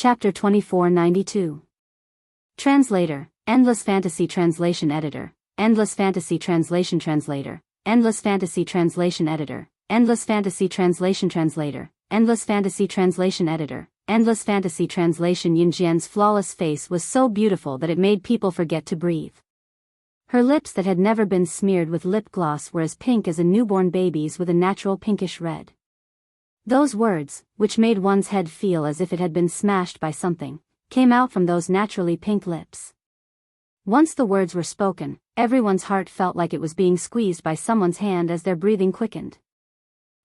Chapter 2492. Translator, Endless Fantasy Translation Editor, Endless Fantasy Translation Translator, Endless Fantasy Translation Editor, Endless Fantasy Translation Translator, Endless Fantasy Translation Editor, Endless Fantasy Translation. Yunjian's flawless face was so beautiful that it made people forget to breathe. Her lips that had never been smeared with lip gloss were as pink as a newborn baby's with a natural pinkish red. Those words, which made one's head feel as if it had been smashed by something, came out from those naturally pink lips. Once the words were spoken, everyone's heart felt like it was being squeezed by someone's hand as their breathing quickened.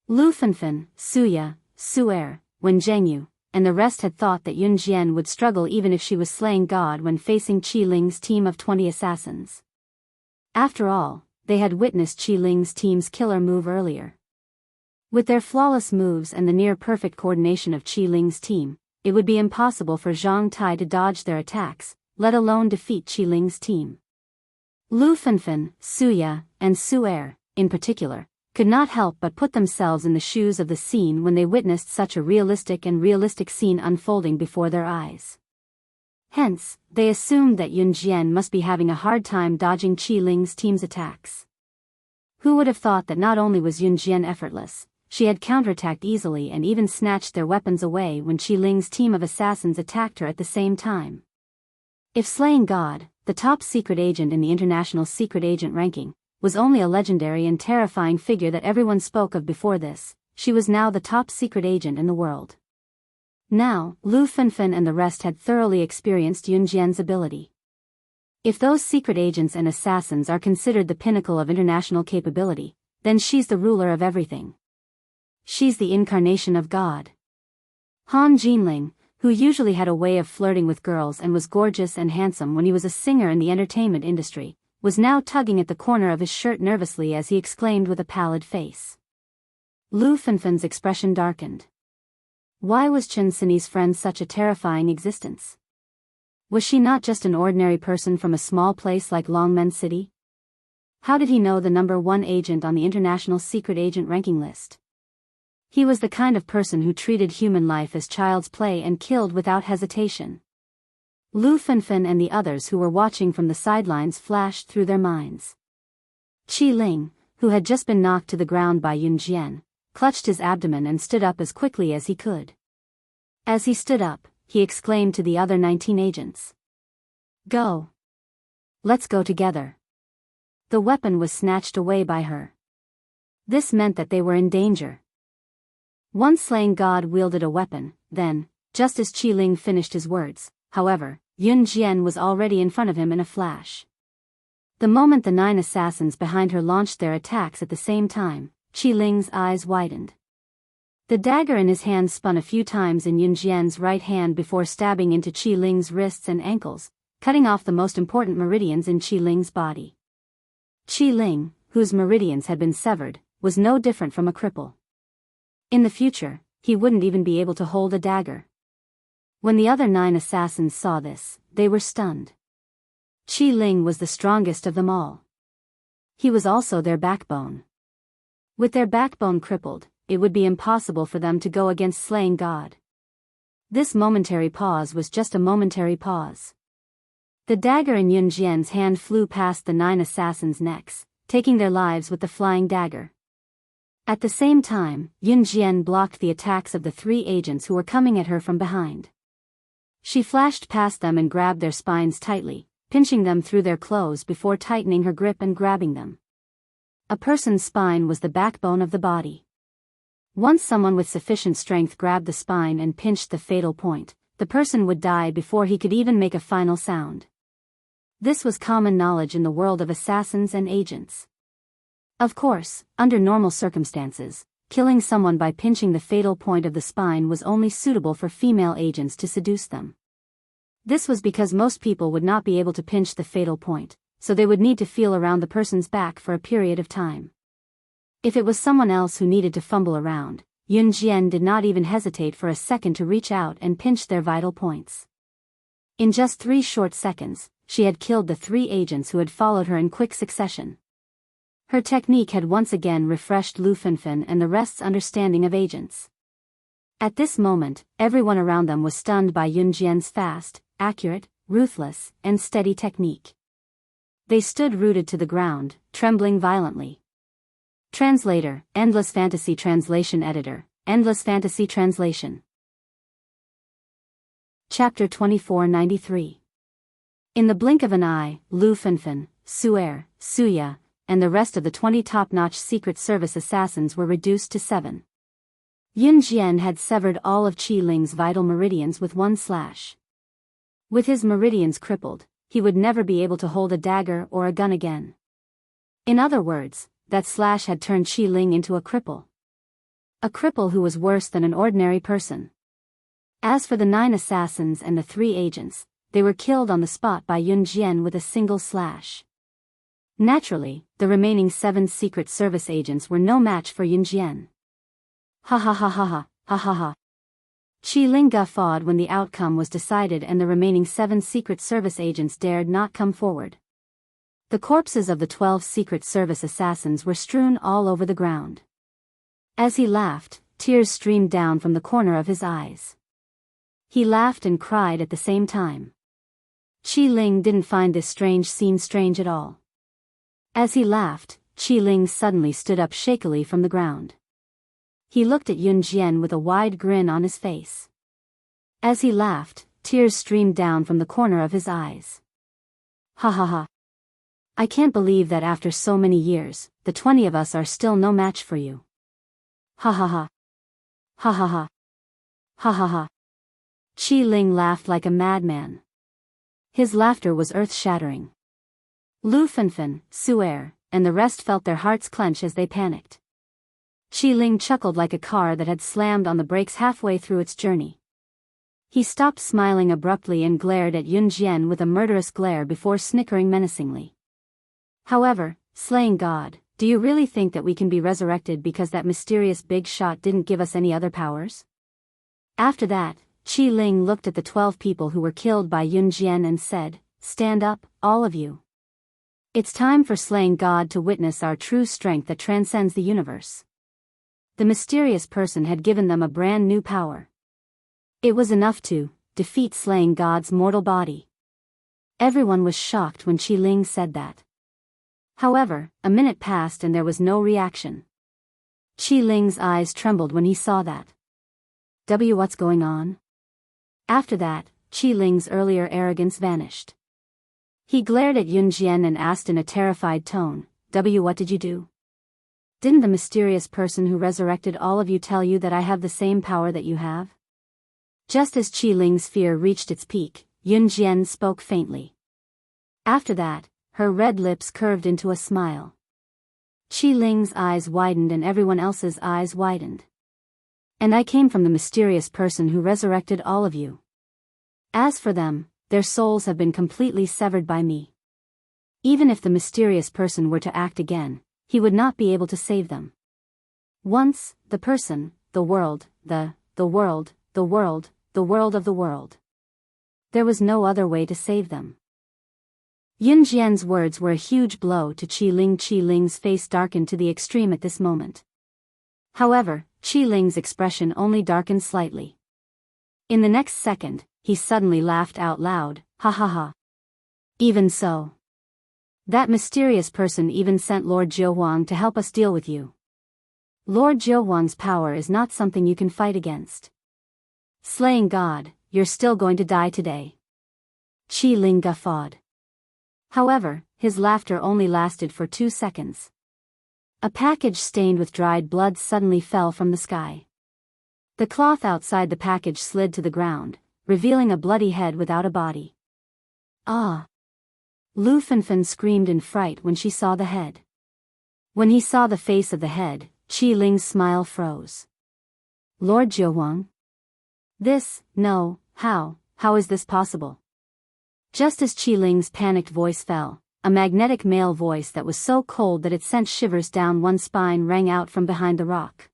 Lu Fenfen, Suya, Su'er, Wen Zhengyu, and the rest had thought that Yunjian would struggle even if she was slaying God when facing Qi Ling's team of 20 assassins. After all, they had witnessed Qi Ling's team's killer move earlier. With their flawless moves and the near-perfect coordination of Qi Ling's team, it would be impossible for Zhang Tai to dodge their attacks, let alone defeat Qi Ling's team. Lu Fenfen, Suya, and Su'er, in particular, could not help but put themselves in the shoes of the scene when they witnessed such a realistic scene unfolding before their eyes. Hence, they assumed that Yunjian must be having a hard time dodging Qi Ling's team's attacks. Who would have thought that not only was Yunjian effortless, she had counterattacked easily and even snatched their weapons away when Qi Ling's team of assassins attacked her at the same time. If slaying God, the top secret agent in the international secret agent ranking, was only a legendary and terrifying figure that everyone spoke of before this, she was now the top secret agent in the world. Now, Lu Fenfen and the rest had thoroughly experienced Yunjian's ability. If those secret agents and assassins are considered the pinnacle of international capability, then she's the ruler of everything. She's the incarnation of God. Han Jinling, who usually had a way of flirting with girls and was gorgeous and handsome when he was a singer in the entertainment industry, was now tugging at the corner of his shirt nervously as he exclaimed with a pallid face. Lu Fenfen's expression darkened. Why was Chen Sini's friend such a terrifying existence? Was she not just an ordinary person from a small place like Longmen City? How did he know the #1 agent on the international secret agent ranking list? He was the kind of person who treated human life as child's play and killed without hesitation. Lu Fenfen and the others who were watching from the sidelines flashed through their minds. Qi Ling, who had just been knocked to the ground by Yunjian, clutched his abdomen and stood up as quickly as he could. As he stood up, he exclaimed to the other 19 agents. Go! Let's go together. The weapon was snatched away by her. This meant that they were in danger. Once slaying God wielded a weapon, then, just as Qi Ling finished his words, however, Yunjian was already in front of him in a flash. The moment the 9 assassins behind her launched their attacks at the same time, Qi Ling's eyes widened. The dagger in his hand spun a few times in Yunjian's right hand before stabbing into Qi Ling's wrists and ankles, cutting off the most important meridians in Qi Ling's body. Qi Ling, whose meridians had been severed, was no different from a cripple. In the future, he wouldn't even be able to hold a dagger. When the other 9 assassins saw this, they were stunned. Qi Ling was the strongest of them all. He was also their backbone. With their backbone crippled, it would be impossible for them to go against slaying God. This momentary pause was just a momentary pause. The dagger in Yunjian's hand flew past the 9 assassins' necks, taking their lives with the flying dagger. At the same time, Yunjian blocked the attacks of the 3 agents who were coming at her from behind. She flashed past them and grabbed their spines tightly, pinching them through their clothes before tightening her grip and grabbing them. A person's spine was the backbone of the body. Once someone with sufficient strength grabbed the spine and pinched the fatal point, the person would die before he could even make a final sound. This was common knowledge in the world of assassins and agents. Of course, under normal circumstances, killing someone by pinching the fatal point of the spine was only suitable for female agents to seduce them. This was because most people would not be able to pinch the fatal point, so they would need to feel around the person's back for a period of time. If it was someone else who needed to fumble around, Yunjian did not even hesitate for a second to reach out and pinch their vital points. In just 3 short seconds, she had killed the 3 agents who had followed her in quick succession. Her technique had once again refreshed Lu Fenfen and the rest's understanding of agents. At this moment, everyone around them was stunned by Yun Jian's fast, accurate, ruthless, and steady technique. They stood rooted to the ground, trembling violently. Translator, Endless Fantasy Translation Editor, Endless Fantasy Translation. Chapter 2493. In the blink of an eye, Lu Fenfen, Su'er, Suya, and the rest of the 20 top-notch Secret Service assassins were reduced to 7. Yun Jian had severed all of Qi Ling's vital meridians with one slash. With his meridians crippled, he would never be able to hold a dagger or a gun again. In other words, that slash had turned Qi Ling into a cripple. A cripple who was worse than an ordinary person. As for the 9 assassins and the 3 agents, they were killed on the spot by Yun Jian with a single slash. Naturally, the remaining 7 Secret Service agents were no match for Yun Jian. Ha ha ha ha ha, ha ha ha. Qi Ling guffawed when the outcome was decided and the remaining 7 Secret Service agents dared not come forward. The corpses of the 12 Secret Service assassins were strewn all over the ground. As he laughed, tears streamed down from the corner of his eyes. He laughed and cried at the same time. Qi Ling didn't find this strange scene strange at all. As he laughed, Qi Ling suddenly stood up shakily from the ground. He looked at Yun Jian with a wide grin on his face. As he laughed, tears streamed down from the corner of his eyes. Ha ha ha. I can't believe that after so many years, the 20 of us are still no match for you. Ha ha ha. Ha ha ha. Ha ha ha. Qi Ling laughed like a madman. His laughter was earth-shattering. Lu Fenfen, Su'er, and the rest felt their hearts clench as they panicked. Qi Ling chuckled like a car that had slammed on the brakes halfway through its journey. He stopped smiling abruptly and glared at Yun Jian with a murderous glare before snickering menacingly. However, slaying God, do you really think that we can be resurrected because that mysterious big shot didn't give us any other powers? After that, Qi Ling looked at the 12 people who were killed by Yun Jian and said, "Stand up, all of you. It's time for slaying God to witness our true strength that transcends the universe." The mysterious person had given them a brand new power. It was enough to defeat slaying God's mortal body. Everyone was shocked when Qi Ling said that. However, a minute passed and there was no reaction. Qi Ling's eyes trembled when he saw that. What's going on? After that, Qi Ling's earlier arrogance vanished. He glared at Yun Jian and asked in a terrified tone, what did you do? Didn't the mysterious person who resurrected all of you tell you that I have the same power that you have? Just as Qi Ling's fear reached its peak, Yun Jian spoke faintly. After that, her red lips curved into a smile. Qi Ling's eyes widened and everyone else's eyes widened. And I came from the mysterious person who resurrected all of you. As for them, their souls have been completely severed by me. Even if the mysterious person were to act again, he would not be able to save them. Once, the person, the world, the world, the world, the world of the world. There was no other way to save them. Yun Jian's words were a huge blow to Qi Ling. Qi Ling's face darkened to the extreme at this moment. However, Qi Ling's expression only darkened slightly. In the next second, he suddenly laughed out loud, ha ha ha. Even so. That mysterious person even sent Lord Jiuhuang to help us deal with you. Lord Jiuhuang's power is not something you can fight against. Slaying God, you're still going to die today. Qi Ling guffawed. However, his laughter only lasted for 2 seconds. A package stained with dried blood suddenly fell from the sky. The cloth outside the package slid to the ground, revealing a bloody head without a body. Ah! Lu Fenfen screamed in fright when she saw the head. When he saw the face of the head, Qi Ling's smile froze. Lord Jiuhuang? No, how is this possible? Just as Qi Ling's panicked voice fell, a magnetic male voice that was so cold that it sent shivers down one's spine rang out from behind the rock.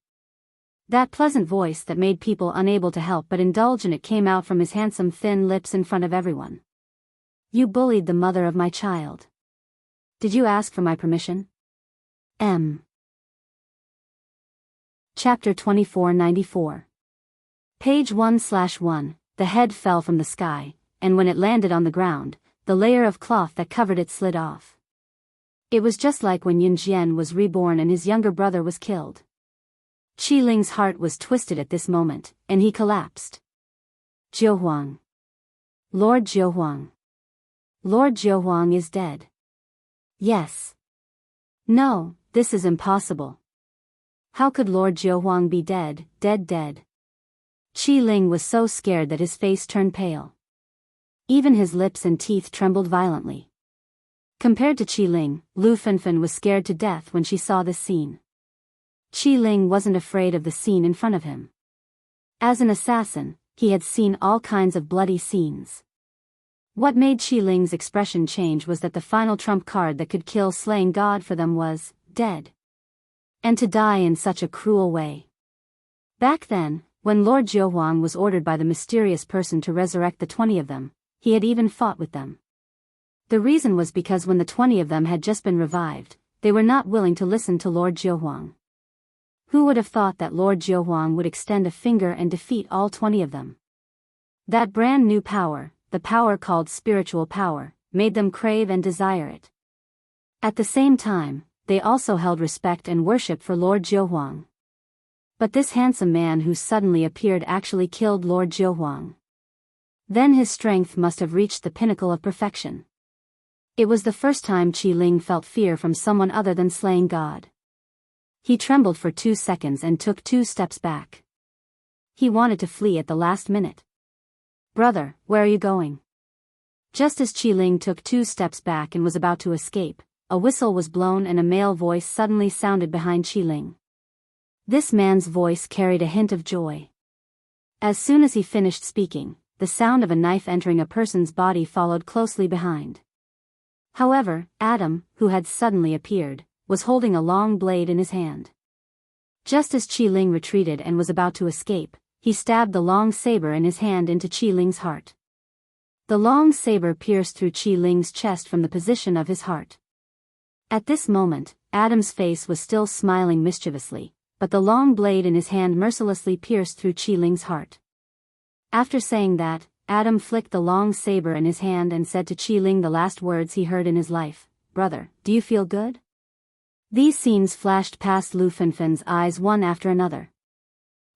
That pleasant voice that made people unable to help but indulge in it came out from his handsome thin lips in front of everyone. You bullied the mother of my child. Did you ask for my permission? Chapter 2494. Page 1/1. The head fell from the sky, and when it landed on the ground, the layer of cloth that covered it slid off. It was just like when Yunjian was reborn and his younger brother was killed. Qi Ling's heart was twisted at this moment, and he collapsed. Jiuhuang. Lord Jiuhuang. Lord Jiuhuang is dead. Yes. No, this is impossible. How could Lord Jiuhuang be dead, dead? Qi Ling was so scared that his face turned pale. Even his lips and teeth trembled violently. Compared to Qi Ling, Lu Fenfen was scared to death when she saw this scene. Qi Ling wasn't afraid of the scene in front of him. As an assassin, he had seen all kinds of bloody scenes. What made Qi Ling's expression change was that the final trump card that could kill slaying God for them was dead. And to die in such a cruel way. Back then, when Lord Jiuhuang was ordered by the mysterious person to resurrect the 20 of them, he had even fought with them. The reason was because when the 20 of them had just been revived, they were not willing to listen to Lord Jiuhuang. Who would have thought that Lord Jiuhuang would extend a finger and defeat all 20 of them? That brand new power, the power called spiritual power, made them crave and desire it. At the same time, they also held respect and worship for Lord Jiuhuang. But this handsome man who suddenly appeared actually killed Lord Jiuhuang. Then his strength must have reached the pinnacle of perfection. It was the first time Qi Ling felt fear from someone other than slaying God. He trembled for 2 seconds and took 2 steps back. He wanted to flee at the last minute. Brother, where are you going? Just as Qi Ling took 2 steps back and was about to escape, a whistle was blown and a male voice suddenly sounded behind Qi Ling. This man's voice carried a hint of joy. As soon as he finished speaking, the sound of a knife entering a person's body followed closely behind. However, Adam, who had suddenly appeared, was holding a long blade in his hand. Just as Qi Ling retreated and was about to escape, he stabbed the long saber in his hand into Qi Ling's heart. The long saber pierced through Qi Ling's chest from the position of his heart. At this moment, Adam's face was still smiling mischievously, but the long blade in his hand mercilessly pierced through Qi Ling's heart. After saying that, Adam flicked the long saber in his hand and said to Qi Ling the last words he heard in his life, "Brother, do you feel good?" These scenes flashed past Lu Fenfen's eyes one after another.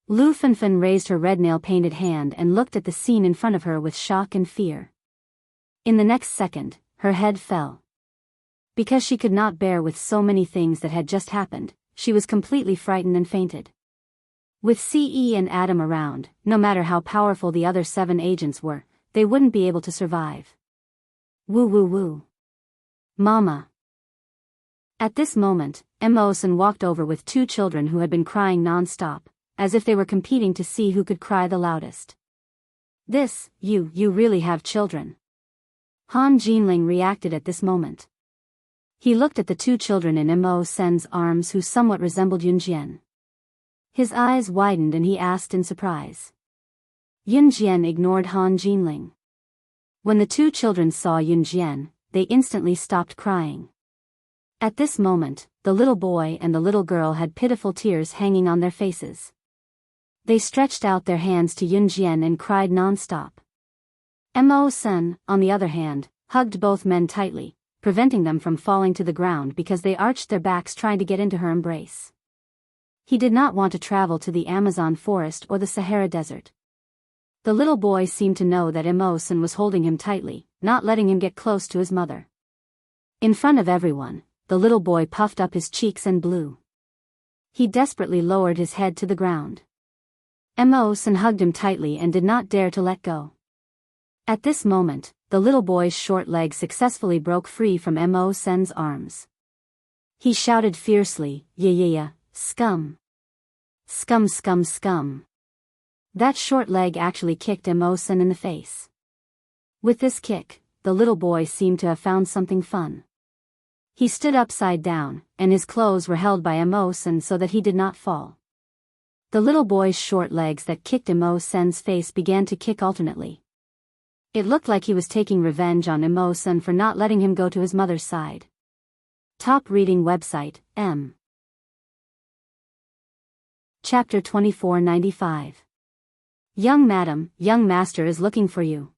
Lu Fenfen raised her red nail-painted hand and looked at the scene in front of her with shock and fear. In the next second, her head fell. Because she could not bear with so many things that had just happened, she was completely frightened and fainted. With CE and Adam around, no matter how powerful the other 7 agents were, they wouldn't be able to survive. Woo woo woo. Mama. At this moment, Emosen walked over with 2 children who had been crying non-stop, as if they were competing to see who could cry the loudest. You really have children. Han Jinling reacted at this moment. He looked at the 2 children in Emosen's arms who somewhat resembled Yunjian. His eyes widened and he asked in surprise. Yunjian ignored Han Jinling. When the 2 children saw Yunjian, they instantly stopped crying. At this moment, the little boy and the little girl had pitiful tears hanging on their faces. They stretched out their hands to Yunjian and cried non-stop. Mo-sen, on the other hand, hugged both men tightly, preventing them from falling to the ground because they arched their backs trying to get into her embrace. He did not want to travel to the Amazon forest or the Sahara Desert. The little boy seemed to know that Mo-sen was holding him tightly, not letting him get close to his mother. In front of everyone, the little boy puffed up his cheeks and blew. He desperately lowered his head to the ground. Mo-sen hugged him tightly and did not dare to let go. At this moment, the little boy's short leg successfully broke free from Mo-sen's arms. He shouted fiercely, "Yeah, scum. Scum, scum, scum." That short leg actually kicked Mo-sen in the face. With this kick, the little boy seemed to have found something fun. He stood upside down, and his clothes were held by Mo-sen so that he did not fall. The little boy's short legs that kicked Mo-sen's face began to kick alternately. It looked like he was taking revenge on Mo-sen for not letting him go to his mother's side. Top reading website, M. Chapter 2495. Young madam, young master is looking for you.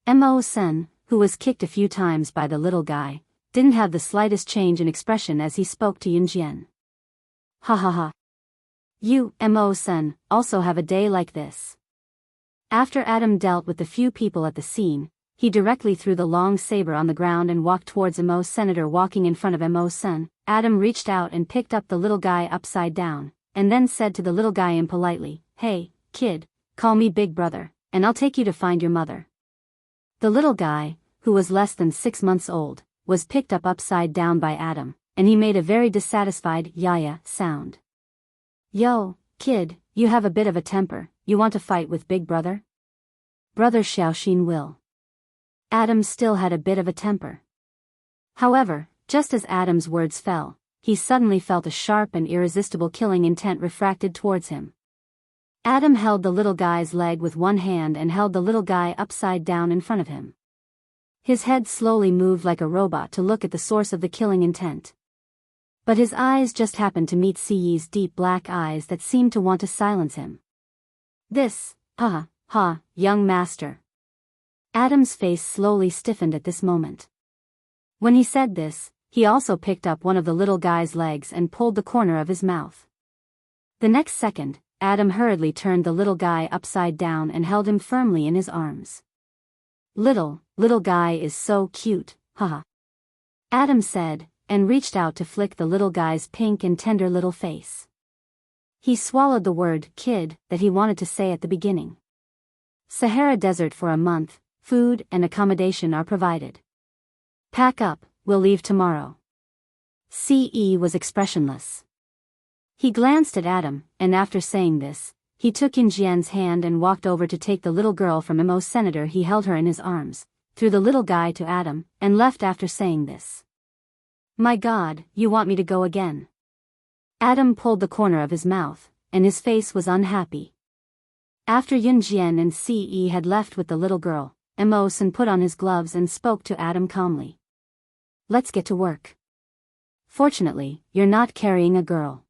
Mo Sen, who was kicked a few times by the little guy, didn't have the slightest change in expression as he spoke to Yunjian. Ha ha ha. You, Mo Sen, also have a day like this. After Adam dealt with the few people at the scene, he directly threw the long saber on the ground and walked towards Mo Senator. Walking in front of Mo Sen, Adam reached out and picked up the little guy upside down, and then said to the little guy impolitely, "Hey, kid, call me Big Brother, and I'll take you to find your mother." The little guy, who was less than 6 months old, was picked up upside down by Adam, and he made a very dissatisfied "yaya" sound. "Yo, kid, you have a bit of a temper, you want to fight with Big Brother?" Brother Xiaoxin will. Adam still had a bit of a temper. However, just as Adam's words fell, he suddenly felt a sharp and irresistible killing intent refracted towards him. Adam held the little guy's leg with one hand and held the little guy upside down in front of him. His head slowly moved like a robot to look at the source of the killing intent. But his eyes just happened to meet Siyi's deep black eyes that seemed to want to silence him. "This, young master." Adam's face slowly stiffened at this moment. When he said this, he also picked up one of the little guy's legs and pulled the corner of his mouth. The next second, Adam hurriedly turned the little guy upside down and held him firmly in his arms. Little guy is so cute, haha. Adam said, and reached out to flick the little guy's pink and tender little face. He swallowed the word kid that he wanted to say at the beginning. Sahara Desert for a month, food and accommodation are provided. Pack up, we'll leave tomorrow. CE was expressionless. He glanced at Adam, and after saying this, he took Yunjian's hand and walked over to take the little girl from Mo Senator. He held her in his arms, threw the little guy to Adam, and left after saying this. "My God, you want me to go again?" Adam pulled the corner of his mouth, and his face was unhappy. After Yunjian and Ce had left with the little girl, Mo Sen put on his gloves and spoke to Adam calmly. "Let's get to work. Fortunately, you're not carrying a girl.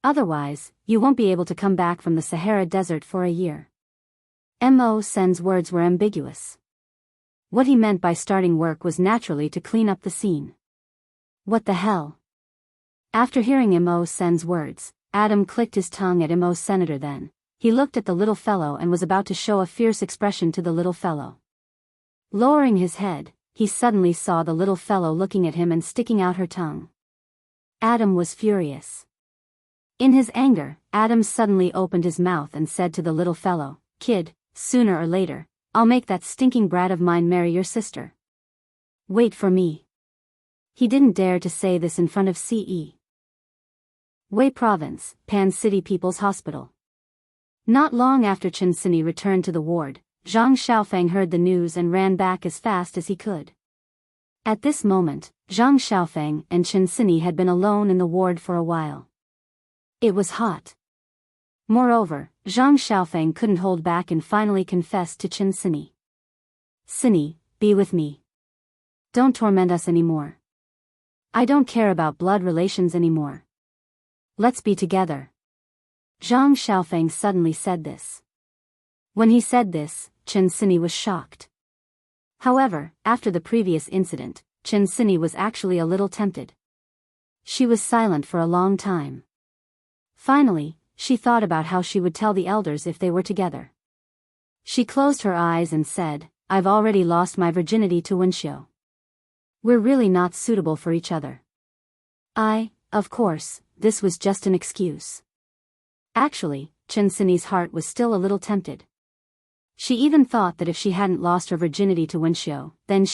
Otherwise, you won't be able to come back from the Sahara Desert for a year." Mo Sen's words were ambiguous. What he meant by starting work was naturally to clean up the scene. What the hell? After hearing Mo Sen's words, Adam clicked his tongue at Mo Senator. Then he looked at the little fellow and was about to show a fierce expression to the little fellow. Lowering his head, he suddenly saw the little fellow looking at him and sticking out her tongue. Adam was furious. In his anger, Adam suddenly opened his mouth and said to the little fellow, "Kid, sooner or later, I'll make that stinking brat of mine marry your sister. Wait for me." He didn't dare to say this in front of Ce. Wei Province, Pan City People's Hospital. Not long after Chen Sini returned to the ward, Zhang Xiaofeng heard the news and ran back as fast as he could. At this moment, Zhang Xiaofeng and Chen Sini had been alone in the ward for a while. It was hot. Moreover, Zhang Xiaofeng couldn't hold back and finally confessed to Chen Sini. "Sini, be with me. Don't torment us anymore. I don't care about blood relations anymore. Let's be together." Zhang Xiaofeng suddenly said this. When he said this, Chen Sini was shocked. However, after the previous incident, Chen Sini was actually a little tempted. She was silent for a long time. Finally, she thought about how she would tell the elders if they were together. She closed her eyes and said, "I've already lost my virginity to Wuxia. We're really not suitable for each other." Of course, this was just an excuse. Actually, Chen Sini's heart was still a little tempted. She even thought that if she hadn't lost her virginity to Wuxia, then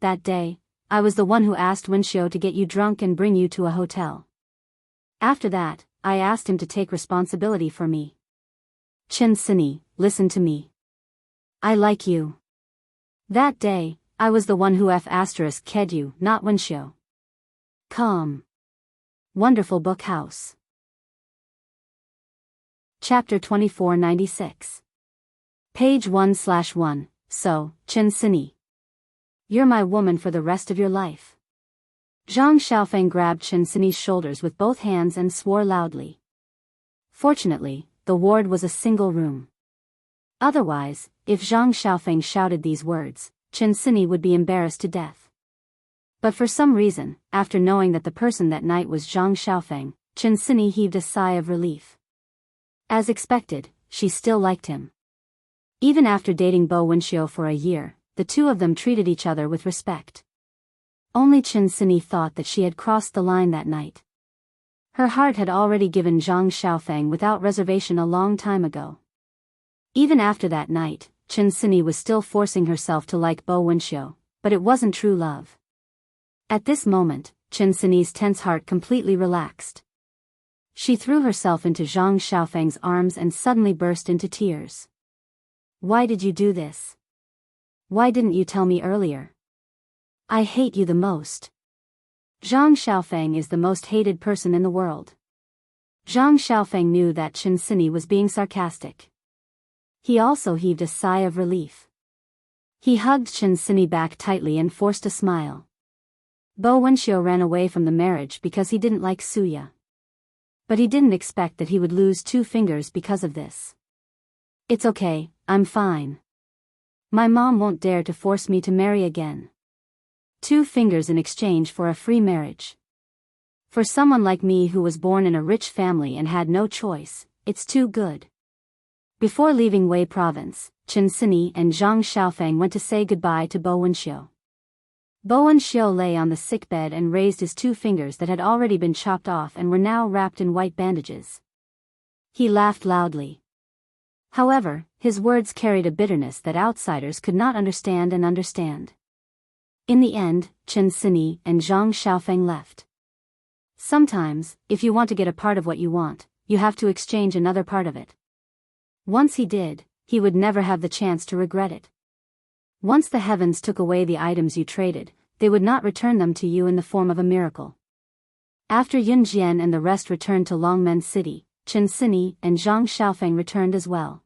that day, I was the one who asked Wuxia to get you drunk and bring you to a hotel. After that, I asked him to take responsibility for me. Chen Sini, listen to me. I like you. That day, I was the one who ked you, not Wuxia. Calm. Wonderful Book House. Chapter 2496. Page 1/1. So, Chen Sini. You're my woman for the rest of your life. Zhang Xiaofeng grabbed Chen Sini's shoulders with both hands and swore loudly. Fortunately, the ward was a single room. Otherwise, if Zhang Xiaofeng shouted these words, Chen Sini would be embarrassed to death. But for some reason, after knowing that the person that night was Zhang Xiaofeng, Chen Sini heaved a sigh of relief. As expected, she still liked him. Even after dating Bo Wenxiu for a year, the two of them treated each other with respect. Only Chen Sini thought that she had crossed the line that night. Her heart had already given Zhang Xiaofeng without reservation a long time ago. Even after that night, Chen Sini was still forcing herself to like Bo Wenxiu, but it wasn't true love. At this moment, Chen Sini's tense heart completely relaxed. She threw herself into Zhang Xiaofeng's arms and suddenly burst into tears. Why did you do this? Why didn't you tell me earlier? I hate you the most. Zhang Xiaofeng is the most hated person in the world. Zhang Xiaofeng knew that Chen Sini was being sarcastic. He also heaved a sigh of relief. He hugged Chen Sini back tightly and forced a smile. Bo Wenxiu ran away from the marriage because he didn't like Suya. But he didn't expect that he would lose 2 fingers because of this. It's okay, I'm fine. My mom won't dare to force me to marry again. 2 fingers in exchange for a free marriage. For someone like me who was born in a rich family and had no choice, it's too good. Before leaving Wei province, Chen Sini and Zhang Xiaofeng went to say goodbye to Bo Wenxiu. Bo Wenxiu lay on the sickbed and raised his 2 fingers that had already been chopped off and were now wrapped in white bandages. He laughed loudly. However, his words carried a bitterness that outsiders could not understand. In the end, Chen Sini and Zhang Xiaofeng left. Sometimes, if you want to get a part of what you want, you have to exchange another part of it. Once he did, he would never have the chance to regret it. Once the heavens took away the items you traded, they would not return them to you in the form of a miracle. After Yun Jian and the rest returned to Longmen City, Chen Sini and Zhang Xiaofeng returned as well.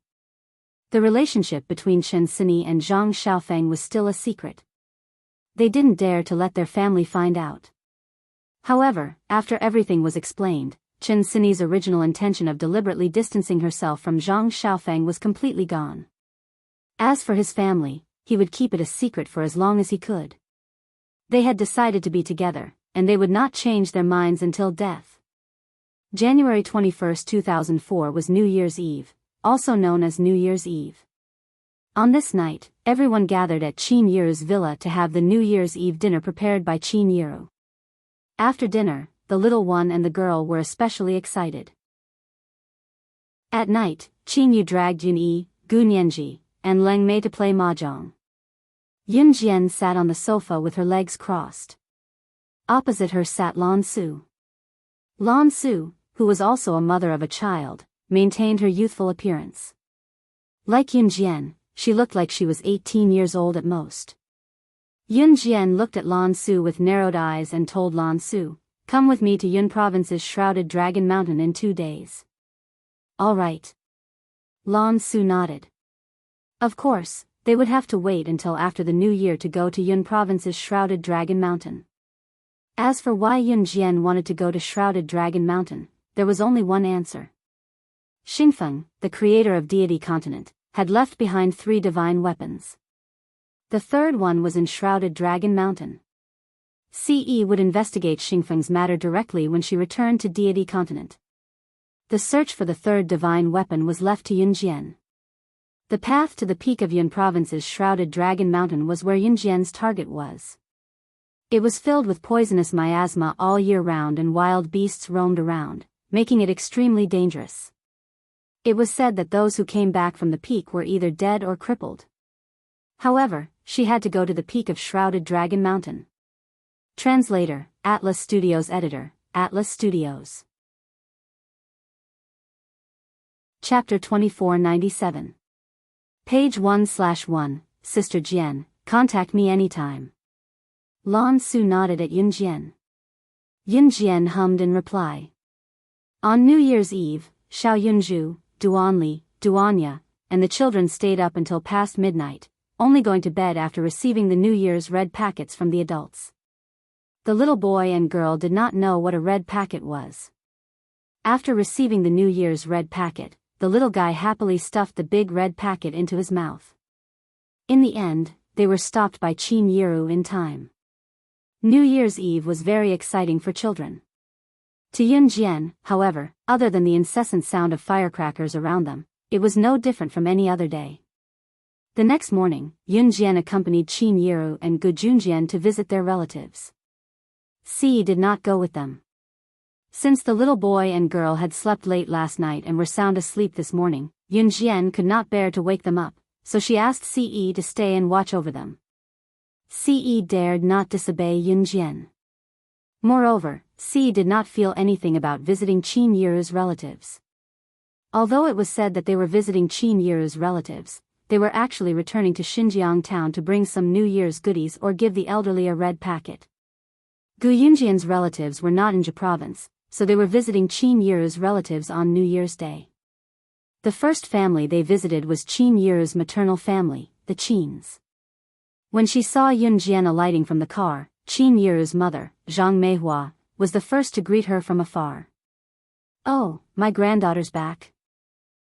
The relationship between Chen Sini and Zhang Xiaofeng was still a secret. They didn't dare to let their family find out. However, after everything was explained, Chen Sini's original intention of deliberately distancing herself from Zhang Xiaofeng was completely gone. As for his family, he would keep it a secret for as long as he could. They had decided to be together, and they would not change their minds until death. January 21, 2004 was New Year's Eve, also known as New Year's Eve. On this night, everyone gathered at Qin Yiru's villa to have the New Year's Eve dinner prepared by Qin Yiru. After dinner, the little one and the girl were especially excited. At night, Qin Yu dragged Yun Yi, Gu Nianji, and Leng Mei to play mahjong. Yun Jian sat on the sofa with her legs crossed. Opposite her sat Lan Su. Lan Su, who was also a mother of a child, maintained her youthful appearance. Like Yun Jian, she looked like she was 18 years old at most. Yun Jian looked at Lan Su with narrowed eyes and told Lan Su, "Come with me to Yun Province's shrouded Dragon Mountain in 2 days." "All right." Lan Su nodded. Of course, they would have to wait until after the new year to go to Yun Province's shrouded Dragon Mountain. As for why Yun Jian wanted to go to Shrouded Dragon Mountain, there was only one answer. Xingfeng, the creator of Deity Continent, had left behind 3 divine weapons. The third one was in Shrouded Dragon Mountain. CE would investigate Xingfeng's matter directly when she returned to Deity Continent. The search for the third divine weapon was left to Yun Jian. The path to the peak of Yun Province's Shrouded Dragon Mountain was where Yun Jian's target was. It was filled with poisonous miasma all year round and wild beasts roamed around, making it extremely dangerous. It was said that those who came back from the peak were either dead or crippled. However, she had to go to the peak of Shrouded Dragon Mountain. Translator, Atlas Studios Editor, Atlas Studios. Chapter 2497. Page 1/1, Sister Jian, contact me anytime. Lan Su nodded at Yun Jian. Yun Jian hummed in reply. On New Year's Eve, Xiao Yunzhu, Duanli, Duanya, and the children stayed up until past midnight, only going to bed after receiving the New Year's red packets from the adults. The little boy and girl did not know what a red packet was. After receiving the New Year's red packet, the little guy happily stuffed the big red packet into his mouth. In the end, they were stopped by Qin Yiru in time. New Year's Eve was very exciting for children. To Yun Jian, however, other than the incessant sound of firecrackers around them, it was no different from any other day. The next morning, Yun Jian accompanied Qin Yiru and Gu Junjian to visit their relatives. Si did not go with them. Since the little boy and girl had slept late last night and were sound asleep this morning, Yun Jian could not bear to wake them up, so she asked Ce to stay and watch over them. Ce dared not disobey Yun Jian. Moreover, Ce did not feel anything about visiting Qin Yiru's relatives. Although it was said that they were visiting Qin Yiru's relatives, they were actually returning to Xinjiang town to bring some New Year's goodies or give the elderly a red packet. Gu Yunjian's relatives were not in Jia province, so they were visiting Qin Yiru's relatives on New Year's Day. The first family they visited was Qin Yiru's maternal family, the Qins. When she saw Yun Jian alighting from the car, Qin Yiru's mother, Zhang Meihua, was the first to greet her from afar. "Oh, my granddaughter's back.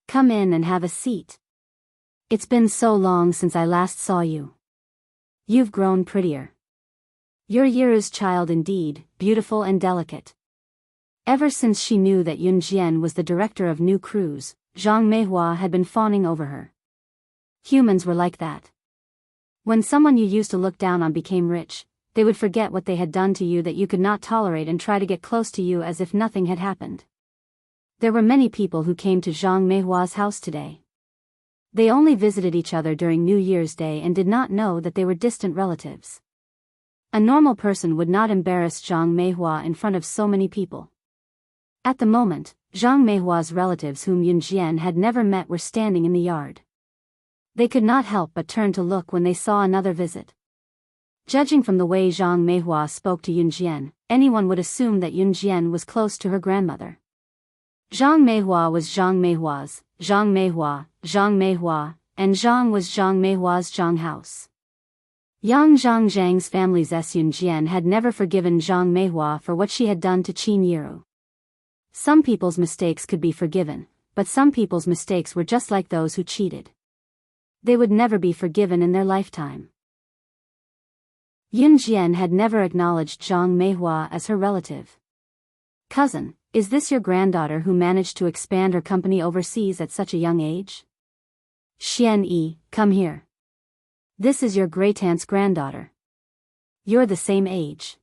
Come in and have a seat. It's been so long since I last saw you. You've grown prettier. You're Yiru's child indeed, beautiful and delicate." Ever since she knew that Yun Jian was the director of new crews, Zhang Meihua had been fawning over her. Humans were like that. When someone you used to look down on became rich, they would forget what they had done to you that you could not tolerate and try to get close to you as if nothing had happened. There were many people who came to Zhang Meihua's house today. They only visited each other during New Year's Day and did not know that they were distant relatives. A normal person would not embarrass Zhang Meihua in front of so many people. At the moment, Zhang Meihua's relatives whom Yun Jian had never met were standing in the yard. They could not help but turn to look when they saw another visit. Judging from the way Zhang Meihua spoke to Yun Jian, anyone would assume that Yun Jian was close to her grandmother. Zhang Meihua was Zhang Meihua's, Zhang Meihua, and Zhang was Zhang Meihua's Zhang house. Yang Zhang's family's Yun Jian had never forgiven Zhang Meihua for what she had done to Qin Yiru. Some people's mistakes could be forgiven, but some people's mistakes were just like those who cheated. They would never be forgiven in their lifetime. Yun Jian had never acknowledged Zhang Meihua as her relative. "Cousin, is this your granddaughter who managed to expand her company overseas at such a young age? Xian Yi, come here. This is your great-aunt's granddaughter. You're the same age."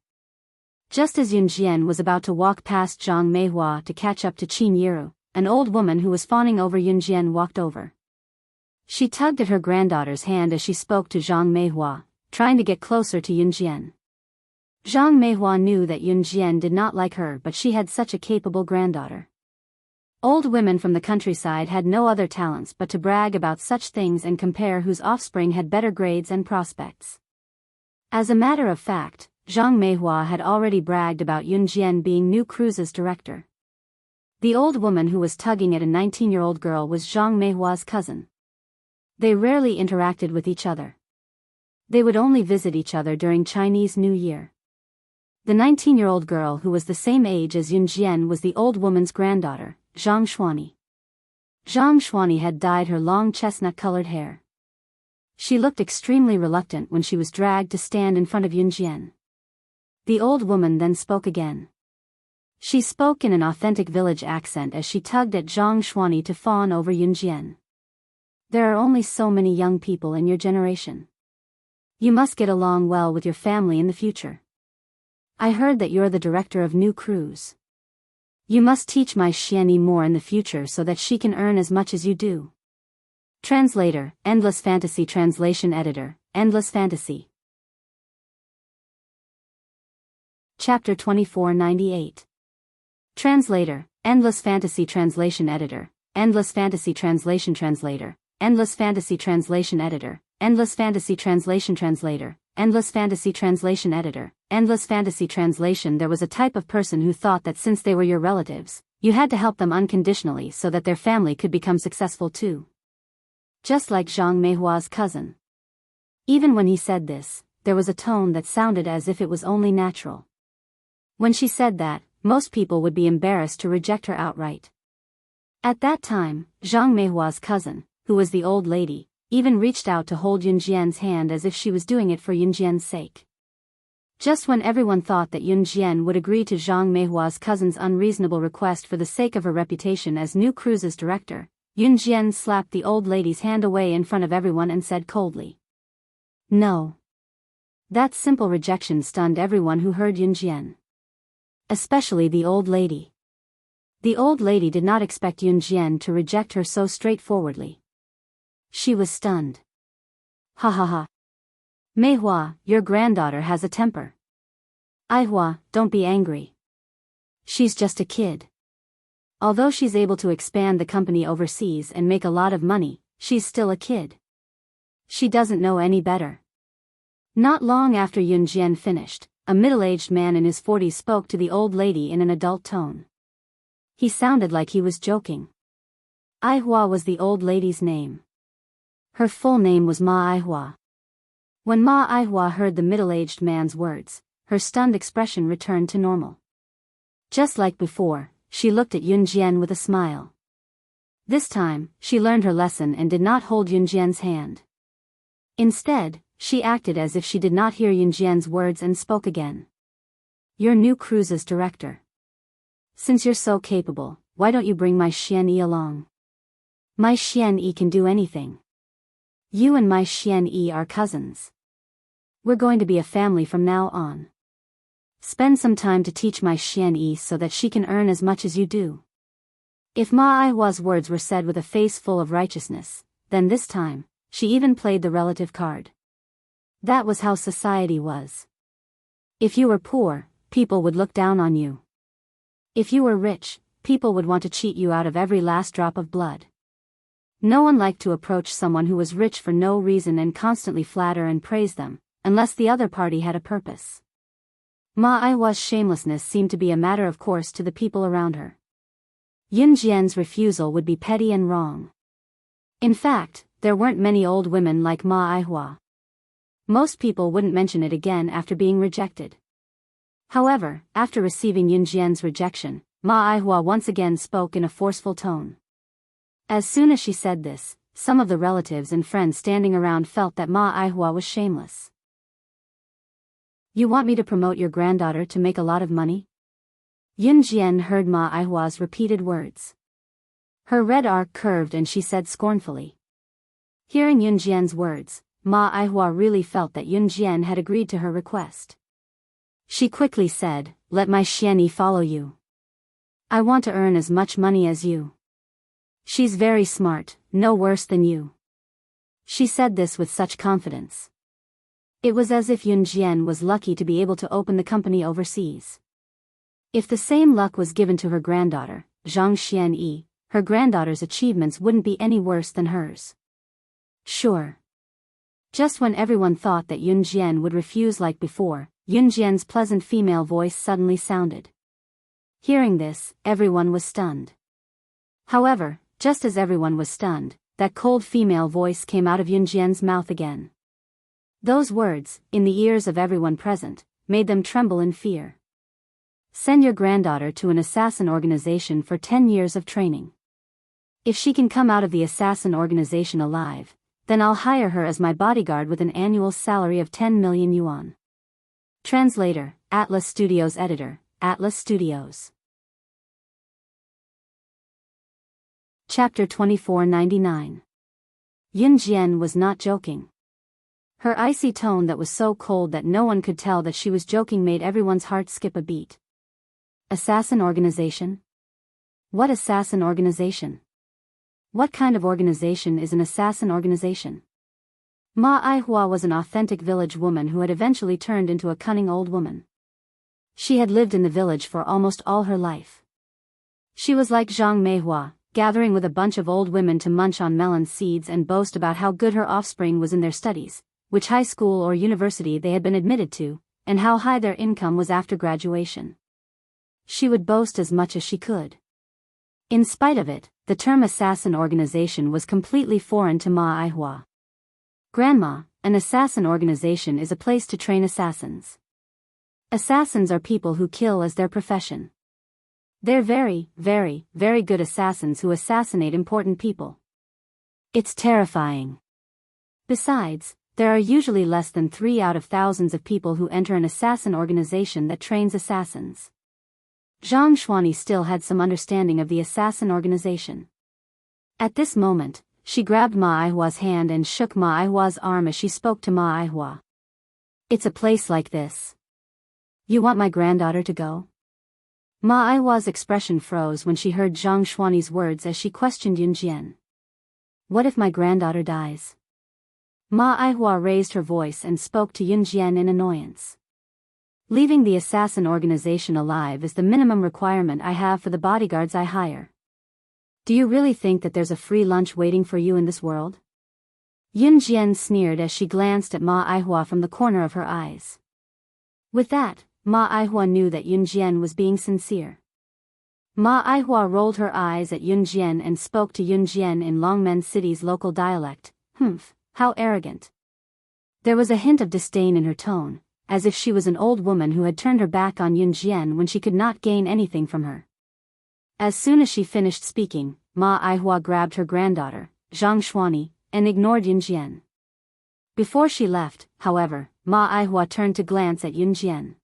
Just as Yun Jian was about to walk past Zhang Meihua to catch up to Qin Yiru, an old woman who was fawning over Yun Jian walked over. She tugged at her granddaughter's hand as she spoke to Zhang Meihua, trying to get closer to Yun Jian. Zhang Meihua knew that Yun Jian did not like her, but she had such a capable granddaughter. Old women from the countryside had no other talents but to brag about such things and compare whose offspring had better grades and prospects. As a matter of fact, Zhang Meihua had already bragged about Yun Jian being New Cruise's director. The old woman who was tugging at a 19-year-old girl was Zhang Meihua's cousin. They rarely interacted with each other. They would only visit each other during Chinese New Year. The 19-year-old girl who was the same age as Yun Jian was the old woman's granddaughter, Zhang Xuani. Zhang Xuani had dyed her long chestnut-colored hair. She looked extremely reluctant when she was dragged to stand in front of Yun Jian. The old woman then spoke again. She spoke in an authentic village accent as she tugged at Zhang Xuani to fawn over Yun Jian. "There are only so many young people in your generation. You must get along well with your family in the future. I heard that you're the director of new crews. You must teach my Xianyi more in the future so that she can earn as much as you do." Translator, Endless Fantasy Translation Editor, Endless Fantasy. Chapter 2498. Translator, Endless Fantasy Translation Editor, Endless Fantasy Translation Translator, Endless Fantasy Translation Editor, Endless Fantasy Translation Translator, Endless Fantasy Translation Editor, Endless Fantasy Translation. There was a type of person who thought that since they were your relatives, you had to help them unconditionally so that their family could become successful too. Just like Zhang Meihua's cousin. Even when he said this, there was a tone that sounded as if it was only natural. When she said that, most people would be embarrassed to reject her outright. At that time, Zhang Meihua's cousin, who was the old lady, even reached out to hold Yunjian's hand as if she was doing it for Yunjian's sake. Just when everyone thought that Yunjian would agree to Zhang Meihua's cousin's unreasonable request for the sake of her reputation as new cruise's director, Yunjian slapped the old lady's hand away in front of everyone and said coldly, "No." That simple rejection stunned everyone who heard Yunjian. Especially the old lady. The old lady did not expect Yunjian to reject her so straightforwardly. She was stunned. "Ha ha ha. Meihua, your granddaughter has a temper. Aihua, don't be angry. She's just a kid. Although she's able to expand the company overseas and make a lot of money, she's still a kid. She doesn't know any better." Not long after Yunjian finished, a middle-aged man in his 40s spoke to the old lady in an adult tone. He sounded like he was joking. Aihua was the old lady's name. Her full name was Ma Aihua. When Ma Aihua heard the middle-aged man's words, her stunned expression returned to normal. Just like before, she looked at Yunjian with a smile. This time, she learned her lesson and did not hold Yunjian's hand. Instead, she acted as if she did not hear Yunjian's words and spoke again. "Your new cruise's director. Since you're so capable, why don't you bring my Xian-Yi along? My Xian-Yi can do anything. You and my Xian-Yi are cousins. We're going to be a family from now on. Spend some time to teach my Xian-Yi so that she can earn as much as you do." If Ma Aihua's words were said with a face full of righteousness, then this time, she even played the relative card. That was how society was. If you were poor, people would look down on you. If you were rich, people would want to cheat you out of every last drop of blood. No one liked to approach someone who was rich for no reason and constantly flatter and praise them, unless the other party had a purpose. Ma Aihua's shamelessness seemed to be a matter of course to the people around her. Yunjian's refusal would be petty and wrong. In fact, there weren't many old women like Ma Aihua. Most people wouldn't mention it again after being rejected. However, after receiving Yunjian's rejection, Ma Aihua once again spoke in a forceful tone. As soon as she said this, some of the relatives and friends standing around felt that Ma Aihua was shameless. "You want me to promote your granddaughter to make a lot of money?" Yunjian heard Ma Aihua's repeated words. Her red arc curved and she said scornfully. Hearing Yunjian's words, Ma Aihua really felt that Yunjian had agreed to her request. She quickly said, "Let my Xian-Yi follow you. I want to earn as much money as you. She's very smart, no worse than you." She said this with such confidence. It was as if Yunjian was lucky to be able to open the company overseas. If the same luck was given to her granddaughter, Zhang Xian-Yi, her granddaughter's achievements wouldn't be any worse than hers. Sure. Just when everyone thought that Yunjian would refuse like before, Yunjian's pleasant female voice suddenly sounded. Hearing this, everyone was stunned. However, just as everyone was stunned, that cold female voice came out of Yunjian's mouth again. Those words, in the ears of everyone present, made them tremble in fear. "Send your granddaughter to an assassin organization for 10 years of training. If she can come out of the assassin organization alive, then I'll hire her as my bodyguard with an annual salary of 10 million yuan. Translator, Atlas Studios Editor, Atlas Studios. Chapter 2499. Yunjian was not joking. Her icy tone that was so cold that no one could tell that she was joking made everyone's heart skip a beat. Assassin organization? What assassin organization? What kind of organization is an assassin organization? Ma Aihua was an authentic village woman who had eventually turned into a cunning old woman. She had lived in the village for almost all her life. She was like Zhang Meihua, gathering with a bunch of old women to munch on melon seeds and boast about how good her offspring was in their studies, which high school or university they had been admitted to, and how high their income was after graduation. She would boast as much as she could. In spite of it, the term assassin organization was completely foreign to Ma Aihua. Grandma, an assassin organization is a place to train assassins. Assassins are people who kill as their profession. They're very, very, very good assassins who assassinate important people. It's terrifying. Besides, there are usually less than 3 out of thousands of people who enter an assassin organization that trains assassins. Zhang Xuanyi still had some understanding of the assassin organization. At this moment, she grabbed Ma Aihua's hand and shook Ma Aihua's arm as she spoke to Ma Aihua. It's a place like this. You want my granddaughter to go? Ma Aihua's expression froze when she heard Zhang Xuanyi's words as she questioned Yun Jian. What if my granddaughter dies? Ma Aihua raised her voice and spoke to Yun Jian in annoyance. Leaving the assassin organization alive is the minimum requirement I have for the bodyguards I hire. Do you really think that there's a free lunch waiting for you in this world? Yun Jian sneered as she glanced at Ma Aihua from the corner of her eyes. With that, Ma Aihua knew that Yun Jian was being sincere. Ma Aihua rolled her eyes at Yun Jian and spoke to Yun Jian in Longmen City's local dialect. Humph, how arrogant. There was a hint of disdain in her tone, as if she was an old woman who had turned her back on Yun Jian when she could not gain anything from her. As soon as she finished speaking, Ma Aihua grabbed her granddaughter, Zhang Xuanyi, and ignored Yun Jian. Before she left, however, Ma Aihua turned to glance at Yun Jian.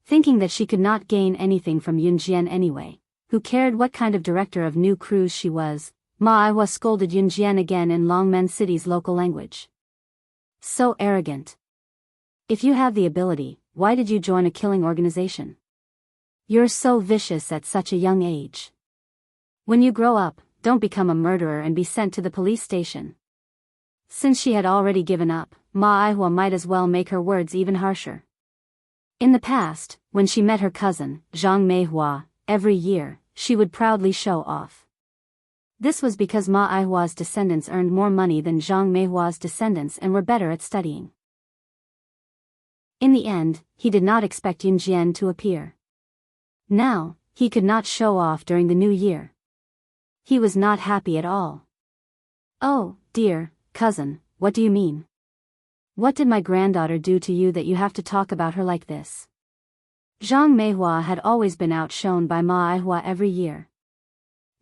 Thinking that she could not gain anything from Yun Jian anyway, who cared what kind of director of new crews she was, Ma Aihua scolded Yun Jian again in Longmen City's local language. So arrogant. If you have the ability, why did you join a killing organization? You're so vicious at such a young age. When you grow up, don't become a murderer and be sent to the police station. Since she had already given up, Ma Aihua might as well make her words even harsher. In the past, when she met her cousin, Zhang Meihua, every year, she would proudly show off. This was because Ma Aihua's descendants earned more money than Zhang Meihua's descendants and were better at studying. In the end, he did not expect Yun Jian to appear. Now, he could not show off during the new year. He was not happy at all. Oh, dear, cousin, what do you mean? What did my granddaughter do to you that you have to talk about her like this? Zhang Meihua had always been outshone by Ma Aihua every year.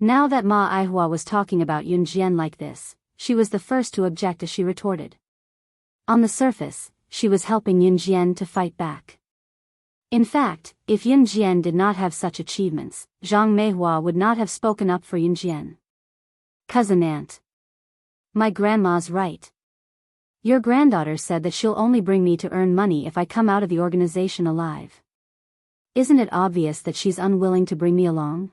Now that Ma Aihua was talking about Yun Jian like this, she was the first to object as she retorted. On the surface, she was helping Yun Jian to fight back. In fact, if Yun Jian did not have such achievements, Zhang Meihua would not have spoken up for Yun Jian. Cousin aunt. My grandma's right. Your granddaughter said that she'll only bring me to earn money if I come out of the organization alive. Isn't it obvious that she's unwilling to bring me along?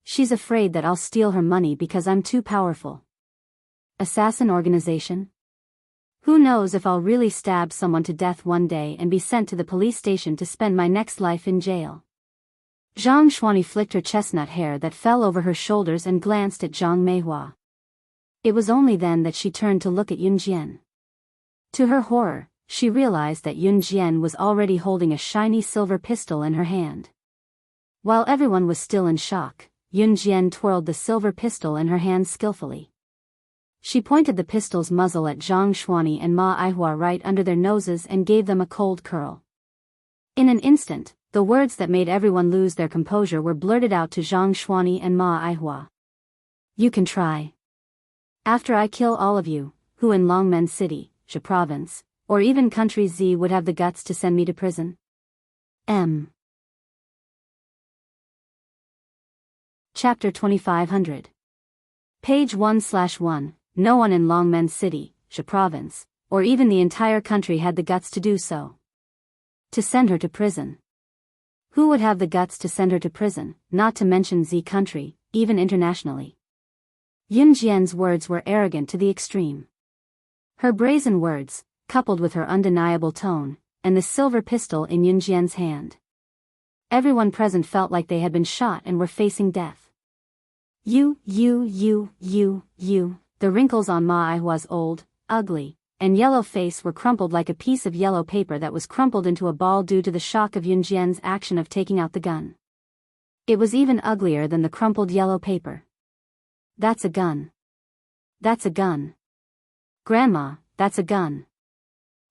She's afraid that I'll steal her money because I'm too powerful. Assassin organization? Who knows if I'll really stab someone to death one day and be sent to the police station to spend my next life in jail. Zhang Xuanyi flicked her chestnut hair that fell over her shoulders and glanced at Zhang Meihua. It was only then that she turned to look at Yun Jian. To her horror, she realized that Yun Jian was already holding a shiny silver pistol in her hand. While everyone was still in shock, Yun Jian twirled the silver pistol in her hand skillfully. She pointed the pistol's muzzle at Zhang Xuanyi and Ma Aihua right under their noses and gave them a cold curl. In an instant, the words that made everyone lose their composure were blurted out to Zhang Xuanyi and Ma Aihua. You can try. After I kill all of you, who in Longmen City, Xia Province, or even Country Z would have the guts to send me to prison? Chapter 2500. Page 1/1. No one in Longmen City, Xia Province, or even the entire country had the guts to do so. To send her to prison. Who would have the guts to send her to prison, not to mention Z country, even internationally? Yun Jian's words were arrogant to the extreme. Her brazen words, coupled with her undeniable tone, and the silver pistol in Yun Jian's hand. Everyone present felt like they had been shot and were facing death. You. The wrinkles on Ma Aihua's old, ugly, and yellow face were crumpled like a piece of yellow paper that was crumpled into a ball due to the shock of Yun Jian's action of taking out the gun. It was even uglier than the crumpled yellow paper. That's a gun. That's a gun. Grandma, that's a gun.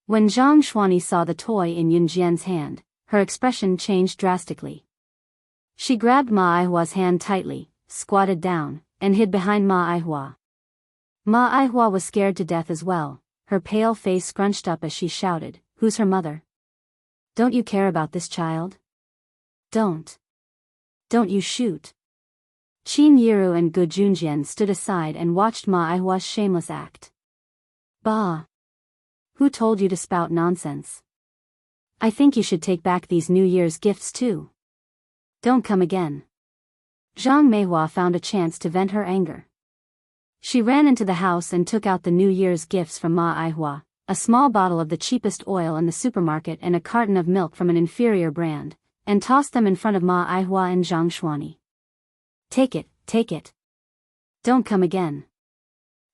When Zhang Xuanyi saw the toy in Yun Jian's hand, her expression changed drastically. She grabbed Ma Aihua's hand tightly, squatted down, and hid behind Ma Aihua. Ma Aihua was scared to death as well, her pale face scrunched up as she shouted, "Who's her mother? Don't you care about this child? Don't you shoot." Qin Yiru and Gu Junjian stood aside and watched Ma Aihua's shameless act. "Bah! Who told you to spout nonsense? I think you should take back these New Year's gifts too. Don't come again." Zhang Meihua found a chance to vent her anger. She ran into the house and took out the New Year's gifts from Ma Aihua, a small bottle of the cheapest oil in the supermarket and a carton of milk from an inferior brand, and tossed them in front of Ma Aihua and Zhang Xuani. Take it. Don't come again."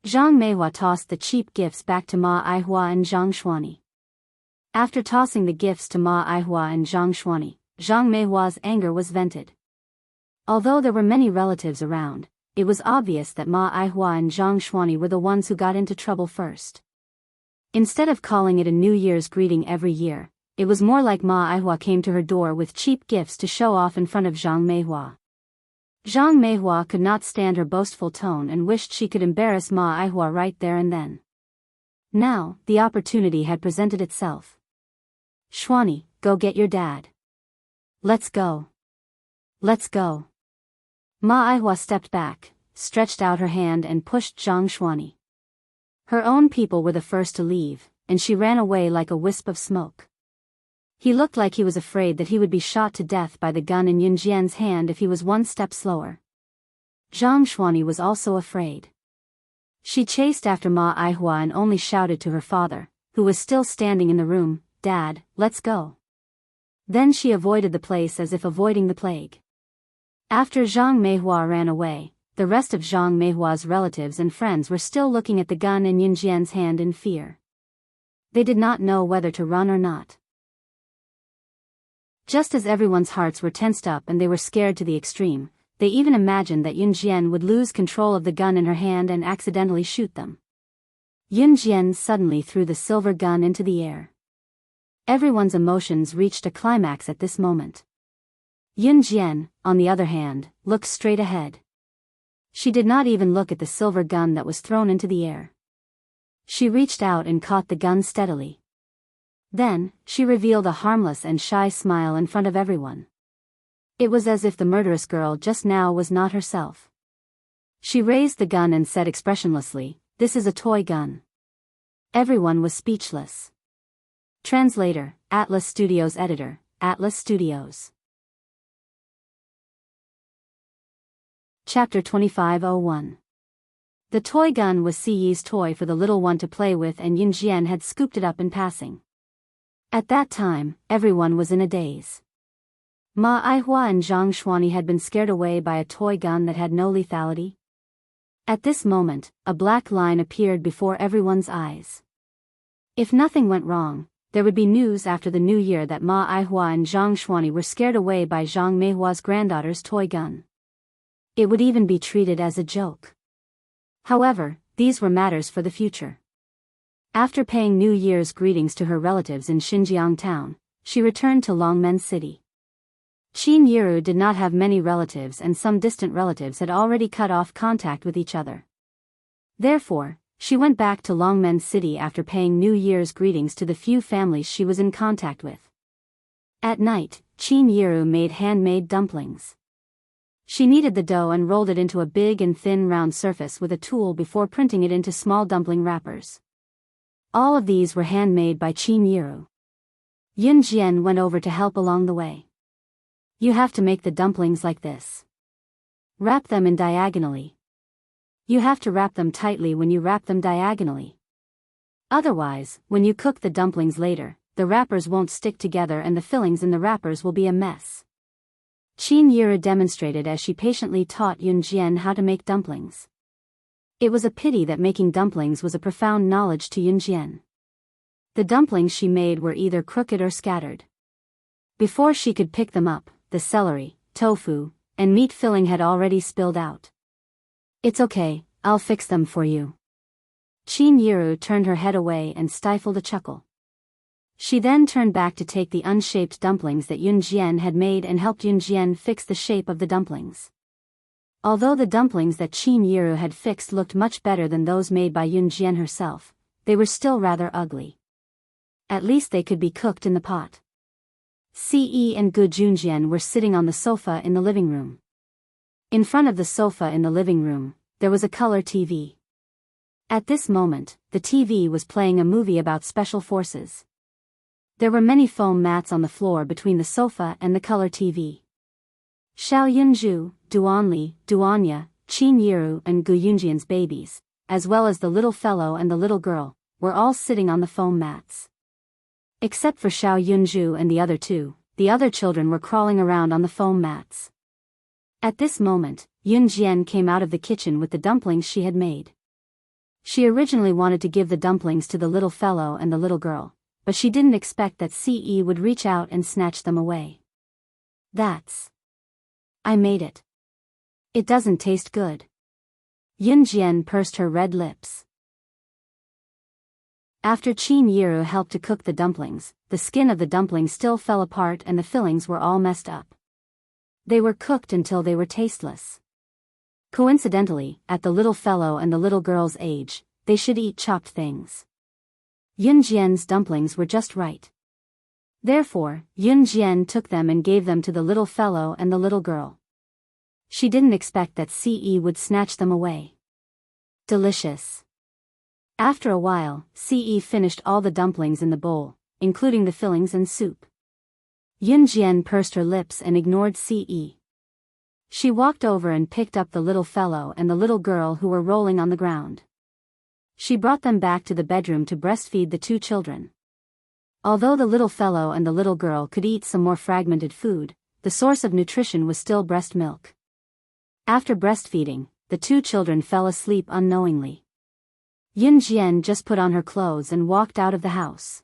Zhang Meihua tossed the cheap gifts back to Ma Aihua and Zhang Xuani. After tossing the gifts to Ma Aihua and Zhang Xuani, Zhang Meihua's anger was vented. Although there were many relatives around, it was obvious that Ma Aihua and Zhang Xuani were the ones who got into trouble first. Instead of calling it a New Year's greeting every year, it was more like Ma Aihua came to her door with cheap gifts to show off in front of Zhang Meihua. Zhang Meihua could not stand her boastful tone and wished she could embarrass Ma Aihua right there and then. Now, the opportunity had presented itself. "Xuani, go get your dad. Let's go. Ma Aihua stepped back, stretched out her hand and pushed Zhang Xuani. Her own people were the first to leave, and she ran away like a wisp of smoke. He looked like he was afraid that he would be shot to death by the gun in Yunjian's hand if he was one step slower. Zhang Xuani was also afraid. She chased after Ma Aihua and only shouted to her father, who was still standing in the room, "Dad, let's go." Then she avoided the place as if avoiding the plague. After Zhang Meihua ran away, the rest of Zhang Meihua's relatives and friends were still looking at the gun in Yunjian's hand in fear. They did not know whether to run or not. Just as everyone's hearts were tensed up and they were scared to the extreme, they even imagined that Yunjian would lose control of the gun in her hand and accidentally shoot them. Yunjian suddenly threw the silver gun into the air. Everyone's emotions reached a climax at this moment. Yunjian, on the other hand, looked straight ahead. She did not even look at the silver gun that was thrown into the air. She reached out and caught the gun steadily. Then, she revealed a harmless and shy smile in front of everyone. It was as if the murderous girl just now was not herself. She raised the gun and said expressionlessly, "This is a toy gun." Everyone was speechless. Translator, Atlas Studios Editor, Atlas Studios. Chapter 2501. The toy gun was Siyi's toy for the little one to play with, and Yunjian had scooped it up in passing. At that time, everyone was in a daze. Ma Aihua and Zhang Xuani had been scared away by a toy gun that had no lethality. At this moment, a black line appeared before everyone's eyes. If nothing went wrong, there would be news after the new year that Ma Aihua and Zhang Xuani were scared away by Zhang Meihua's granddaughter's toy gun. It would even be treated as a joke. However, these were matters for the future. After paying New Year's greetings to her relatives in Xinjiang town, she returned to Longmen City. Qin Yiru did not have many relatives, and some distant relatives had already cut off contact with each other. Therefore, she went back to Longmen City after paying New Year's greetings to the few families she was in contact with. At night, Qin Yiru made handmade dumplings. She kneaded the dough and rolled it into a big and thin round surface with a tool before printing it into small dumpling wrappers. All of these were handmade by Qin Yiru. Yunjian went over to help along the way. "You have to make the dumplings like this. Wrap them in diagonally. You have to wrap them tightly when you wrap them diagonally. Otherwise, when you cook the dumplings later, the wrappers won't stick together and the fillings in the wrappers will be a mess." Qin Yiru demonstrated as she patiently taught Yunjian how to make dumplings. It was a pity that making dumplings was a profound knowledge to Yunjian. The dumplings she made were either crooked or scattered. Before she could pick them up, the celery, tofu, and meat filling had already spilled out. "It's okay, I'll fix them for you." Qin Yiru turned her head away and stifled a chuckle. She then turned back to take the unshaped dumplings that Yun Jian had made and helped Yun Jian fix the shape of the dumplings. Although the dumplings that Qin Yiru had fixed looked much better than those made by Yun Jian herself, they were still rather ugly. At least they could be cooked in the pot. Ce and Gu Junjian were sitting on the sofa in the living room. In front of the sofa in the living room, there was a color TV. At this moment, the TV was playing a movie about special forces. There were many foam mats on the floor between the sofa and the color TV. Xiao Yunju, Duanli, Duanya, Qin Yiru and Gu Yunjian's babies, as well as the little fellow and the little girl, were all sitting on the foam mats. Except for Xiao Yunju and the other children were crawling around on the foam mats. At this moment, Yun Jian came out of the kitchen with the dumplings she had made. She originally wanted to give the dumplings to the little fellow and the little girl, but she didn't expect that Ce would reach out and snatch them away. I made it. It doesn't taste good. Yun Jian pursed her red lips. After Qin Yiru helped to cook the dumplings, the skin of the dumplings still fell apart and the fillings were all messed up. They were cooked until they were tasteless. Coincidentally, at the little fellow and the little girl's age, they should eat chopped things. Yun Jian's dumplings were just right. Therefore, Yun Jian took them and gave them to the little fellow and the little girl. She didn't expect that Ce would snatch them away. Delicious. After a while, Ce finished all the dumplings in the bowl, including the fillings and soup. Yun Jian pursed her lips and ignored Ce. She walked over and picked up the little fellow and the little girl who were rolling on the ground. She brought them back to the bedroom to breastfeed the two children. Although the little fellow and the little girl could eat some more fragmented food, the source of nutrition was still breast milk. After breastfeeding, the two children fell asleep unknowingly. Yun Jian just put on her clothes and walked out of the house.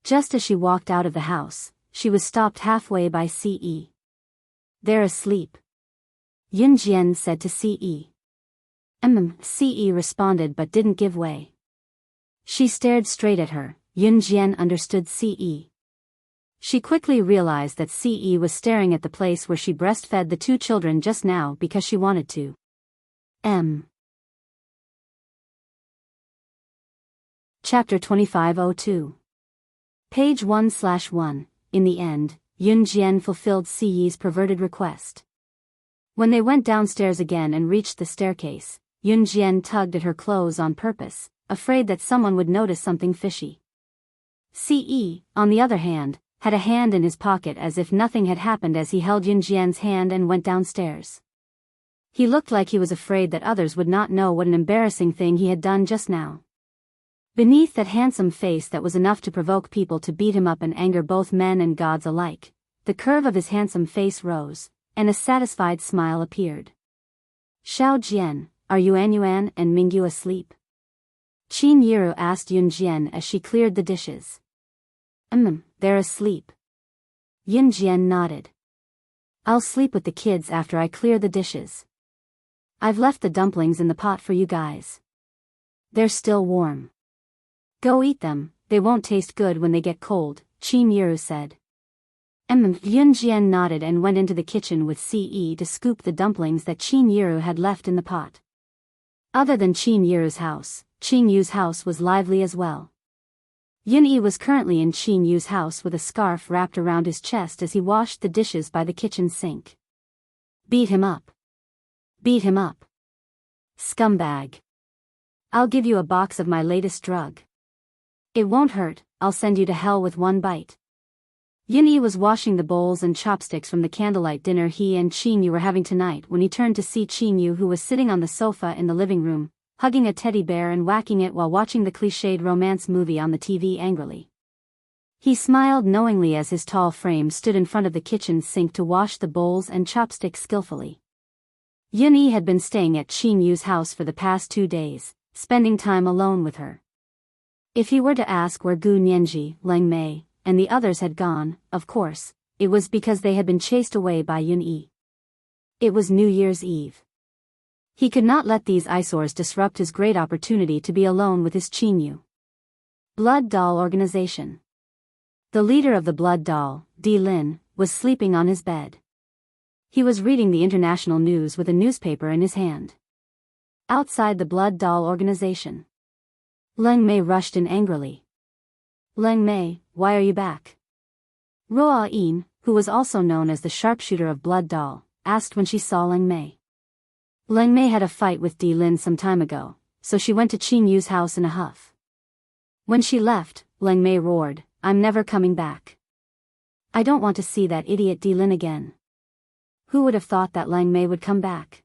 Just as she walked out of the house, she was stopped halfway by Ce. "They're asleep," Yun Jian said to Ce. Ce responded but didn't give way. She stared straight at her. Yun Jian understood Ce. She quickly realized that Ce was staring at the place where she breastfed the two children just now because she wanted to. Chapter 2502. Page 1/1. In the end, Yun Jian fulfilled Ce's perverted request. When they went downstairs again and reached the staircase, Yun Jian tugged at her clothes on purpose, afraid that someone would notice something fishy. Ce, on the other hand, had a hand in his pocket as if nothing had happened as he held Yun Jian's hand and went downstairs. He looked like he was afraid that others would not know what an embarrassing thing he had done just now. Beneath that handsome face that was enough to provoke people to beat him up and anger both men and gods alike, the curve of his handsome face rose, and a satisfied smile appeared. "Xiao Jian, are Yuan and Mingyu asleep?" Qin Yiru asked Yun Jian as she cleared the dishes. They're asleep." Yun Jian nodded. "I'll sleep with the kids after I clear the dishes. I've left the dumplings in the pot for you guys. They're still warm. Go eat them, they won't taste good when they get cold," Qin Yiru said. Yun Jian nodded and went into the kitchen with Ce to scoop the dumplings that Qin Yiru had left in the pot. Other than Qin Yiru's house, Qin Yu's house was lively as well. Yun was currently in Qin Yu's house with a scarf wrapped around his chest as he washed the dishes by the kitchen sink. "Beat him up. Beat him up. Scumbag. I'll give you a box of my latest drug. It won't hurt, I'll send you to hell with one bite." Yun was washing the bowls and chopsticks from the candlelight dinner he and Qin Yu were having tonight when he turned to see Qin Yu, who was sitting on the sofa in the living room, hugging a teddy bear and whacking it while watching the cliched romance movie on the TV angrily. He smiled knowingly as his tall frame stood in front of the kitchen sink to wash the bowls and chopsticks skillfully. Yun had been staying at Qin Yu's house for the past 2 days, spending time alone with her. If he were to ask where Gu Nianji, Leng Mei, and the others had gone, of course, it was because they had been chased away by Yun. It was New Year's Eve. He could not let these eyesores disrupt his great opportunity to be alone with his Qin Yu. Blood Doll Organization. The leader of the Blood Doll, Di Lin, was sleeping on his bed. He was reading the international news with a newspaper in his hand. Outside the Blood Doll organization, Leng Mei rushed in angrily. Leng Mei, why are you back? Ruo Yin, who was also known as the sharpshooter of Blood Doll, asked when she saw Leng Mei. Leng Mei had a fight with Di Lin some time ago, so she went to Qin Yu's house in a huff. When she left, Leng Mei roared, I'm never coming back. I don't want to see that idiot Di Lin again. Who would have thought that Leng Mei would come back?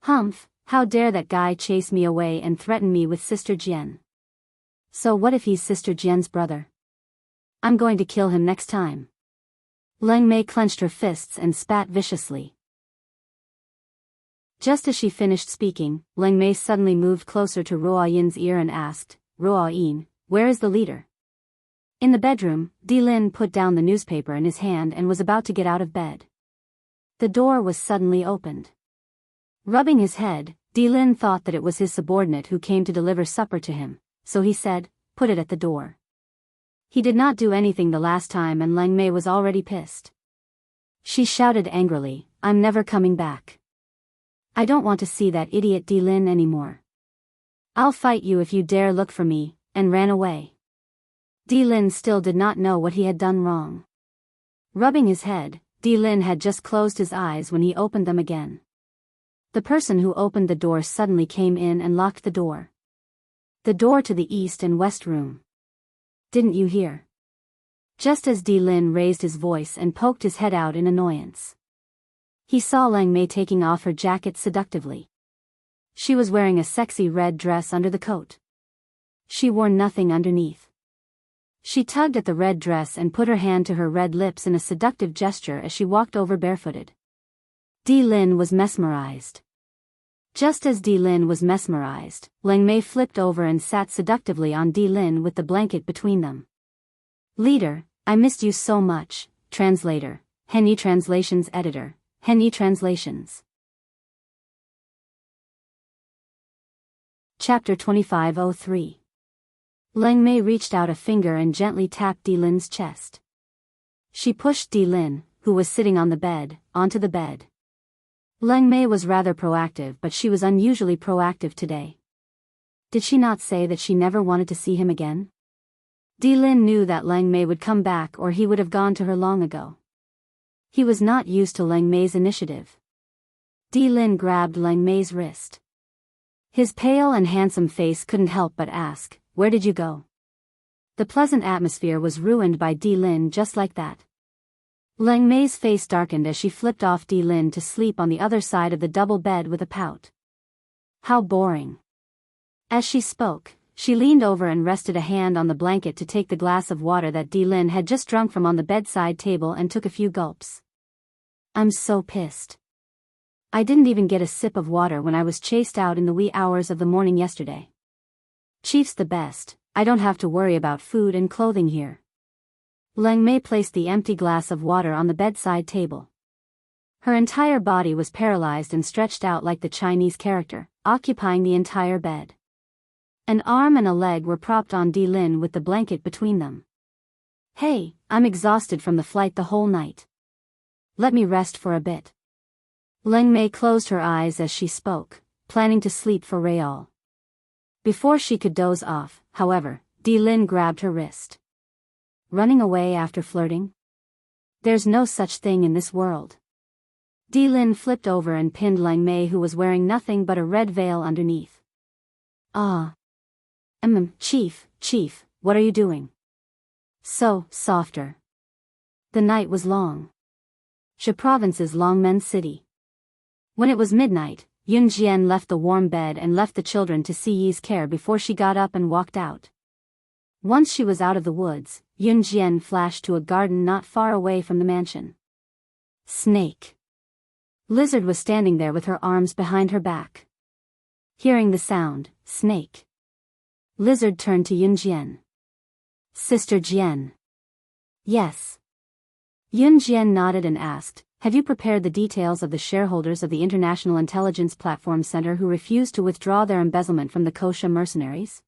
Humph, how dare that guy chase me away and threaten me with Sister Jian. So what if he's Sister Jian's brother? I'm going to kill him next time. Leng Mei clenched her fists and spat viciously. Just as she finished speaking, Leng Mei suddenly moved closer to Ruo Yin's ear and asked, Ruo Yin, where is the leader? In the bedroom, Di Lin put down the newspaper in his hand and was about to get out of bed. The door was suddenly opened. Rubbing his head, Di Lin thought that it was his subordinate who came to deliver supper to him, so he said, put it at the door. He did not do anything the last time and Leng Mei was already pissed. She shouted angrily, I'm never coming back. I don't want to see that idiot Di Lin anymore. I'll fight you if you dare look for me, and ran away. Di Lin still did not know what he had done wrong. Rubbing his head, Di Lin had just closed his eyes when he opened them again. The person who opened the door suddenly came in and locked the door. The door to the east and west room. Didn't you hear? Just as Di Lin raised his voice and poked his head out in annoyance, he saw Leng Mei taking off her jacket seductively. She was wearing a sexy red dress under the coat. She wore nothing underneath. She tugged at the red dress and put her hand to her red lips in a seductive gesture as she walked over barefooted. Di Lin was mesmerized. Just as Di Lin was mesmerized, Leng Mei flipped over and sat seductively on Di Lin with the blanket between them. Leader, I missed you so much. Translator, Henyi Translations Editor, Henyi Translations. Chapter 2503. Leng Mei reached out a finger and gently tapped Di Lin's chest. She pushed Di Lin, who was sitting on the bed, onto the bed. Leng Mei was rather proactive, but she was unusually proactive today. Did she not say that she never wanted to see him again? Di Lin knew that Leng Mei would come back or he would have gone to her long ago. He was not used to Leng Mei's initiative. Di Lin grabbed Leng Mei's wrist. His pale and handsome face couldn't help but ask, where did you go? The pleasant atmosphere was ruined by Di Lin just like that. Leng Mei's face darkened as she flipped off Di Lin to sleep on the other side of the double bed with a pout. How boring. As she spoke, she leaned over and rested a hand on the blanket to take the glass of water that Di Lin had just drunk from on the bedside table and took a few gulps. I'm so pissed. I didn't even get a sip of water when I was chased out in the wee hours of the morning yesterday. Chief's the best, I don't have to worry about food and clothing here. Leng Mei placed the empty glass of water on the bedside table. Her entire body was paralyzed and stretched out like the Chinese character, occupying the entire bed. An arm and a leg were propped on Di Lin with the blanket between them. Hey, I'm exhausted from the flight the whole night. Let me rest for a bit. Leng Mei closed her eyes as she spoke, planning to sleep for real. Before she could doze off, however, Di Lin grabbed her wrist. Running away after flirting? There's no such thing in this world. Di Lin flipped over and pinned Leng Mei, who was wearing nothing but a red veil underneath. Chief, what are you doing? So, softer. The night was long. She Province's Longmen City. When it was midnight, Yun Jian left the warm bed and left the children to see Yi's care before she got up and walked out. Once she was out of the woods, Yun Jian flashed to a garden not far away from the mansion. Snake. Lizard was standing there with her arms behind her back. Hearing the sound, Snake. Lizard turned to Yun Jian. Sister Jian. Yes. Yun Jian nodded and asked, have you prepared the details of the shareholders of the International Intelligence Platform Center who refused to withdraw their embezzlement from the Kosha mercenaries?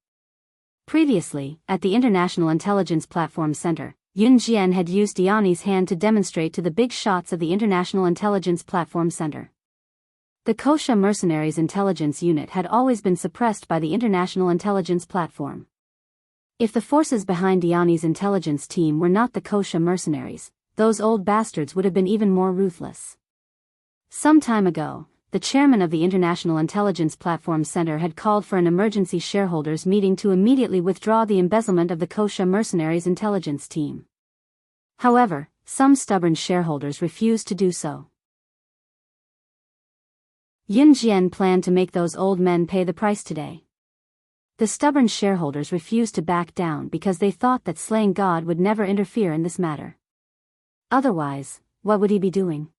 Previously, at the International Intelligence Platform Center, Yun Jian had used Diani's hand to demonstrate to the big shots of the International Intelligence Platform Center. The Kosha Mercenaries Intelligence Unit had always been suppressed by the International Intelligence Platform. If the forces behind Diani's intelligence team were not the Kosha mercenaries, those old bastards would have been even more ruthless. Some time ago, the chairman of the International Intelligence Platform Center had called for an emergency shareholders meeting to immediately withdraw the embezzlement of the Kosha Mercenaries intelligence team. However, some stubborn shareholders refused to do so. Yun Jian planned to make those old men pay the price today. The stubborn shareholders refused to back down because they thought that slaying God would never interfere in this matter. Otherwise, what would he be doing?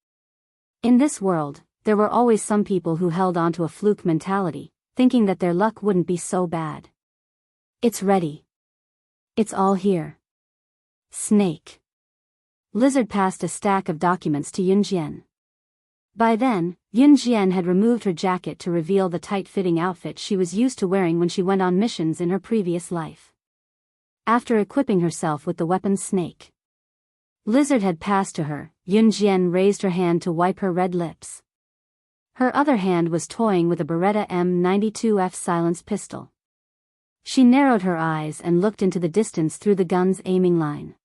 In this world, there were always some people who held on to a fluke mentality, thinking that their luck wouldn't be so bad. It's ready. It's all here. Snake. Lizard passed a stack of documents to Yun Jian. By then, Yun Jian had removed her jacket to reveal the tight-fitting outfit she was used to wearing when she went on missions in her previous life. After equipping herself with the weapon Snake, Lizard had passed to her. Yun Jian raised her hand to wipe her red lips. Her other hand was toying with a Beretta M92F silenced pistol. She narrowed her eyes and looked into the distance through the gun's aiming line.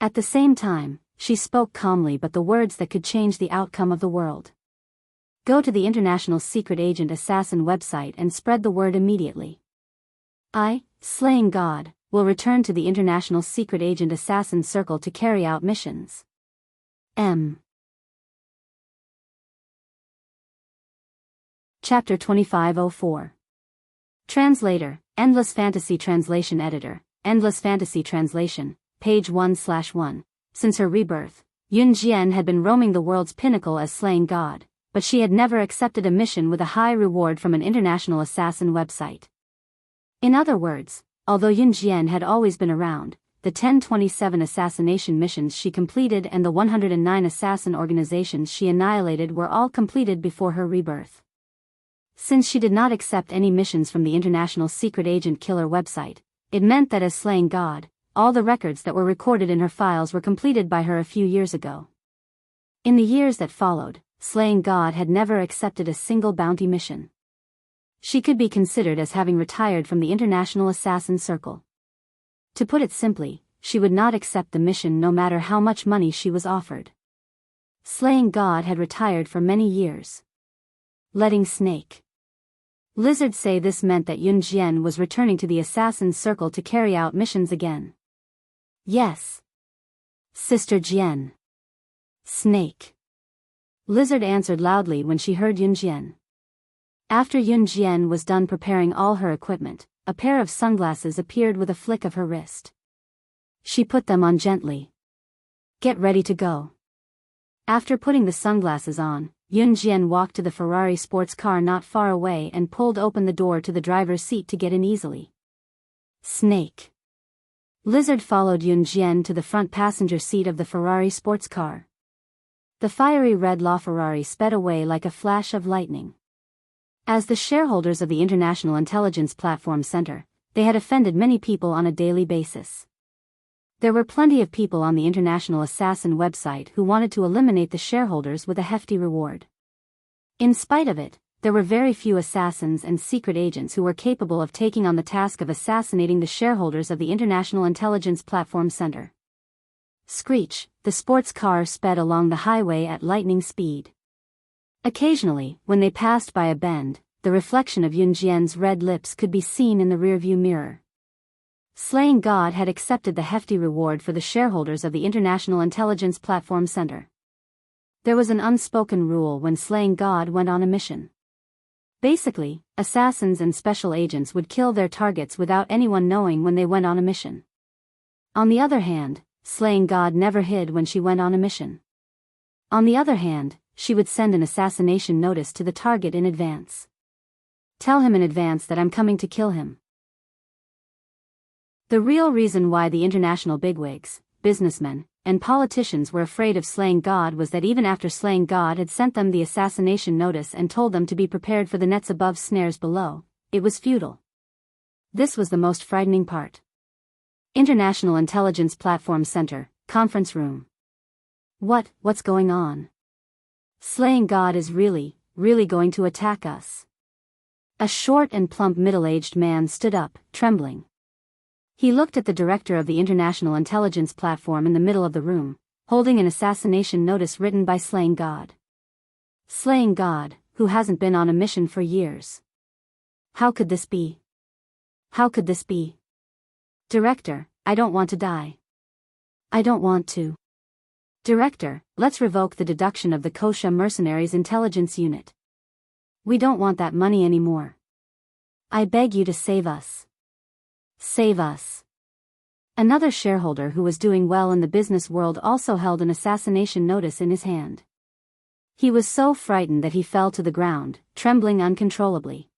At the same time, she spoke calmly but the words that could change the outcome of the world. Go to the International Secret Agent Assassin website and spread the word immediately. I, slaying God, will return to the International Secret Agent Assassin Circle to carry out missions. Chapter 2504. Translator, Endless Fantasy Translation Editor, Endless Fantasy Translation, page 1/1. Since her rebirth, Yun Jian had been roaming the world's pinnacle as slaying God, but she had never accepted a mission with a high reward from an international assassin website. In other words, although Yun Jian had always been around, the 1027 assassination missions she completed and the 109 assassin organizations she annihilated were all completed before her rebirth. Since she did not accept any missions from the International Secret Agent Killer website, it meant that as slaying God, all the records that were recorded in her files were completed by her a few years ago. In the years that followed, slaying God had never accepted a single bounty mission. She could be considered as having retired from the International Assassin Circle. To put it simply, she would not accept the mission no matter how much money she was offered. Slaying God had retired for many years. Letting Snake, Lizard say this meant that Yun Jian was returning to the Assassin Circle to carry out missions again. Yes. Sister Jian. Snake. Lizard answered loudly when she heard Yun Jian. After Yun Jian was done preparing all her equipment, a pair of sunglasses appeared with a flick of her wrist. She put them on gently. Get ready to go. After putting the sunglasses on, Yun Jian walked to the Ferrari sports car not far away and pulled open the door to the driver's seat to get in easily. Snake. Lizard followed Yun Jian to the front passenger seat of the Ferrari sports car. The fiery red LaFerrari sped away like a flash of lightning. As the shareholders of the International Intelligence Platform Center, they had offended many people on a daily basis. There were plenty of people on the International Assassin website who wanted to eliminate the shareholders with a hefty reward. In spite of it, there were very few assassins and secret agents who were capable of taking on the task of assassinating the shareholders of the International Intelligence Platform Center. Screech, the sports car sped along the highway at lightning speed. Occasionally, when they passed by a bend, the reflection of Yun Jian's red lips could be seen in the rearview mirror. Slaying God had accepted the hefty reward for the shareholders of the International Intelligence Platform Center. There was an unspoken rule when slaying God went on a mission. Basically, assassins and special agents would kill their targets without anyone knowing when they went on a mission. On the other hand, slaying God never hid when she went on a mission. On the other hand, she would send an assassination notice to the target in advance. Tell him in advance that I'm coming to kill him. The real reason why the international bigwigs, businessmen, and politicians were afraid of slaying God was that even after slaying God had sent them the assassination notice and told them to be prepared for the nets above snares below, it was futile. This was the most frightening part. International Intelligence Platform Center, conference room. What's going on? Slaying God is really going to attack us. A short and plump middle-aged man stood up, trembling. He looked at the director of the International Intelligence Platform in the middle of the room, holding an assassination notice written by Slaying God. Slaying God, who hasn't been on a mission for years. How could this be? How could this be? Director, I don't want to die. I don't want to. Director, let's revoke the deduction of the Wuxia Mercenaries Intelligence Unit. We don't want that money anymore. I beg you to save us. Save us. Another shareholder who was doing well in the business world also held an assassination notice in his hand. He was so frightened that he fell to the ground, trembling uncontrollably.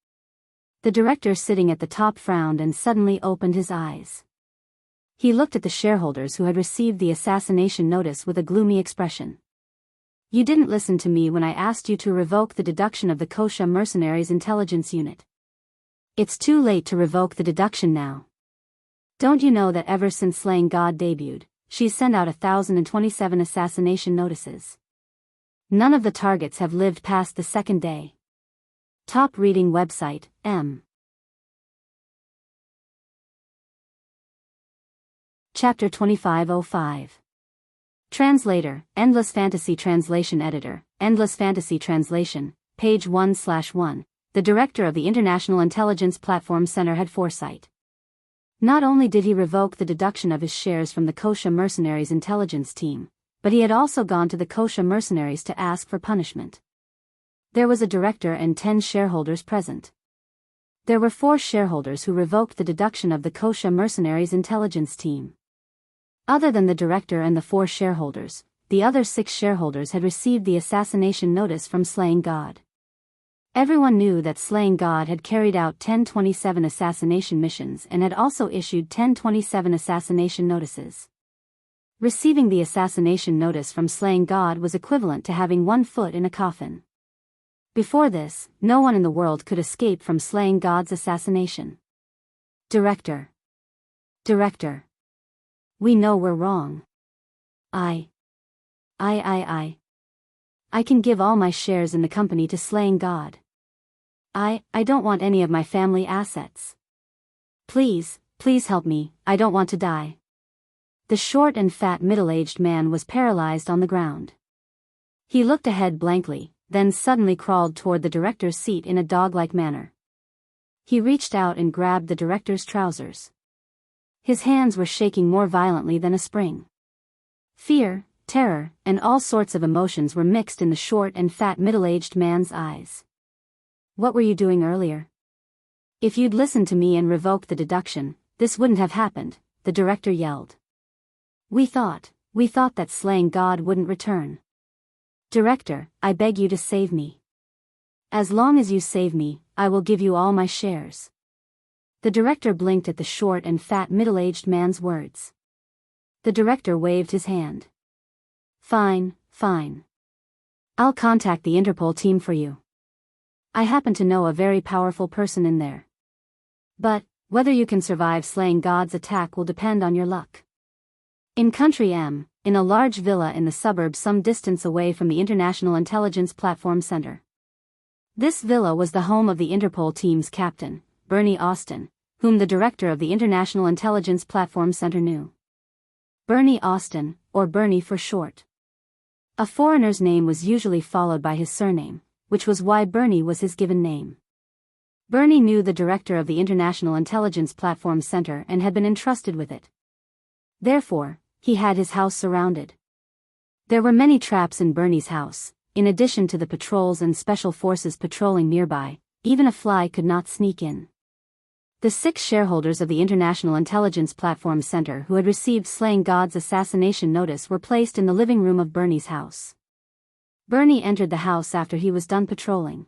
The director sitting at the top frowned and suddenly opened his eyes. He looked at the shareholders who had received the assassination notice with a gloomy expression. You didn't listen to me when I asked you to revoke the deduction of the Wuxia Mercenaries Intelligence Unit. It's too late to revoke the deduction now. Don't you know that ever since Slaying God debuted, she's sent out 1,027 assassination notices? None of the targets have lived past the second day. Top reading website, M. Chapter 2505. Translator, Endless Fantasy Translation Editor, Endless Fantasy Translation, page 1/1. The director of the International Intelligence Platform Center had foresight. Not only did he revoke the deduction of his shares from the Wuxia Mercenaries intelligence team, but he had also gone to the Wuxia Mercenaries to ask for punishment. There was a director and 10 shareholders present. There were 4 shareholders who revoked the deduction of the Wuxia Mercenaries intelligence team. Other than the director and the 4 shareholders, the other 6 shareholders had received the assassination notice from Slaying God. Everyone knew that Slaying God had carried out 1027 assassination missions and had also issued 1027 assassination notices. Receiving the assassination notice from Slaying God was equivalent to having 1 foot in a coffin. Before this, no one in the world could escape from Slaying God's assassination. Director. We know we're wrong. I can give all my shares in the company to Slaying God. I don't want any of my family assets. Please help me, I don't want to die. The short and fat middle-aged man was paralyzed on the ground. He looked ahead blankly, then suddenly crawled toward the director's seat in a dog-like manner. He reached out and grabbed the director's trousers. His hands were shaking more violently than a spring. Fear, terror, and all sorts of emotions were mixed in the short and fat middle-aged man's eyes. What were you doing earlier? If you'd listened to me and revoked the deduction, this wouldn't have happened, the director yelled. We thought that Slaying God wouldn't return. Director, I beg you to save me. As long as you save me, I will give you all my shares. The director blinked at the short and fat middle-aged man's words. The director waved his hand. Fine. I'll contact the Interpol team for you. I happen to know a very powerful person in there. But, whether you can survive Slaying God's attack will depend on your luck. In Country M, in a large villa in the suburbs some distance away from the International Intelligence Platform Center. This villa was the home of the Interpol team's captain, Bernie Austin, whom the director of the International Intelligence Platform Center knew. Bernie Austin, or Bernie for short. A foreigner's name was usually followed by his surname, which was why Bernie was his given name. Bernie knew the director of the International Intelligence Platform Center and had been entrusted with it. Therefore, he had his house surrounded. There were many traps in Bernie's house. In addition to the patrols and special forces patrolling nearby, even a fly could not sneak in. The 6 shareholders of the International Intelligence Platform Center who had received Slaying God's assassination notice were placed in the living room of Bernie's house. Bernie entered the house after he was done patrolling.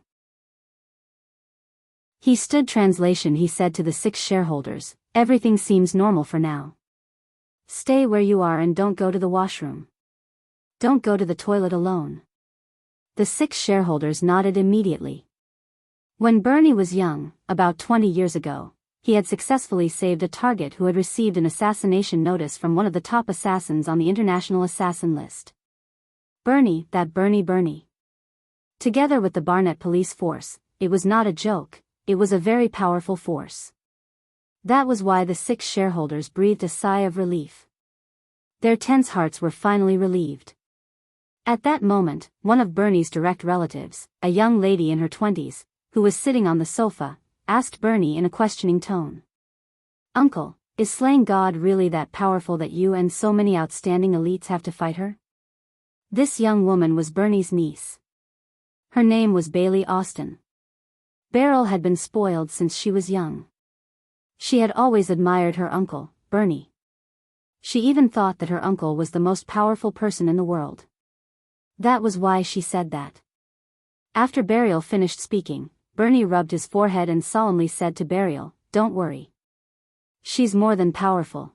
He said to the 6 shareholders, everything seems normal for now. Stay where you are and don't go to the washroom. Don't go to the toilet alone. The 6 shareholders nodded immediately. When Bernie was young, about 20 years ago, he had successfully saved a target who had received an assassination notice from one of the top assassins on the international assassin list. Bernie, that Bernie. Together with the Barnet police force, it was not a joke, it was a very powerful force. That was why the 6 shareholders breathed a sigh of relief. Their tense hearts were finally relieved. At that moment, one of Bernie's direct relatives, a young lady in her 20s, who was sitting on the sofa, asked Bernie in a questioning tone. "Uncle, is slaying God really that powerful that you and so many outstanding elites have to fight her?" This young woman was Bernie's niece. Her name was Bailey Austin. Beryl had been spoiled since she was young. She had always admired her uncle, Bernie. She even thought that her uncle was the most powerful person in the world. That was why she said that. After Beryl finished speaking, Bernie rubbed his forehead and solemnly said to Beryl, "Don't worry. She's more than powerful.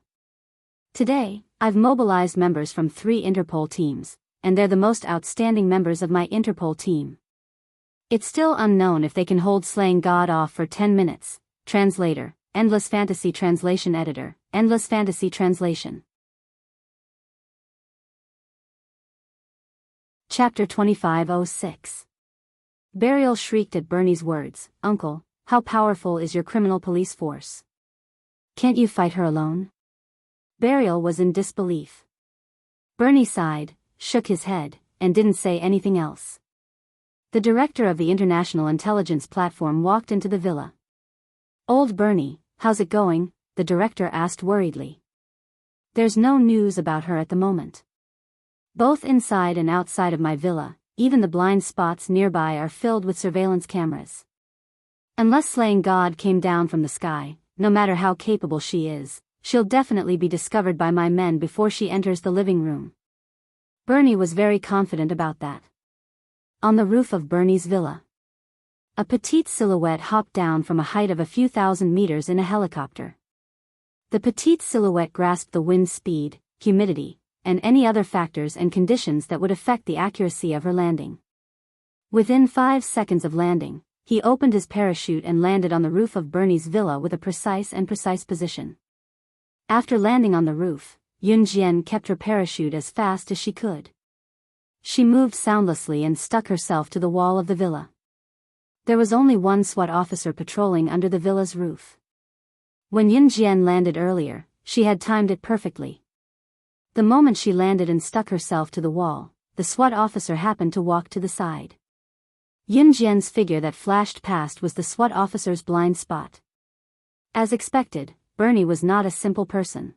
Today, I've mobilized members from 3 Interpol teams, and they're the most outstanding members of my Interpol team. It's still unknown if they can hold slaying God off for 10 minutes. Translator, Endless Fantasy Translation Editor, Endless Fantasy Translation. Chapter 2506. Beryl shrieked at Bernie's words, "Uncle, how powerful is your criminal police force? Can't you fight her alone?" Beryl was in disbelief. Bernie sighed, shook his head, and didn't say anything else. The director of the International Intelligence Platform walked into the villa. "Old Bernie, how's it going?" the director asked worriedly. "There's no news about her at the moment. Both inside and outside of my villa, even the blind spots nearby are filled with surveillance cameras. Unless slaying God came down from the sky, no matter how capable she is, she'll definitely be discovered by my men before she enters the living room." Bernie was very confident about that. On the roof of Bernie's villa, a petite silhouette hopped down from a height of a few thousand meters in a helicopter. The petite silhouette grasped the wind speed, humidity, and any other factors and conditions that would affect the accuracy of her landing. Within 5 seconds of landing, he opened his parachute and landed on the roof of Bernie's villa with a precise position. After landing on the roof, Yun Jian kept her parachute as fast as she could. She moved soundlessly and stuck herself to the wall of the villa. There was only one SWAT officer patrolling under the villa's roof. When Yun Jian landed earlier, she had timed it perfectly. The moment she landed and stuck herself to the wall, the SWAT officer happened to walk to the side. Yun Jian's figure that flashed past was the SWAT officer's blind spot. As expected, Bernie was not a simple person.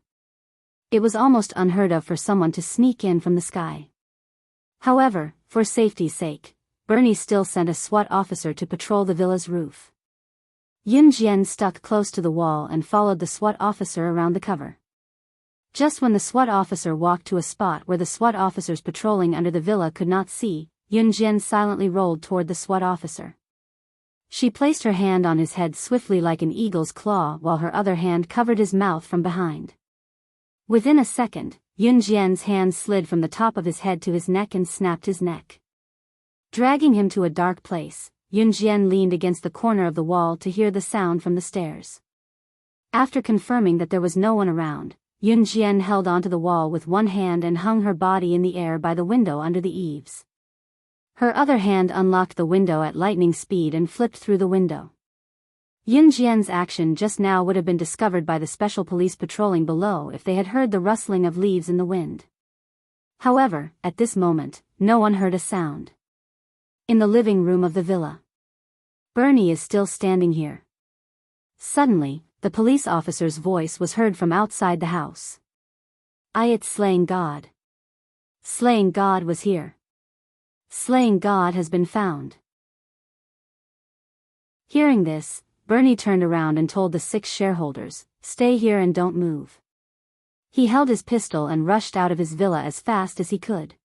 It was almost unheard of for someone to sneak in from the sky. However, for safety's sake, Bernie still sent a SWAT officer to patrol the villa's roof. Yun Jian stuck close to the wall and followed the SWAT officer around the cover. Just when the SWAT officer walked to a spot where the SWAT officers patrolling under the villa could not see, Yun Jian silently rolled toward the SWAT officer. She placed her hand on his head swiftly like an eagle's claw while her other hand covered his mouth from behind. Within a second, Yun Jian's hand slid from the top of his head to his neck and snapped his neck. Dragging him to a dark place, Yun Jian leaned against the corner of the wall to hear the sound from the stairs. After confirming that there was no one around, Yun Jian held onto the wall with one hand and hung her body in the air by the window under the eaves. Her other hand unlocked the window at lightning speed and flipped through the window. Yun Jian's action just now would have been discovered by the special police patrolling below if they had heard the rustling of leaves in the wind. However, at this moment, no one heard a sound. In the living room of the villa, Bernie is still standing here. Suddenly, the police officer's voice was heard from outside the house. It's slaying God. Slaying God was here. Slaying God has been found." Hearing this, Bernie turned around and told the 6 shareholders, "Stay here and don't move." He held his pistol and rushed out of his villa as fast as he could.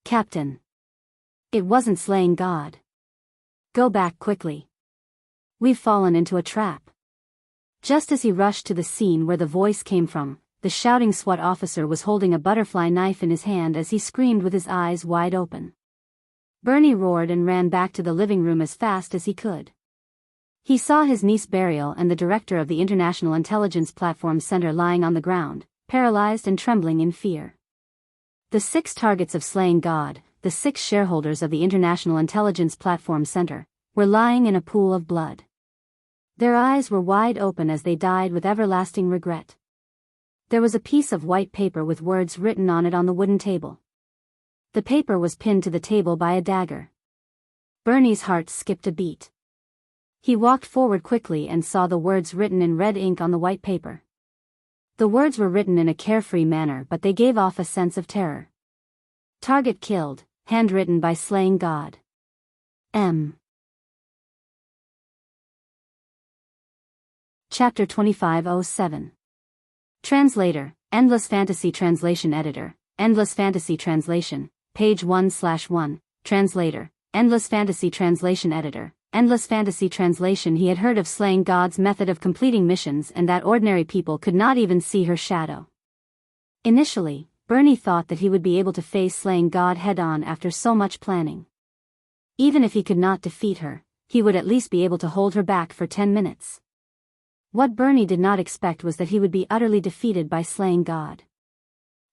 "Captain. It wasn't slaying God. Go back quickly. We've fallen into a trap." Just as he rushed to the scene where the voice came from, the shouting SWAT officer was holding a butterfly knife in his hand as he screamed with his eyes wide open. Bernie roared and ran back to the living room as fast as he could. He saw his niece Burial and the director of the International Intelligence Platform Center lying on the ground, paralyzed and trembling in fear. The 6 targets of slaying God, the 6 shareholders of the International Intelligence Platform Center, were lying in a pool of blood. Their eyes were wide open as they died with everlasting regret. There was a piece of white paper with words written on it on the wooden table. The paper was pinned to the table by a dagger. Bernie's heart skipped a beat. He walked forward quickly and saw the words written in red ink on the white paper. The words were written in a carefree manner, but they gave off a sense of terror. Target killed, handwritten by slaying God. M. Chapter 2507. Translator, Endless Fantasy Translation Editor, Endless Fantasy Translation, page 1/1, Translator, Endless Fantasy Translation Editor, Endless Fantasy Translation. He had heard of slaying God's method of completing missions and that ordinary people could not even see her shadow. Initially, Bernie thought that he would be able to face slaying God head-on after so much planning. Even if he could not defeat her, he would at least be able to hold her back for 10 minutes. What Bernie did not expect was that he would be utterly defeated by slaying God.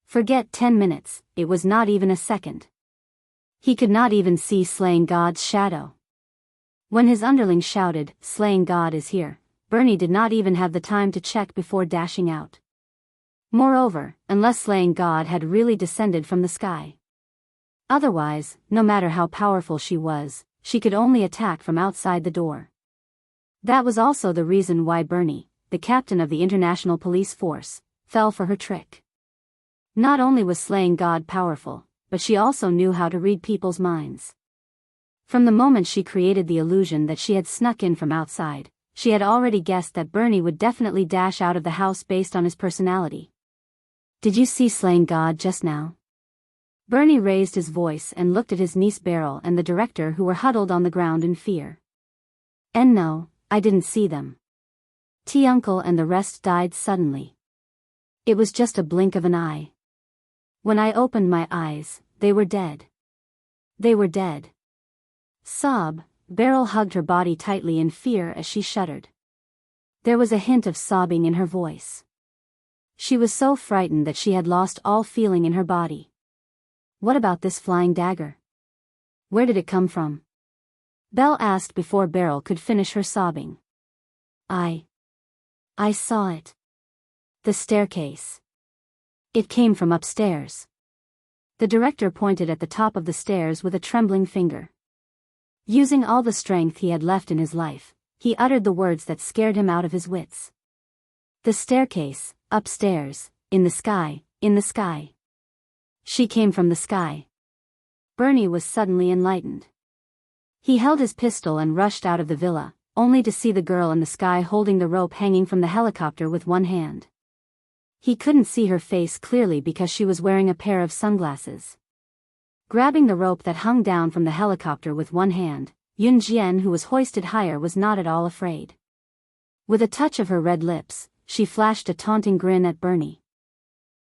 Forget 10 minutes, it was not even a second. He could not even see slaying God's shadow. When his underling shouted, "Slaying God is here," Bernie did not even have the time to check before dashing out. Moreover, unless slaying God had really descended from the sky. Otherwise, no matter how powerful she was, she could only attack from outside the door. That was also the reason why Bernie, the captain of the International Police Force, fell for her trick. Not only was slaying God powerful, but she also knew how to read people's minds. From the moment she created the illusion that she had snuck in from outside, she had already guessed that Bernie would definitely dash out of the house based on his personality. "Did you see slaying God just now?" Bernie raised his voice and looked at his niece Beryl and the director, who were huddled on the ground in fear. "And no, I didn't see them. T-Uncle and the rest died suddenly. It was just a blink of an eye. When I opened my eyes, they were dead. They were dead." Sob, Beryl hugged her body tightly in fear as she shuddered. There was a hint of sobbing in her voice. She was so frightened that she had lost all feeling in her body. "What about this flying dagger? Where did it come from?" Belle asked before Beryl could finish her sobbing. I saw it. The staircase. It came from upstairs." The director pointed at the top of the stairs with a trembling finger. Using all the strength he had left in his life, he uttered the words that scared him out of his wits. "The staircase, upstairs, in the sky, in the sky. She came from the sky." Bernie was suddenly enlightened. He held his pistol and rushed out of the villa, only to see the girl in the sky holding the rope hanging from the helicopter with one hand. He couldn't see her face clearly because she was wearing a pair of sunglasses. Grabbing the rope that hung down from the helicopter with one hand, Yun Jian, who was hoisted higher, was not at all afraid. With a touch of her red lips, she flashed a taunting grin at Bernie.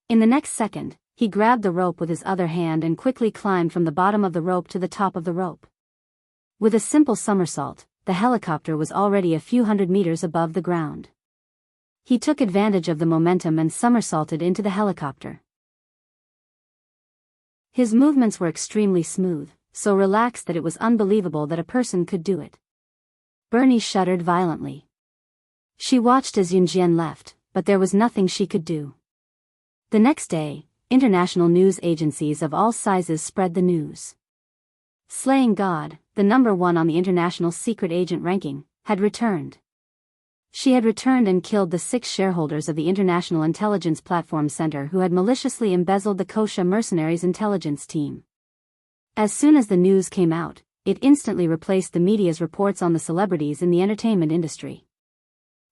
In the next second, he grabbed the rope with his other hand and quickly climbed from the bottom of the rope to the top of the rope. With a simple somersault, the helicopter was already a few hundred meters above the ground. He took advantage of the momentum and somersaulted into the helicopter. His movements were extremely smooth, so relaxed that it was unbelievable that a person could do it. Bernie shuddered violently. She watched as Yunjian left, but there was nothing she could do. The next day, international news agencies of all sizes spread the news. Slaying God, the number 1 on the international secret agent ranking, had returned. She had returned and killed the 6 shareholders of the International Intelligence Platform Center who had maliciously embezzled the Kosha mercenaries' intelligence team. As soon as the news came out, it instantly replaced the media's reports on the celebrities in the entertainment industry.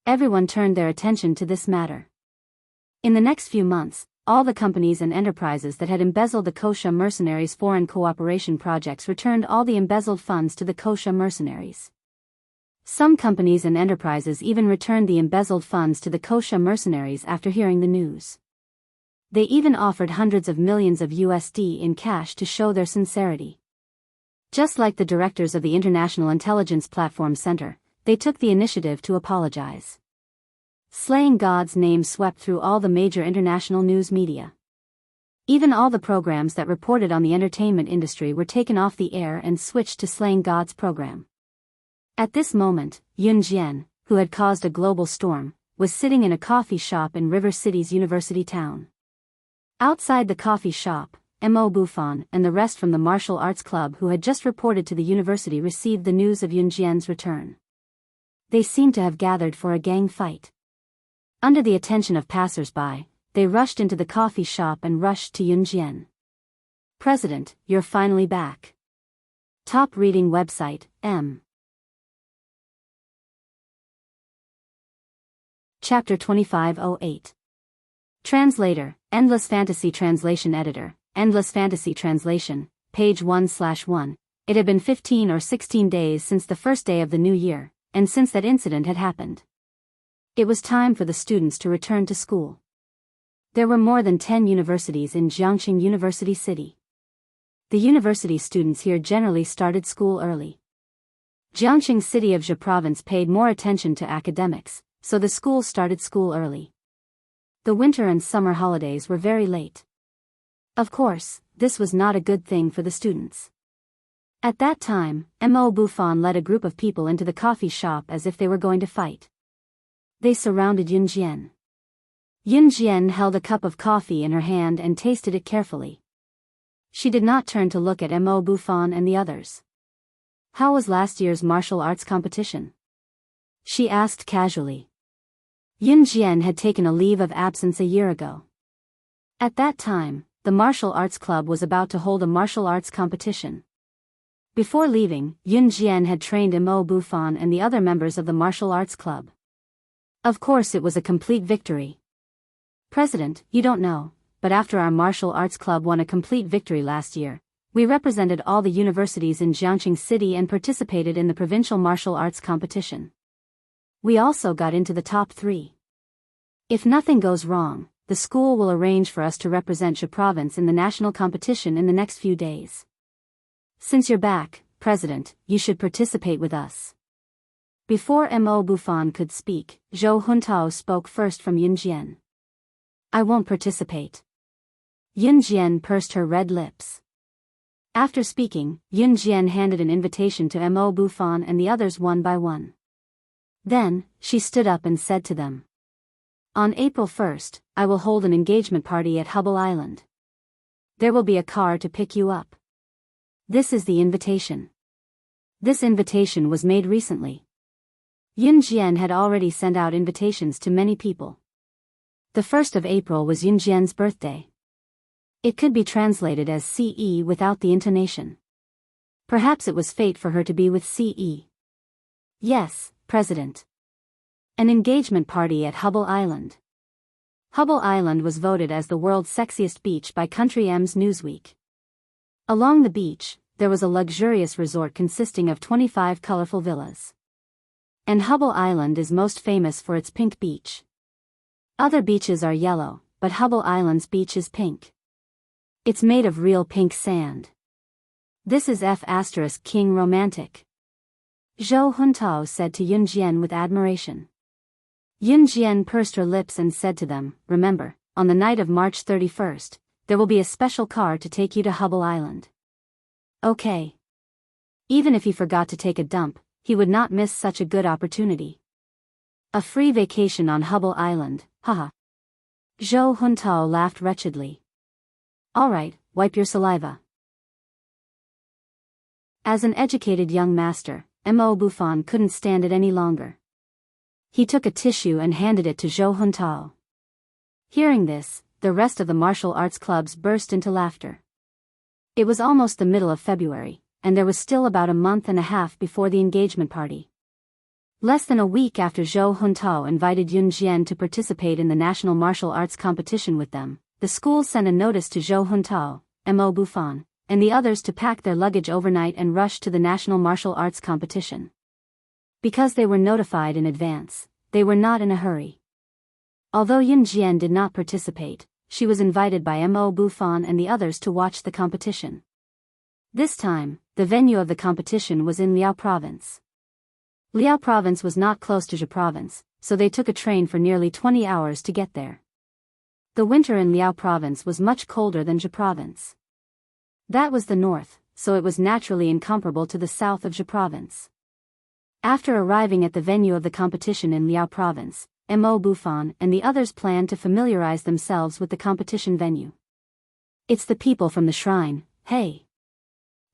Everyone turned their attention to this matter. In the next few months, all the companies and enterprises that had embezzled the Kosha mercenaries' foreign cooperation projects returned all the embezzled funds to the Kosha mercenaries. Some companies and enterprises even returned the embezzled funds to the Kosha mercenaries after hearing the news. They even offered hundreds of millions of USD in cash to show their sincerity. Just like the directors of the International Intelligence Platform Center, they took the initiative to apologize. Slaying God's name swept through all the major international news media. Even all the programs that reported on the entertainment industry were taken off the air and switched to Slaying God's program. At this moment, Yun Jian, who had caused a global storm, was sitting in a coffee shop in River City's university town. Outside the coffee shop, Mo Bufan and the rest from the martial arts club who had just reported to the university received the news of Yun Jian's return. They seemed to have gathered for a gang fight. Under the attention of passers-by, they rushed into the coffee shop and rushed to Yun Jian. "President, you're finally back." Top reading website, M. Chapter 2508. Translator, Endless Fantasy Translation Editor, Endless Fantasy Translation, page 1/1. It had been 15 or 16 days since the first day of the new year, and since that incident had happened. It was time for the students to return to school. There were more than 10 universities in Jiangxing University City. The university students here generally started school early. Jiangxing City of Zhe Province paid more attention to academics, so the school started school early. The winter and summer holidays were very late. Of course, this was not a good thing for the students. At that time, Mo Bufan led a group of people into the coffee shop as if they were going to fight. They surrounded Yun Jian. Yun Jian held a cup of coffee in her hand and tasted it carefully. She did not turn to look at Mo Bufan and the others. "How was last year's martial arts competition?" she asked casually. Yun Jian had taken a leave of absence a year ago. At that time, the martial arts club was about to hold a martial arts competition. Before leaving, Yun Jian had trained Mo Bufan and the other members of the martial arts club. Of course it was a complete victory. "President, you don't know, but after our martial arts club won a complete victory last year, we represented all the universities in Jiangxing City and participated in the provincial martial arts competition. We also got into the top 3. If nothing goes wrong, the school will arrange for us to represent Zhe Province in the national competition in the next few days. Since you're back, President, you should participate with us." Before Mo Bufan could speak, Zhou Huntao spoke first from Yun Jian. "I won't participate." Yun Jian pursed her red lips. After speaking, Yun Jian handed an invitation to Mo Bufan and the others one by one. Then, she stood up and said to them, "On April 1st, I will hold an engagement party at Hubble Island. There will be a car to pick you up. This is the invitation." This invitation was made recently. Yun Jian had already sent out invitations to many people. The 1st of April was Yun Jian's birthday. It could be translated as CE without the intonation. Perhaps it was fate for her to be with CE. "Yes, President." An engagement party at Hubble Island. Hubble Island was voted as the world's sexiest beach by Country M's Newsweek. Along the beach, there was a luxurious resort consisting of 25 colorful villas. And Hubble Island is most famous for its pink beach. Other beaches are yellow, but Hubble Island's beach is pink. It's made of real pink sand. This is King romantic. Zhou Huntao said to Yun Jian with admiration. Yun Jian pursed her lips and said to them, "Remember, on the night of March 31st, there will be a special car to take you to Hubble Island." Okay. Even if he forgot to take a dump, he would not miss such a good opportunity. A free vacation on Hubble Island, haha. Zhou Huntao laughed wretchedly. "All right, wipe your saliva." As an educated young master, Mo Bufan couldn't stand it any longer. He took a tissue and handed it to Zhou Huntao. Hearing this, the rest of the martial arts clubs burst into laughter. It was almost the middle of February, and there was still about a month and a half before the engagement party. Less than a week after Zhou Huntao invited Yun Jian to participate in the national martial arts competition with them, the school sent a notice to Zhou Huntao, Mo Bufan, and the others to pack their luggage overnight and rush to the national martial arts competition. Because they were notified in advance, they were not in a hurry. Although Yun Jian did not participate, she was invited by Mo Bufan and the others to watch the competition. This time, the venue of the competition was in Liao Province. Liao province was not close to Zhe province, so they took a train for nearly 20 hours to get there. The winter in Liao province was much colder than Zhe province. That was the north, so it was naturally incomparable to the south of Zhe province. After arriving at the venue of the competition in Liao province, Mo Bufan and the others planned to familiarize themselves with the competition venue. It's the people from the shrine, hey!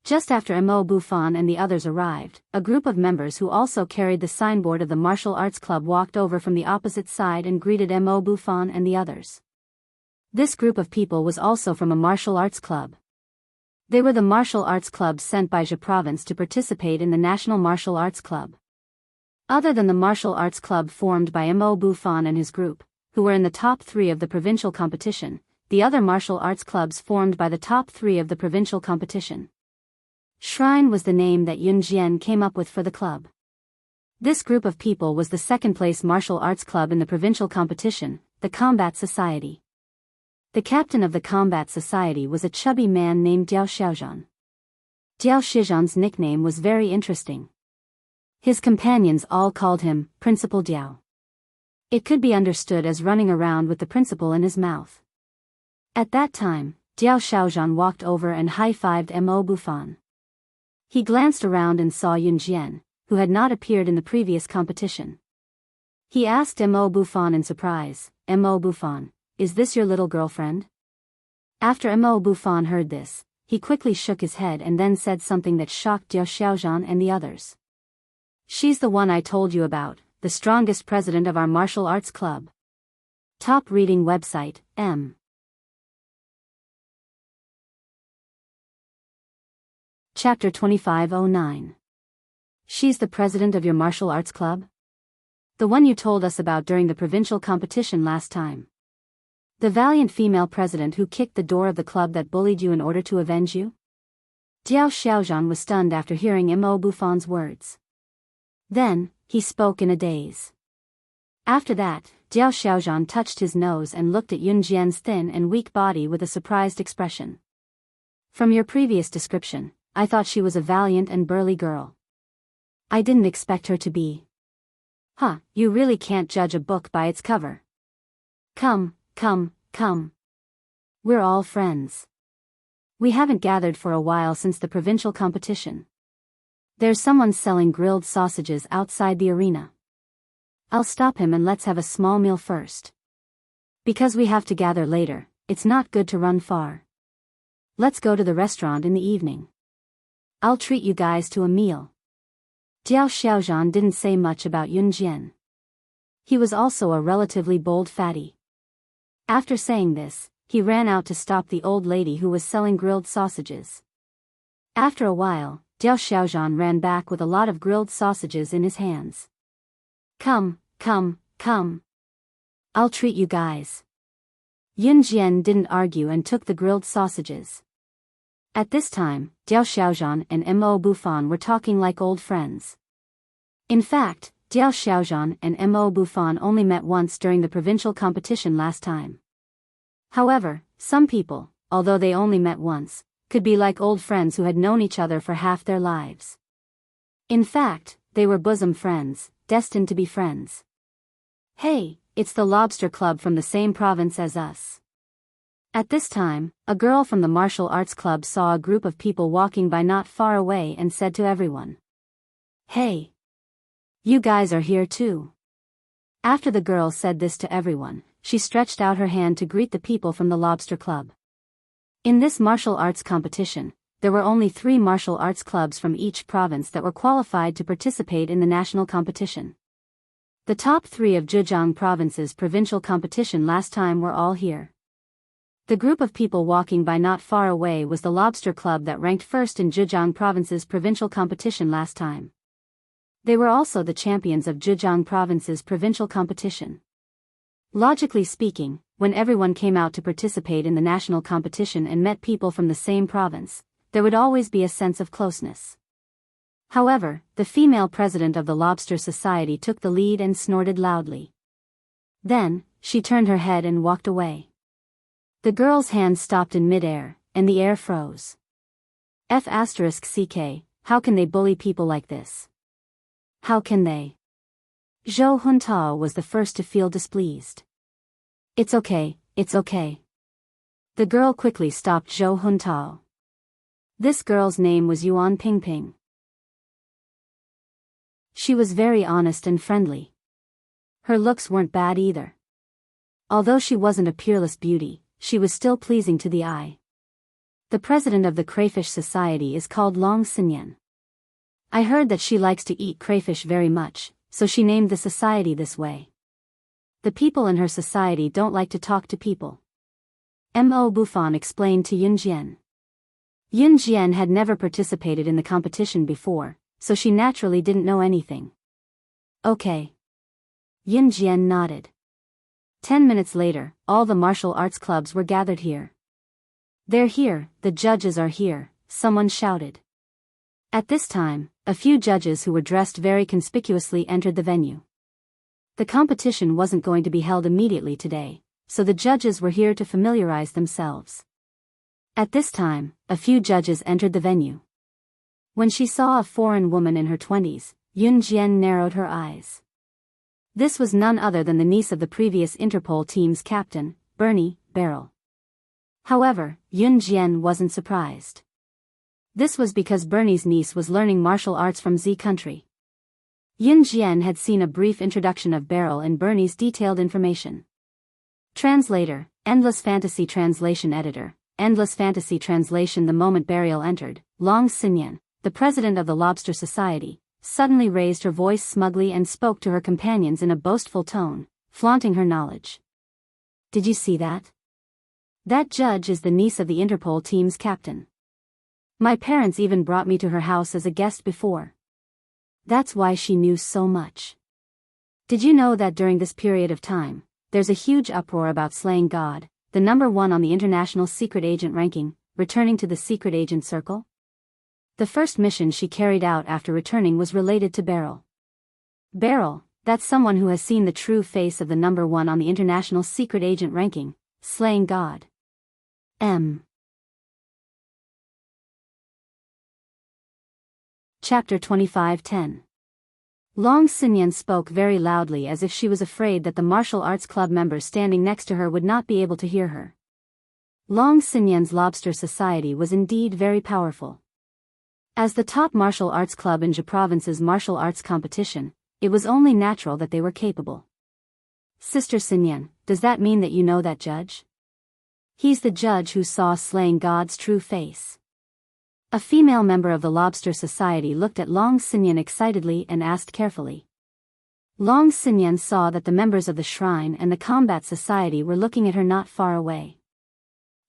Just after Mo Bufan and the others arrived, a group of members who also carried the signboard of the martial arts club walked over from the opposite side and greeted Mo Bufan and the others. This group of people was also from a martial arts club. They were the martial arts club sent by Zhe province to participate in the National Martial Arts Club. Other than the martial arts club formed by Mo Bufan and his group, who were in the top 3 of the provincial competition, the other martial arts clubs formed by the top 3 of the provincial competition. Shrine was the name that Yun Jian came up with for the club. This group of people was the second-place martial arts club in the provincial competition, the Combat Society. The captain of the Combat Society was a chubby man named Diao Xiaozhan. Diao Xiaozhan's nickname was very interesting. His companions all called him Principal Diao. It could be understood as running around with the principal in his mouth. At that time, Diao Xiaozhan walked over and high-fived Mo Bufan. He glanced around and saw Yun Jian, who had not appeared in the previous competition. He asked Mo Bufan in surprise, Mo Bufan, is this your little girlfriend? After Mo Bufan heard this, he quickly shook his head and then said something that shocked Diao Xiaozhan and the others. She's the one I told you about, the strongest president of our martial arts club. Top reading website, M. Chapter 2509. She's the president of your martial arts club? The one you told us about during the provincial competition last time. The valiant female president who kicked the door of the club that bullied you in order to avenge you? Diao Xiaozhan was stunned after hearing Mo Bufan's words. Then, he spoke in a daze. After that, Diao Xiaozhan touched his nose and looked at Yun Jian's thin and weak body with a surprised expression. From your previous description, I thought she was a valiant and burly girl. I didn't expect her to be. You really can't judge a book by its cover. Come. We're all friends. We haven't gathered for a while since the provincial competition. There's someone selling grilled sausages outside the arena. I'll stop him and let's have a small meal first. Because we have to gather later, it's not good to run far. Let's go to the restaurant in the evening. I'll treat you guys to a meal. Diao Xiaozhan didn't say much about Yun Jian. He was also a relatively bold fatty. After saying this, he ran out to stop the old lady who was selling grilled sausages. After a while, Diao Xiaozhan ran back with a lot of grilled sausages in his hands. Come. I'll treat you guys. Yun Jian didn't argue and took the grilled sausages. At this time, Diao Xiaozhan and Mo Bufan were talking like old friends. In fact, Diao Xiaozhan and Mo Bufan only met once during the provincial competition last time. However, some people, although they only met once, could be like old friends who had known each other for half their lives. In fact, they were bosom friends, destined to be friends. Hey, it's the Lobster Club from the same province as us. At this time, a girl from the martial arts club saw a group of people walking by not far away and said to everyone, "Hey! You guys are here too." After the girl said this to everyone, she stretched out her hand to greet the people from the Lobster Club. In this martial arts competition, there were only 3 martial arts clubs from each province that were qualified to participate in the national competition. The top 3 of Zhejiang province's provincial competition last time were all here. The group of people walking by not far away was the Lobster Club that ranked first in Zhejiang province's provincial competition last time. They were also the champions of Zhejiang province's provincial competition. Logically speaking, when everyone came out to participate in the national competition and met people from the same province, there would always be a sense of closeness. However, the female president of the Lobster Society took the lead and snorted loudly. Then, she turned her head and walked away. The girl's hand stopped in midair, and the air froze. F***ck, how can they bully people like this? How can they? Zhou Huntao was the first to feel displeased. It's okay, it's okay. The girl quickly stopped Zhou Huntao. This girl's name was Yuan Pingping. She was very honest and friendly. Her looks weren't bad either. Although she wasn't a peerless beauty, she was still pleasing to the eye. The president of the Crayfish Society is called Long Xinyan. I heard that she likes to eat crayfish very much, so she named the society this way. The people in her society don't like to talk to people. Mo Buffon explained to Yun Jian. Yun Jian had never participated in the competition before, so she naturally didn't know anything. Okay. Yun Jian nodded. 10 minutes later, all the martial arts clubs were gathered here. They're here, the judges are here, someone shouted. At this time, a few judges who were dressed very conspicuously entered the venue. The competition wasn't going to be held immediately today, so the judges were here to familiarize themselves. At this time, a few judges entered the venue. When she saw a foreign woman in her 20s, Yun Jian narrowed her eyes. This was none other than the niece of the previous Interpol team's captain, Bernie Beryl. However, Yun Jian wasn't surprised. This was because Bernie's niece was learning martial arts from Z country. Yun Jian had seen a brief introduction of Beryl in Bernie's detailed information. Translator, Endless Fantasy Translation Editor, Endless Fantasy Translation. The moment Beryl entered, Long Xinyan, the president of the Lobster Society, suddenly raised her voice smugly and spoke to her companions in a boastful tone, flaunting her knowledge. Did you see that? That judge is the niece of the Interpol team's captain. My parents even brought me to her house as a guest before. That's why she knew so much. Did you know that during this period of time, there's a huge uproar about slaying God, the #1 on the international secret agent ranking, returning to the secret agent circle? The first mission she carried out after returning was related to Beryl. Beryl, that's someone who has seen the true face of the #1 on the international secret agent ranking, slaying God. Chapter 25:10. Long Xinyan spoke very loudly as if she was afraid that the martial arts club members standing next to her would not be able to hear her. Long Xinyan's Lobster Society was indeed very powerful. As the top martial arts club in Zhe Province's martial arts competition, it was only natural that they were capable. Sister Xinyan, does that mean that you know that judge? He's the judge who saw slaying God's true face. A female member of the Lobster Society looked at Long Xinyan excitedly and asked carefully. Long Xinyan saw that the members of the Shrine and the Combat Society were looking at her not far away.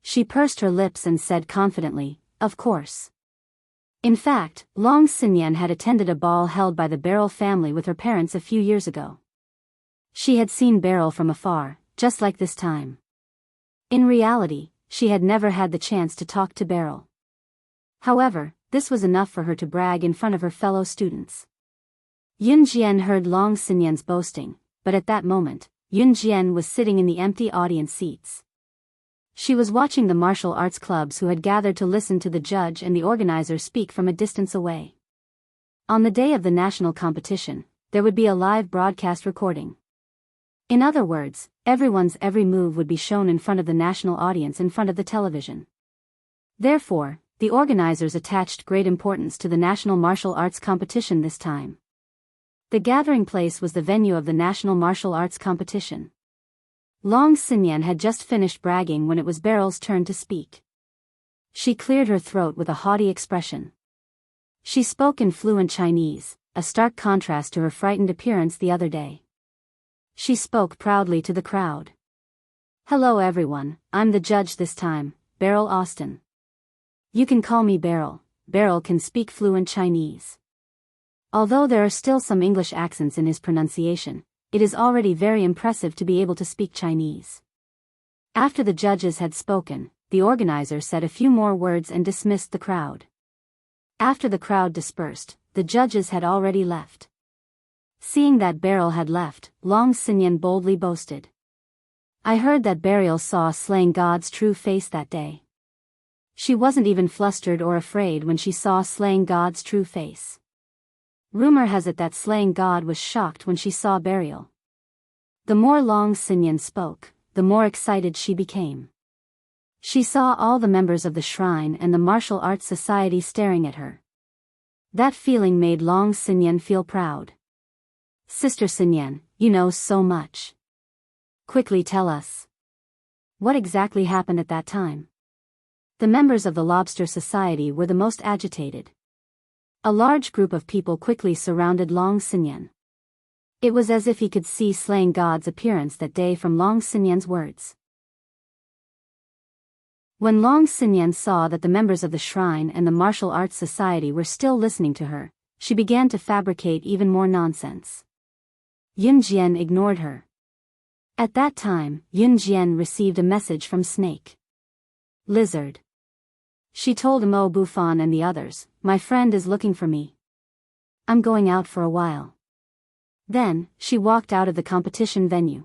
She pursed her lips and said confidently, "Of course." In fact, Long Xinyan had attended a ball held by the Beryl family with her parents a few years ago. She had seen Beryl from afar, just like this time. In reality, she had never had the chance to talk to Beryl. However, this was enough for her to brag in front of her fellow students. Yun Jian heard Long Xinyan's boasting, but at that moment, Yun Jian was sitting in the empty audience seats. She was watching the martial arts clubs who had gathered to listen to the judge and the organizer speak from a distance away. On the day of the national competition, there would be a live broadcast recording. In other words, everyone's every move would be shown in front of the national audience in front of the television. Therefore, the organizers attached great importance to the national martial arts competition this time. The gathering place was the venue of the national martial arts competition. Long Xinyan had just finished bragging when it was Beryl's turn to speak. She cleared her throat with a haughty expression. She spoke in fluent Chinese, a stark contrast to her frightened appearance the other day. She spoke proudly to the crowd. "Hello everyone, I'm the judge this time, Beryl Austin. You can call me Beryl. Beryl can speak fluent Chinese. Although there are still some English accents in his pronunciation, it is already very impressive to be able to speak Chinese." After the judges had spoken, the organizer said a few more words and dismissed the crowd. After the crowd dispersed, the judges had already left. Seeing that Beryl had left, Long Xinyan boldly boasted. "I heard that Beryl saw slaying God's true face that day." She wasn't even flustered or afraid when she saw slaying God's true face. Rumor has it that slaying god was shocked when she saw burial. The more Long Xinyan spoke, the more excited she became. She saw all the members of the shrine and the martial arts society staring at her. That feeling made Long Xinyan feel proud. Sister Xinyan, you know so much. Quickly tell us. What exactly happened at that time? The members of the Lobster Society were the most agitated. A large group of people quickly surrounded Long Xinyan. It was as if he could see slaying god's appearance that day from Long Xinyan's words. When Long Xinyan saw that the members of the shrine and the martial arts society were still listening to her, she began to fabricate even more nonsense. Yun Jian ignored her. At that time, Yun Jian received a message from Snake. Lizard. She told Mo Bufan and the others, my friend is looking for me. I'm going out for a while. Then, she walked out of the competition venue.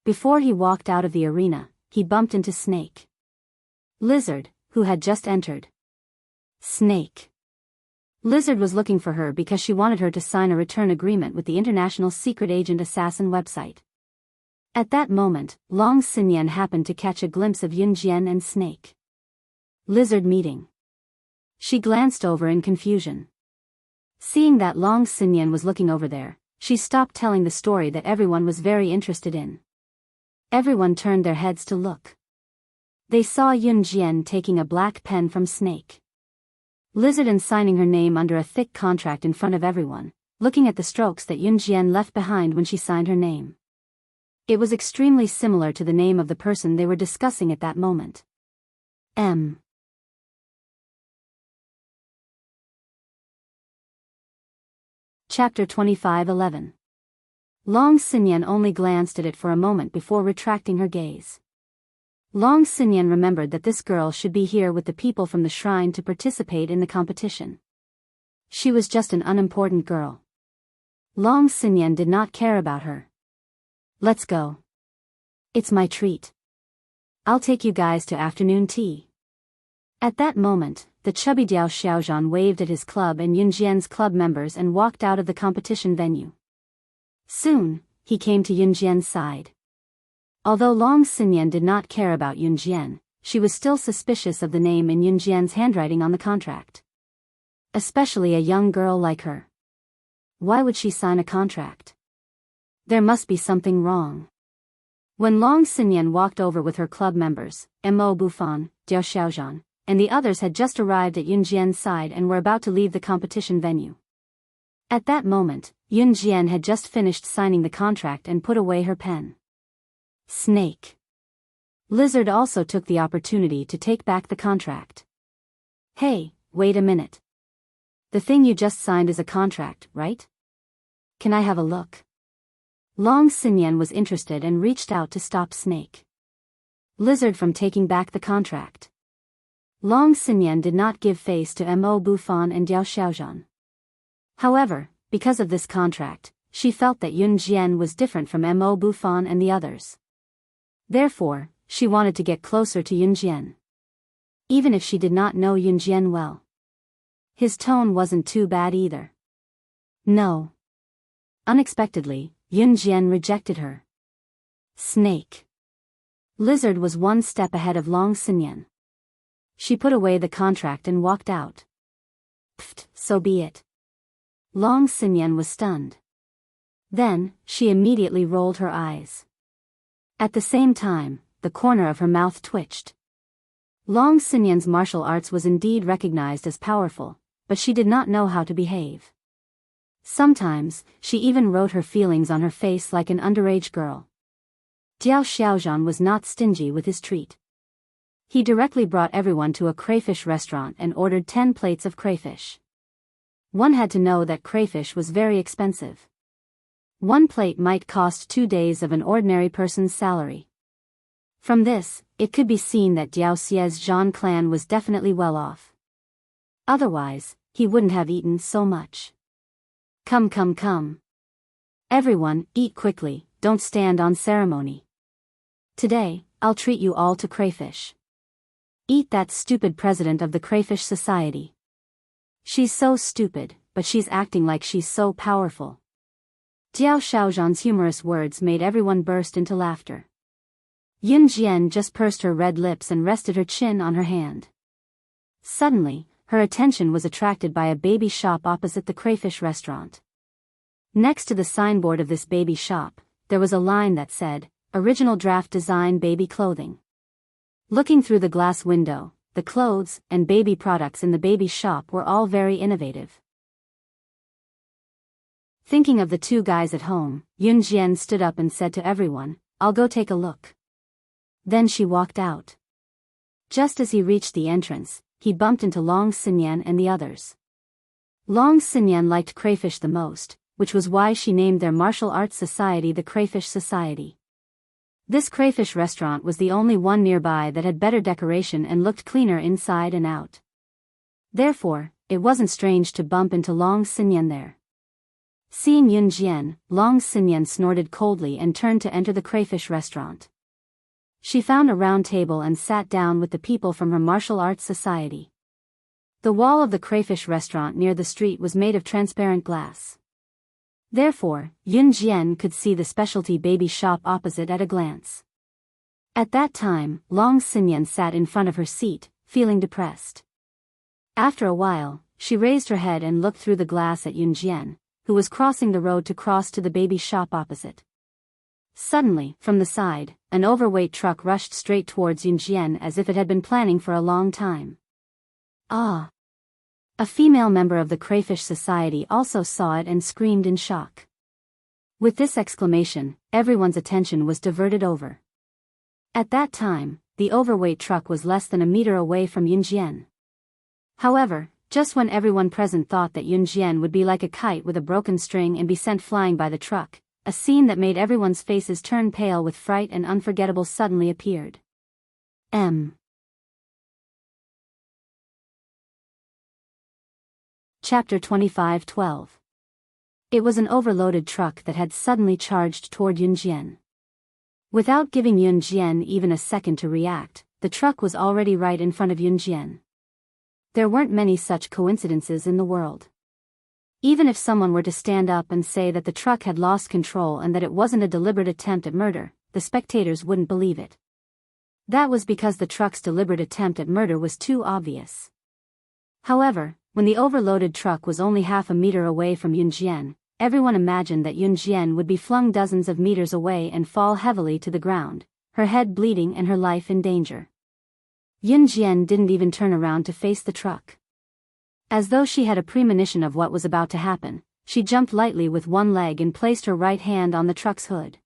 Before he walked out of the arena, he bumped into Snake. Lizard, who had just entered. Snake. Lizard was looking for her because she wanted her to sign a return agreement with the International Secret Agent Assassin website. At that moment, Long Xinyan happened to catch a glimpse of Yun Jian and Snake. Lizard meeting. She glanced over in confusion. Seeing that Long Xinyan was looking over there, she stopped telling the story that everyone was very interested in. Everyone turned their heads to look. They saw Yun Jian taking a black pen from Snake. Lizard and signing her name under a thick contract in front of everyone, looking at the strokes that Yun Jian left behind when she signed her name. It was extremely similar to the name of the person they were discussing at that moment. M. Chapter 25:11. Long Xinyan only glanced at it for a moment before retracting her gaze. Long Xinyan remembered that this girl should be here with the people from the shrine to participate in the competition. She was just an unimportant girl. Long Xinyan did not care about her. Let's go. It's my treat. I'll take you guys to afternoon tea. At that moment, the chubby Diao Xiaozhan waved at his club and Yun Jian's club members and walked out of the competition venue. Soon, he came to Yun Jian's side. Although Long Xinyan did not care about Yun Jian, she was still suspicious of the name in Yun Jian's handwriting on the contract. Especially a young girl like her. Why would she sign a contract? There must be something wrong. When Long Xinyan walked over with her club members, Mo Bufan, Diao Xiaozhan, and the others had just arrived at Yun Jian's side and were about to leave the competition venue. At that moment, Yun Jian had just finished signing the contract and put away her pen. Snake. Lizard also took the opportunity to take back the contract. Hey, wait a minute. The thing you just signed is a contract, right? Can I have a look? Long Xinyan was interested and reached out to stop Snake. Lizard from taking back the contract. Long Xinyan did not give face to Mo Bufan and Diao Xiaozhan. However, because of this contract, she felt that Yun Jian was different from Mo Bufan and the others. Therefore, she wanted to get closer to Yun Jian. Even if she did not know Yun Jian well. His tone wasn't too bad either. No. Unexpectedly, Yun Jian rejected her. Snake. Lizard was one step ahead of Long Xinyan. She put away the contract and walked out. Pfft, so be it. Long Xinyan was stunned. Then, she immediately rolled her eyes. At the same time, the corner of her mouth twitched. Long Xinyan's martial arts was indeed recognized as powerful, but she did not know how to behave. Sometimes, she even wrote her feelings on her face like an underage girl. Diao Xiaozhan was not stingy with his treat. He directly brought everyone to a crayfish restaurant and ordered 10 plates of crayfish. One had to know that crayfish was very expensive. One plate might cost 2 days of an ordinary person's salary. From this, it could be seen that Diao Xie's Zhan clan was definitely well off. Otherwise, he wouldn't have eaten so much. Come come come. Everyone, eat quickly, don't stand on ceremony. Today, I'll treat you all to crayfish. Eat that stupid president of the Crayfish Society. She's so stupid, but she's acting like she's so powerful. Jiao Shaozhan's humorous words made everyone burst into laughter. Yun Jian just pursed her red lips and rested her chin on her hand. Suddenly, her attention was attracted by a baby shop opposite the crayfish restaurant. Next to the signboard of this baby shop, there was a line that said, "Original Draft Design Baby Clothing." Looking through the glass window, the clothes and baby products in the baby shop were all very innovative. Thinking of the two guys at home, Yun Jian stood up and said to everyone, "I'll go take a look." Then she walked out. Just as he reached the entrance, he bumped into Long Xinyan and the others. Long Xinyan liked crayfish the most, which was why she named their martial arts society the Crayfish Society. This crayfish restaurant was the only one nearby that had better decoration and looked cleaner inside and out. Therefore, it wasn't strange to bump into Long Xinyan there. Seeing Yun Jian, Long Xinyan snorted coldly and turned to enter the crayfish restaurant. She found a round table and sat down with the people from her martial arts society. The wall of the crayfish restaurant near the street was made of transparent glass. Therefore, Yun Jian could see the specialty baby shop opposite at a glance. At that time, Long Xinyan sat in front of her seat, feeling depressed. After a while, she raised her head and looked through the glass at Yun Jian, who was crossing the road to cross to the baby shop opposite. Suddenly, from the side, an overweight truck rushed straight towards Yun Jian as if it had been planning for a long time. Ah! A female member of the Crayfish Society also saw it and screamed in shock. With this exclamation, everyone's attention was diverted over. At that time, the overweight truck was less than a meter away from Yun Jian. However, just when everyone present thought that Yun Jian would be like a kite with a broken string and be sent flying by the truck, a scene that made everyone's faces turn pale with fright and unforgettable suddenly appeared. Chapter 25:12. It was an overloaded truck that had suddenly charged toward Yun Jian. Without giving Yun Jian even a second to react, the truck was already right in front of Yun Jian. There weren't many such coincidences in the world. Even if someone were to stand up and say that the truck had lost control and that it wasn't a deliberate attempt at murder, the spectators wouldn't believe it. That was because the truck's deliberate attempt at murder was too obvious. However, when the overloaded truck was only half a meter away from Yun Jian, everyone imagined that Yun Jian would be flung dozens of meters away and fall heavily to the ground, her head bleeding and her life in danger. Yun Jian didn't even turn around to face the truck. As though she had a premonition of what was about to happen, she jumped lightly with one leg and placed her right hand on the truck's hood.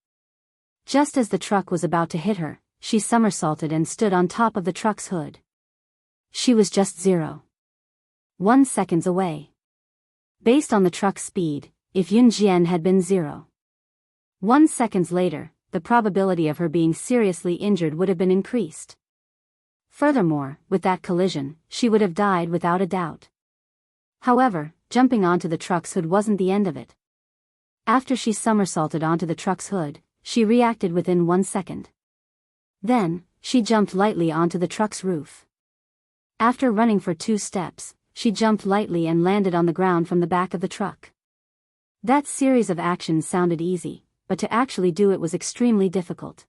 Just as the truck was about to hit her, she somersaulted and stood on top of the truck's hood. She was just 0.1 seconds away. Based on the truck's speed, if Yun Jian had been 0.1 seconds later, the probability of her being seriously injured would have been increased. Furthermore, with that collision, she would have died without a doubt. However, jumping onto the truck's hood wasn't the end of it. After she somersaulted onto the truck's hood, she reacted within 1 second. Then, she jumped lightly onto the truck's roof. After running for 2 steps, she jumped lightly and landed on the ground from the back of the truck. That series of actions sounded easy, but to actually do it was extremely difficult.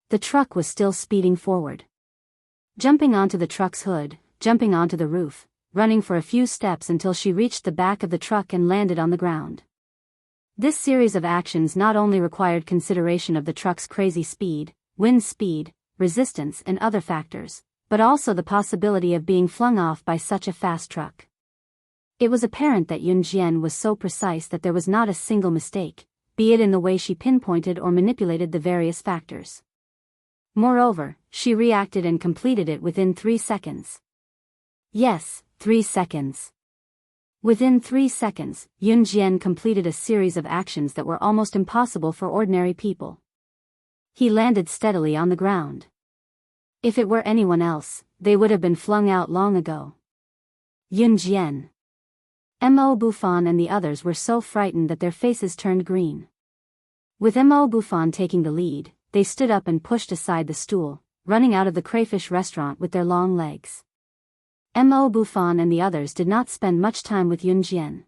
The truck was still speeding forward. Jumping onto the truck's hood, jumping onto the roof, running for a few steps until she reached the back of the truck and landed on the ground. This series of actions not only required consideration of the truck's crazy speed, wind speed, resistance and other factors, but also the possibility of being flung off by such a fast truck. It was apparent that Yun Jian was so precise that there was not a single mistake, be it in the way she pinpointed or manipulated the various factors. Moreover, she reacted and completed it within 3 seconds. Yes, 3 seconds. Within 3 seconds, Yun Jian completed a series of actions that were almost impossible for ordinary people. He landed steadily on the ground. If it were anyone else, they would have been flung out long ago. Yun Jian, Mo Bufan and the others were so frightened that their faces turned green. With Mo Bufan taking the lead, they stood up and pushed aside the stool, running out of the crayfish restaurant with their long legs. Mo Bufan and the others did not spend much time with Yun Jian.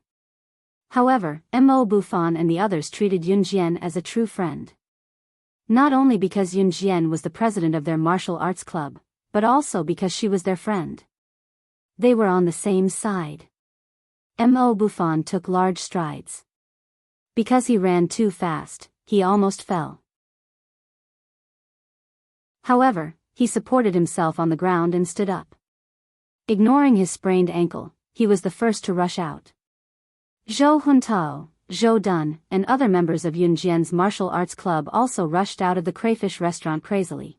However, Mo Bufan and the others treated Yun Jian as a true friend. Not only because Yun Jian was the president of their martial arts club, but also because she was their friend. They were on the same side. Mo Bufan took large strides. Because he ran too fast, he almost fell. However, he supported himself on the ground and stood up. Ignoring his sprained ankle, he was the first to rush out. Zhou Huntao, Zhou Dun, and other members of Yun Jian's martial arts club also rushed out of the crayfish restaurant crazily.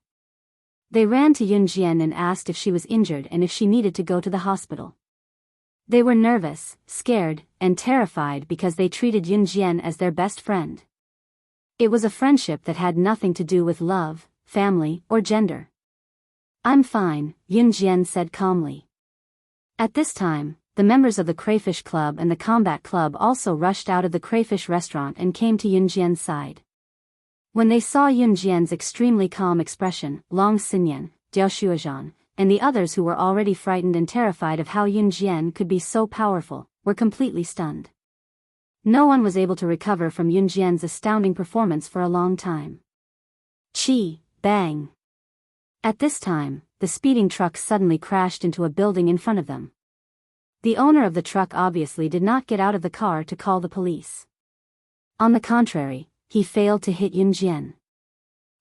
They ran to Yun Jian and asked if she was injured and if she needed to go to the hospital. They were nervous, scared, and terrified because they treated Yun Jian as their best friend. It was a friendship that had nothing to do with love, family, or gender. "I'm fine," Yun Jian said calmly. At this time, the members of the Crayfish Club and the Combat Club also rushed out of the Crayfish restaurant and came to Yun Jian's side. When they saw Yun Jian's extremely calm expression, Long Xinyan, Diao Shuozhan, and the others who were already frightened and terrified of how Yun Jian could be so powerful, were completely stunned. No one was able to recover from Yun Jian's astounding performance for a long time. Chi, bang! At this time, the speeding truck suddenly crashed into a building in front of them. The owner of the truck obviously did not get out of the car to call the police. On the contrary, he failed to hit Yun Jian.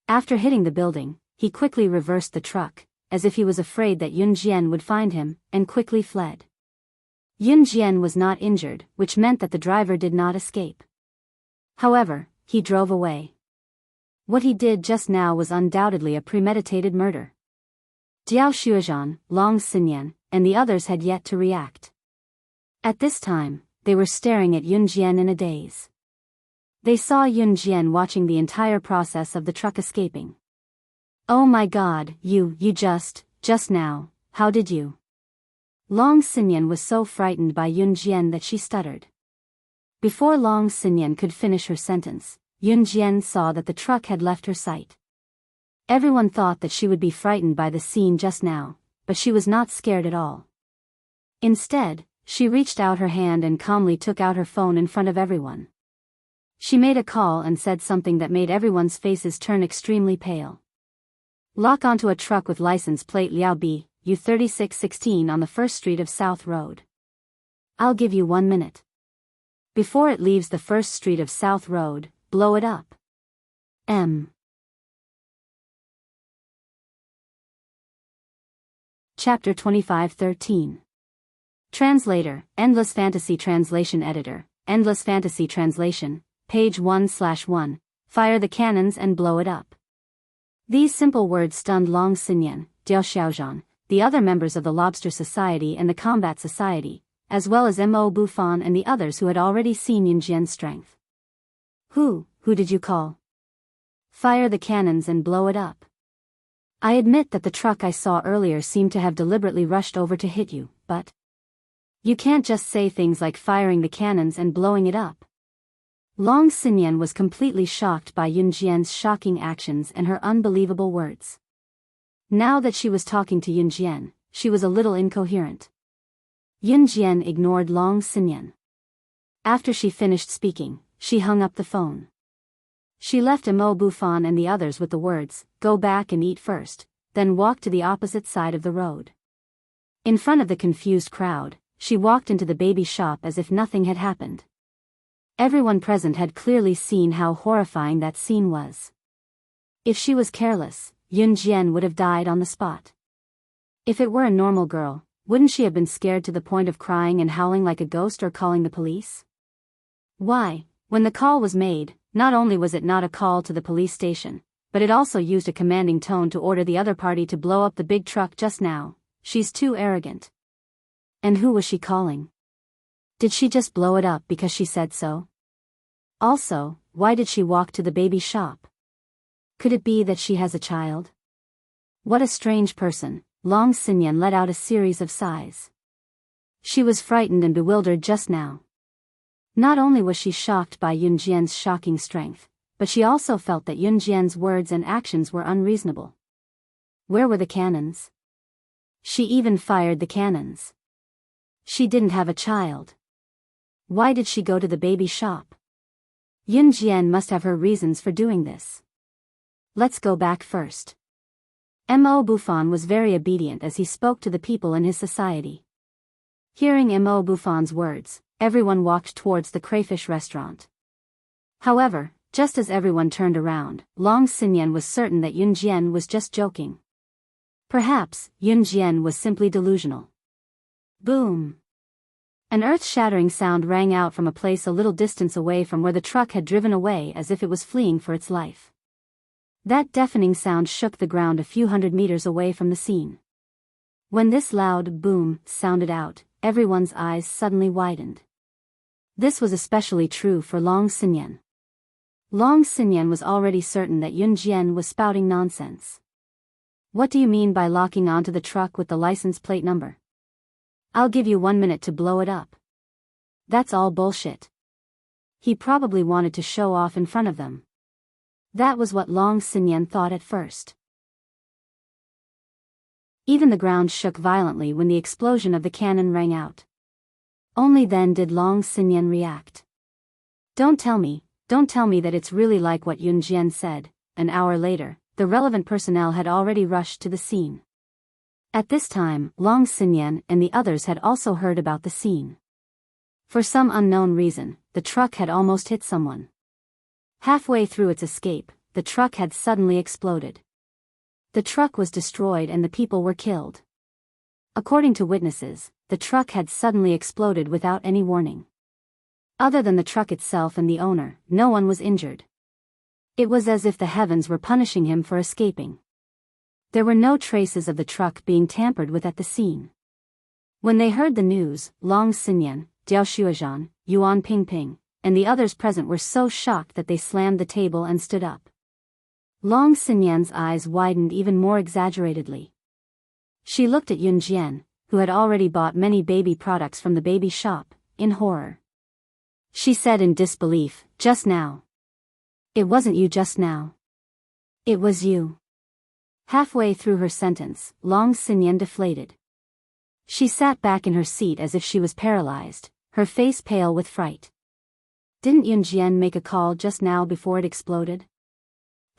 After hitting the building, he quickly reversed the truck, as if he was afraid that Yun Jian would find him, and quickly fled. Yun Jian was not injured, which meant that the driver did not escape. However, he drove away. What he did just now was undoubtedly a premeditated murder. Diao Shuozhan, Long Xinyan, and the others had yet to react. At this time, they were staring at Yun Jian in a daze. They saw Yun Jian watching the entire process of the truck escaping. "Oh my God, you just now, how did you?" Long Xinyan was so frightened by Yun Jian that she stuttered. Before Long Xinyan could finish her sentence, Yun Jian saw that the truck had left her sight. Everyone thought that she would be frightened by the scene just now, but she was not scared at all. Instead, she reached out her hand and calmly took out her phone in front of everyone. She made a call and said something that made everyone's faces turn extremely pale. "Lock onto a truck with license plate Liao B, U3616 on the 1st Street of South Road. I'll give you 1 minute. Before it leaves the 1st Street of South Road, blow it up. M." Chapter 25:13. Translator, Endless Fantasy Translation Editor, Endless Fantasy Translation, page 1/1, fire the cannons and blow it up. These simple words stunned Long Xinyan, Diao Xiaozhan, the other members of the Lobster Society and the Combat Society, as well as Mo Bufan and the others who had already seen Yun Jian's strength. Who did you call? Fire the cannons and blow it up. I admit that the truck I saw earlier seemed to have deliberately rushed over to hit you, but you can't just say things like firing the cannons and blowing it up. Long Xinyan was completely shocked by Yun Jian's shocking actions and her unbelievable words. Now that she was talking to Yun Jian, she was a little incoherent. Yun Jian ignored Long Xinyan. After she finished speaking, she hung up the phone. She left Mo Bufan and the others with the words, "Go back and eat first," then walked to the opposite side of the road. In front of the confused crowd, she walked into the baby shop as if nothing had happened. Everyone present had clearly seen how horrifying that scene was. If she was careless, Yun Jian would have died on the spot. If it were a normal girl, wouldn't she have been scared to the point of crying and howling like a ghost or calling the police? Why, when the call was made, not only was it not a call to the police station, but it also used a commanding tone to order the other party to blow up the big truck just now. She's too arrogant. And who was she calling? Did she just blow it up because she said so? Also, why did she walk to the baby shop? Could it be that she has a child? What a strange person. Long Xinyan let out a series of sighs. She was frightened and bewildered just now. Not only was she shocked by Yun Jian's shocking strength, but she also felt that Yun Jian's words and actions were unreasonable. Where were the cannons? She even fired the cannons. She didn't have a child. Why did she go to the baby shop? Yun Jian must have her reasons for doing this. Let's go back first. Mo Bufan was very obedient as he spoke to the people in his society. Hearing Mo Bufan's words, everyone walked towards the crayfish restaurant. However, just as everyone turned around, Long Xinyan was certain that Yun Jian was just joking. Perhaps, Yun Jian was simply delusional. Boom! An earth-shattering sound rang out from a place a little distance away from where the truck had driven away as if it was fleeing for its life. That deafening sound shook the ground a few hundred meters away from the scene. When this loud boom sounded out, everyone's eyes suddenly widened. This was especially true for Long Xinyan. Long Xinyan was already certain that Yun Jian was spouting nonsense. What do you mean by locking onto the truck with the license plate number? I'll give you 1 minute to blow it up. That's all bullshit. He probably wanted to show off in front of them. That was what Long Xinyan thought at first. Even the ground shook violently when the explosion of the cannon rang out. Only then did Long Xinyan react. Don't tell me that it's really like what Yun Jian said. An hour later, the relevant personnel had already rushed to the scene. At this time, Long Xinyan and the others had also heard about the scene. For some unknown reason, the truck had almost hit someone. Halfway through its escape, the truck had suddenly exploded. The truck was destroyed and the people were killed. According to witnesses, the truck had suddenly exploded without any warning. Other than the truck itself and the owner, no one was injured. It was as if the heavens were punishing him for escaping. There were no traces of the truck being tampered with at the scene. When they heard the news, Long Xinyan, Diao Shuozhan, Yuan Pingping, and the others present were so shocked that they slammed the table and stood up. Long Xinyan's eyes widened even more exaggeratedly. She looked at Yun Jian, who had already bought many baby products from the baby shop, in horror. She said in disbelief, "Just now. It wasn't you just now. It was you." Halfway through her sentence, Long Xinyan deflated. She sat back in her seat as if she was paralyzed, her face pale with fright. Didn't Yun Jian make a call just now before it exploded?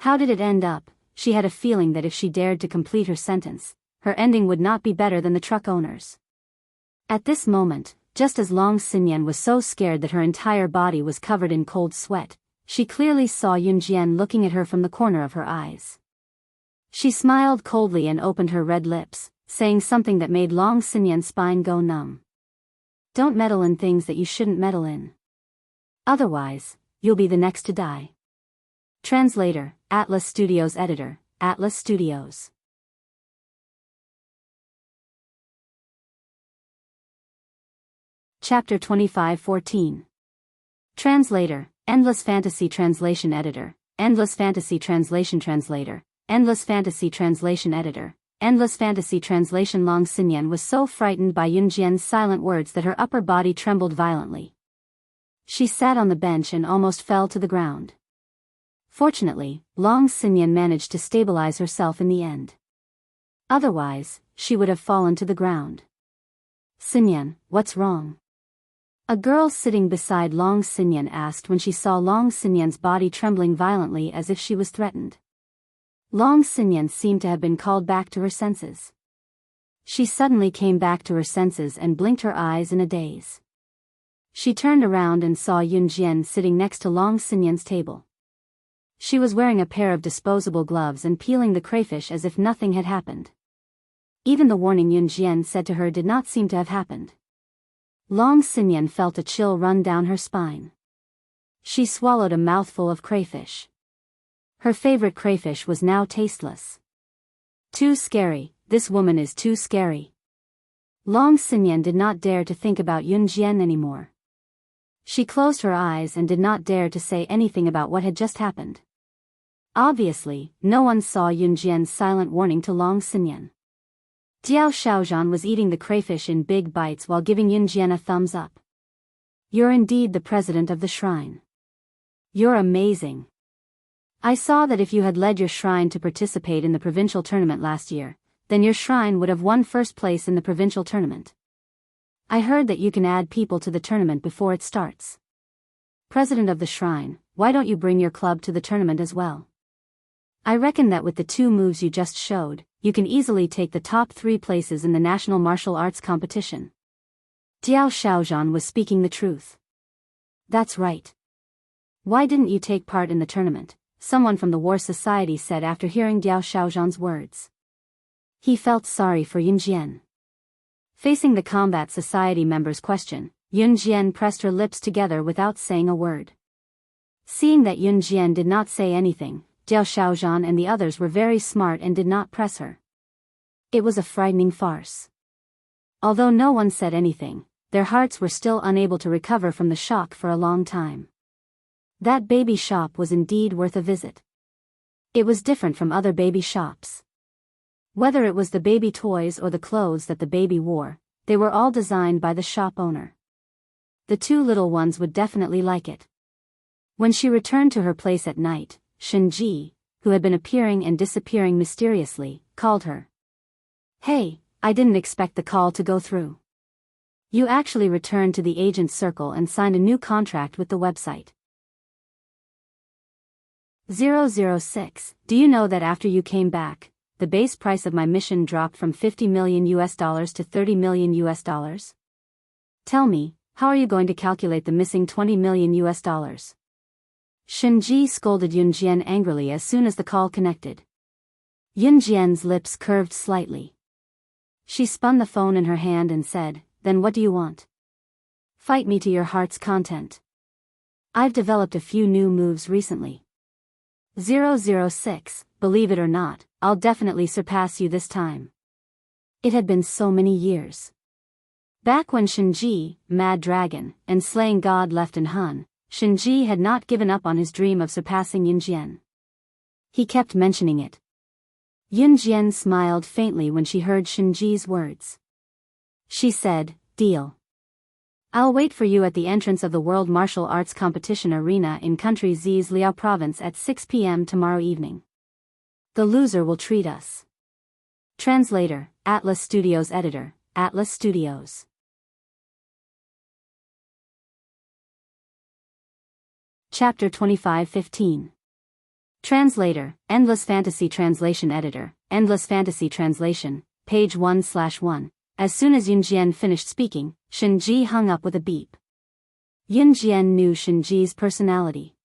How did it end up? She had a feeling that if she dared to complete her sentence, her ending would not be better than the truck owners. At this moment, just as Long Xinyan was so scared that her entire body was covered in cold sweat, she clearly saw Yun Jian looking at her from the corner of her eyes. She smiled coldly and opened her red lips, saying something that made Long Xinyan's spine go numb. Don't meddle in things that you shouldn't meddle in. Otherwise, you'll be the next to die. Translator, Atlas Studios Editor, Atlas Studios. Chapter 25:14. Translator, Endless Fantasy Translation Editor, Endless Fantasy Translation Translator, Endless Fantasy Translation Editor, Endless Fantasy Translation. Long Xinyan was so frightened by Yun Jian's silent words that her upper body trembled violently. She sat on the bench and almost fell to the ground. Fortunately, Long Xinyan managed to stabilize herself in the end. Otherwise, she would have fallen to the ground. "Xinyan, what's wrong?" A girl sitting beside Long Xinyan asked when she saw Long Xinyan's body trembling violently as if she was threatened. Long Xinyan seemed to have been called back to her senses. She suddenly came back to her senses and blinked her eyes in a daze. She turned around and saw Yun Jian sitting next to Long Xinyan's table. She was wearing a pair of disposable gloves and peeling the crayfish as if nothing had happened. Even the warning Yun Jian said to her did not seem to have happened. Long Xinyan felt a chill run down her spine. She swallowed a mouthful of crayfish. Her favorite crayfish was now tasteless. Too scary, this woman is too scary. Long Xinyan did not dare to think about Yun Jian anymore. She closed her eyes and did not dare to say anything about what had just happened. Obviously, no one saw Yun Jian's silent warning to Long Xinyan. Diao Shaozhan was eating the crayfish in big bites while giving Yun Jian a thumbs up. "You're indeed the president of the shrine. You're amazing. I saw that if you had led your shrine to participate in the provincial tournament last year, then your shrine would have won first place in the provincial tournament. I heard that you can add people to the tournament before it starts. President of the Shrine, why don't you bring your club to the tournament as well? I reckon that with the 2 moves you just showed, you can easily take the top 3 places in the national martial arts competition. Diao Xiaozhan was speaking the truth. That's right. Why didn't you take part in the tournament? Someone from the War Society said after hearing Diao Xiaozhan's words. He felt sorry for Yun Jian. Facing the Combat Society member's question, Yun Jian pressed her lips together without saying a word. Seeing that Yun Jian did not say anything, Diao Xiaozhan and the others were very smart and did not press her. It was a frightening farce. Although no one said anything, their hearts were still unable to recover from the shock for a long time. That baby shop was indeed worth a visit. It was different from other baby shops. Whether it was the baby toys or the clothes that the baby wore, they were all designed by the shop owner. The 2 little ones would definitely like it. When she returned to her place at night, Shenji, who had been appearing and disappearing mysteriously, called her. Hey, I didn't expect the call to go through. You actually returned to the agent circle and signed a new contract with the website. 006, do you know that after you came back, the base price of my mission dropped from $50 million to $30 million? Tell me, how are you going to calculate the missing $20 million? Shenji scolded Yun Jian angrily as soon as the call connected. Yun Jian's lips curved slightly. She spun the phone in her hand and said, then what do you want? Fight me to your heart's content. I've developed a few new moves recently. 006, believe it or not, I'll definitely surpass you this time. It had been so many years. Back when Shenji, Mad Dragon, and Slaying God left in Han, Shenji had not given up on his dream of surpassing Yun Jian. He kept mentioning it. Yun Jian smiled faintly when she heard Shenji's words. She said, deal. I'll wait for you at the entrance of the World Martial Arts Competition Arena in Country Z's Liao Province at 6 p.m. tomorrow evening. The loser will treat us. Translator, Atlas Studios Editor, Atlas Studios. Chapter 25-15. Translator, Endless Fantasy Translation Editor, Endless Fantasy Translation, page 1/1. As soon as Yun Jian finished speaking, Shenji hung up with a beep. Yun Jian knew Shenji's personality.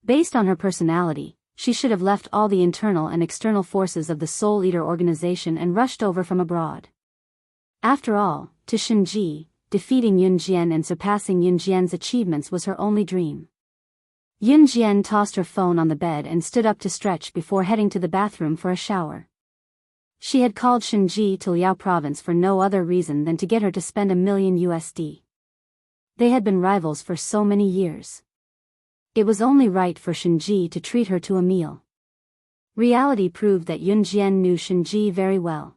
Based on her personality, she should have left all the internal and external forces of the Soul Eater organization and rushed over from abroad. After all, to Shenji, defeating Yun Jian and surpassing Yun Jian's achievements was her only dream. Yun Jian tossed her phone on the bed and stood up to stretch before heading to the bathroom for a shower. She had called Shenji to Liao Province for no other reason than to get her to spend $1 million. They had been rivals for so many years. It was only right for Shenji to treat her to a meal. Reality proved that Yun Jian knew Shenji very well.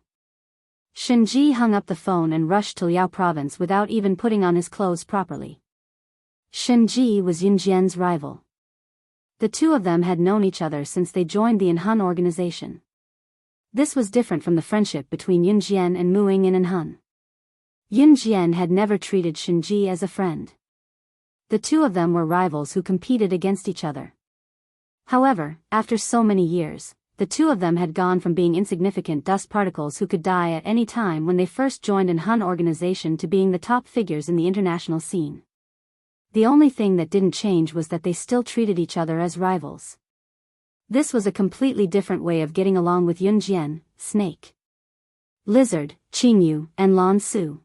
Shenji hung up the phone and rushed to Liao Province without even putting on his clothes properly. Shenji was Yun Jian's rival. The 2 of them had known each other since they joined the Inhun organization. This was different from the friendship between Yun Jian and Muing in Inhun. Yun Jian had never treated Shenji as a friend. The 2 of them were rivals who competed against each other. However, after so many years, the 2 of them had gone from being insignificant dust particles who could die at any time when they first joined Inhun organization to being the top figures in the international scene. The only thing that didn't change was that they still treated each other as rivals. This was a completely different way of getting along with Yun Jian, Snake, Lizard, Qingyu, and Lan Su.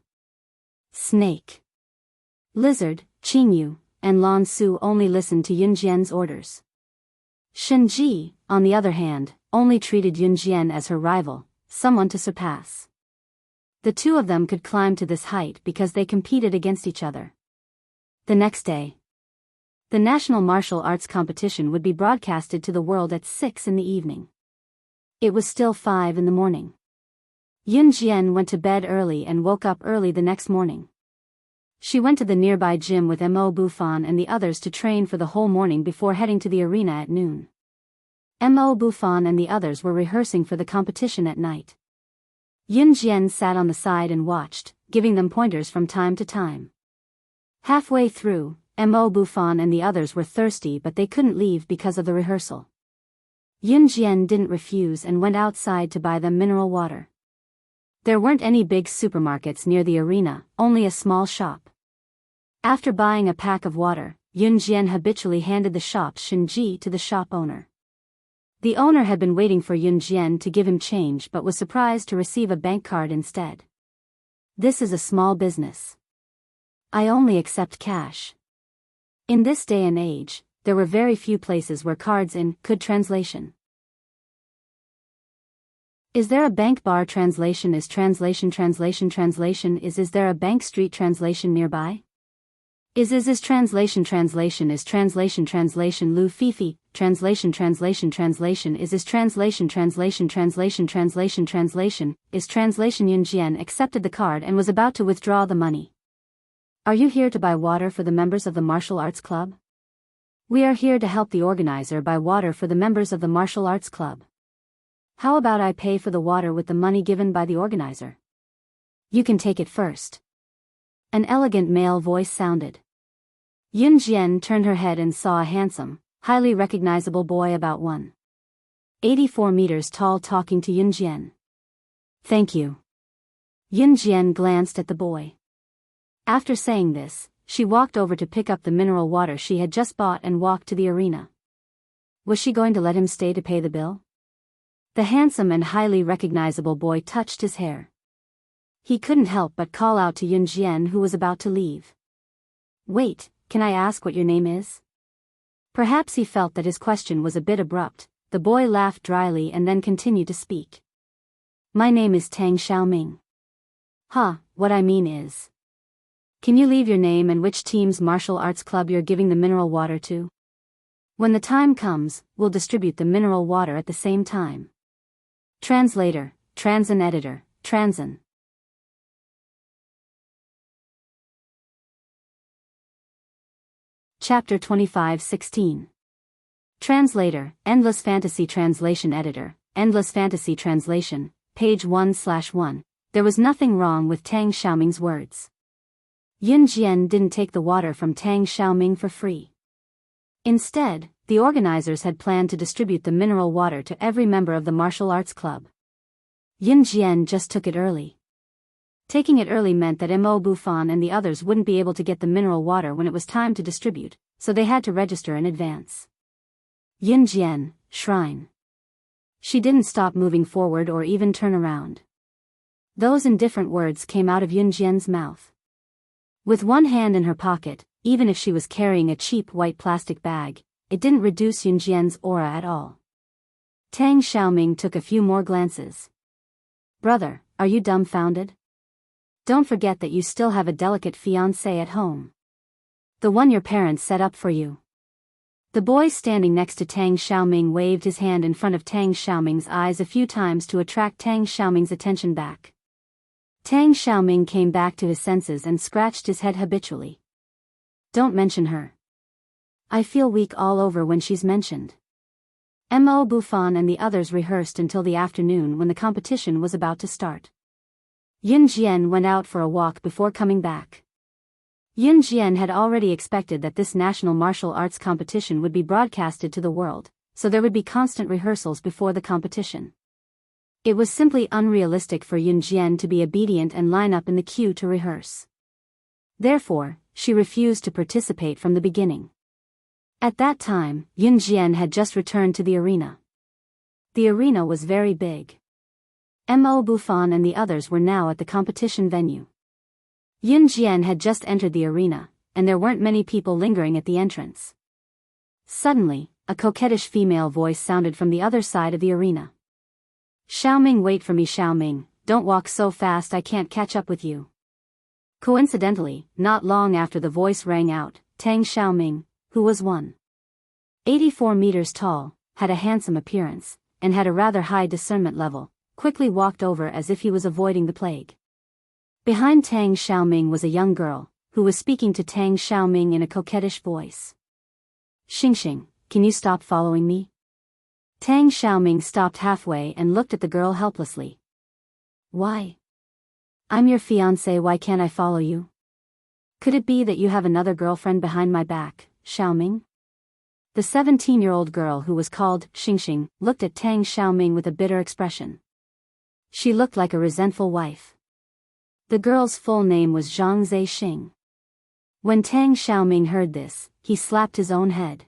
Snake, Lizard, Qingyu, and Lan Su only listened to Yun Jian's orders. Shenji, on the other hand, only treated Yun Jian as her rival, someone to surpass. The 2 of them could climb to this height because they competed against each other. The next day, the National Martial Arts Competition would be broadcasted to the world at 6 in the evening. It was still 5 in the morning. Yun Jian went to bed early and woke up early the next morning. She went to the nearby gym with Mo Bufan and the others to train for the whole morning before heading to the arena at noon. Mo Bufan and the others were rehearsing for the competition at night. Yun Jian sat on the side and watched, giving them pointers from time to time. Halfway through, Mo Bufan and the others were thirsty, but they couldn't leave because of the rehearsal. Yun Jian didn't refuse and went outside to buy them mineral water. There weren't any big supermarkets near the arena, only a small shop. After buying a pack of water, Yun Jian habitually handed the shop's Shinji to the shop owner. The owner had been waiting for Yun Jian to give him change but was surprised to receive a bank card instead. This is a small business. I only accept cash. In this day and age, there were very few places where cards in could translation. Is there a bank bar translation is translation is there a bank street translation nearby? Is translation is translation Lu Fifi translation is translation is translation Yun Jian accepted the card and was about to withdraw the money. Are you here to buy water for the members of the martial arts club? We are here to help the organizer buy water for the members of the martial arts club. How about I pay for the water with the money given by the organizer? You can take it first. An elegant male voice sounded. Yun Jian turned her head and saw a handsome, highly recognizable boy about 1.84 meters tall talking to Yun Jian. Thank you. Yun Jian glanced at the boy. After saying this, she walked over to pick up the mineral water she had just bought and walked to the arena. Was she going to let him stay to pay the bill? The handsome and highly recognizable boy touched his hair. He couldn't help but call out to Yun Jian, who was about to leave. Wait, can I ask what your name is? Perhaps he felt that his question was a bit abrupt. The boy laughed dryly and then continued to speak. My name is Tang Xiaoming. What I mean is. Can you leave your name and which team's martial arts club you're giving the mineral water to? When the time comes, we'll distribute the mineral water at the same time. Translator, Transin Editor, Transin. Chapter 25:16. Translator, Endless Fantasy Translation Editor, Endless Fantasy Translation, page 1/1. There was nothing wrong with Tang Xiaoming's words. Yun Jian didn't take the water from Tang Xiaoming for free. Instead, the organizers had planned to distribute the mineral water to every member of the martial arts club. Yun Jian just took it early. Taking it early meant that Mo Bufan and the others wouldn't be able to get the mineral water when it was time to distribute, so they had to register in advance. Yun Jian, shrine. She didn't stop moving forward or even turn around. Those indifferent words came out of Yun Jian's mouth. With one hand in her pocket, even if she was carrying a cheap white plastic bag, it didn't reduce Yun Jian's aura at all. Tang Xiaoming took a few more glances. Brother, are you dumbfounded? Don't forget that you still have a delicate fiancé at home. The one your parents set up for you. The boy standing next to Tang Xiaoming waved his hand in front of Tang Xiaoming's eyes a few times to attract Tang Xiaoming's attention back. Tang Xiaoming came back to his senses and scratched his head habitually. Don't mention her. I feel weak all over when she's mentioned. Mo Bufan and the others rehearsed until the afternoon when the competition was about to start. Yun Jian went out for a walk before coming back. Yun Jian had already expected that this national martial arts competition would be broadcasted to the world, so there would be constant rehearsals before the competition. It was simply unrealistic for Yun Jian to be obedient and line up in the queue to rehearse. Therefore, she refused to participate from the beginning. At that time, Yun Jian had just returned to the arena. The arena was very big. Mo Bufan and the others were now at the competition venue. Yun Jian had just entered the arena, and there weren't many people lingering at the entrance. Suddenly, a coquettish female voice sounded from the other side of the arena. Xiaoming, wait for me, Xiaoming, don't walk so fast, I can't catch up with you. Coincidentally, not long after the voice rang out, Tang Xiaoming, who was 1.84 meters tall, had a handsome appearance, and had a rather high discernment level, quickly walked over as if he was avoiding the plague. Behind Tang Xiaoming was a young girl, who was speaking to Tang Xiaoming in a coquettish voice. Xingxing, can you stop following me? Tang Xiaoming stopped halfway and looked at the girl helplessly. Why? I'm your fiancé, why can't I follow you? Could it be that you have another girlfriend behind my back, Xiaoming? The 17-year-old girl who was called Xingxing looked at Tang Xiaoming with a bitter expression. She looked like a resentful wife. The girl's full name was Zhang Zexing. When Tang Xiaoming heard this, he slapped his own head.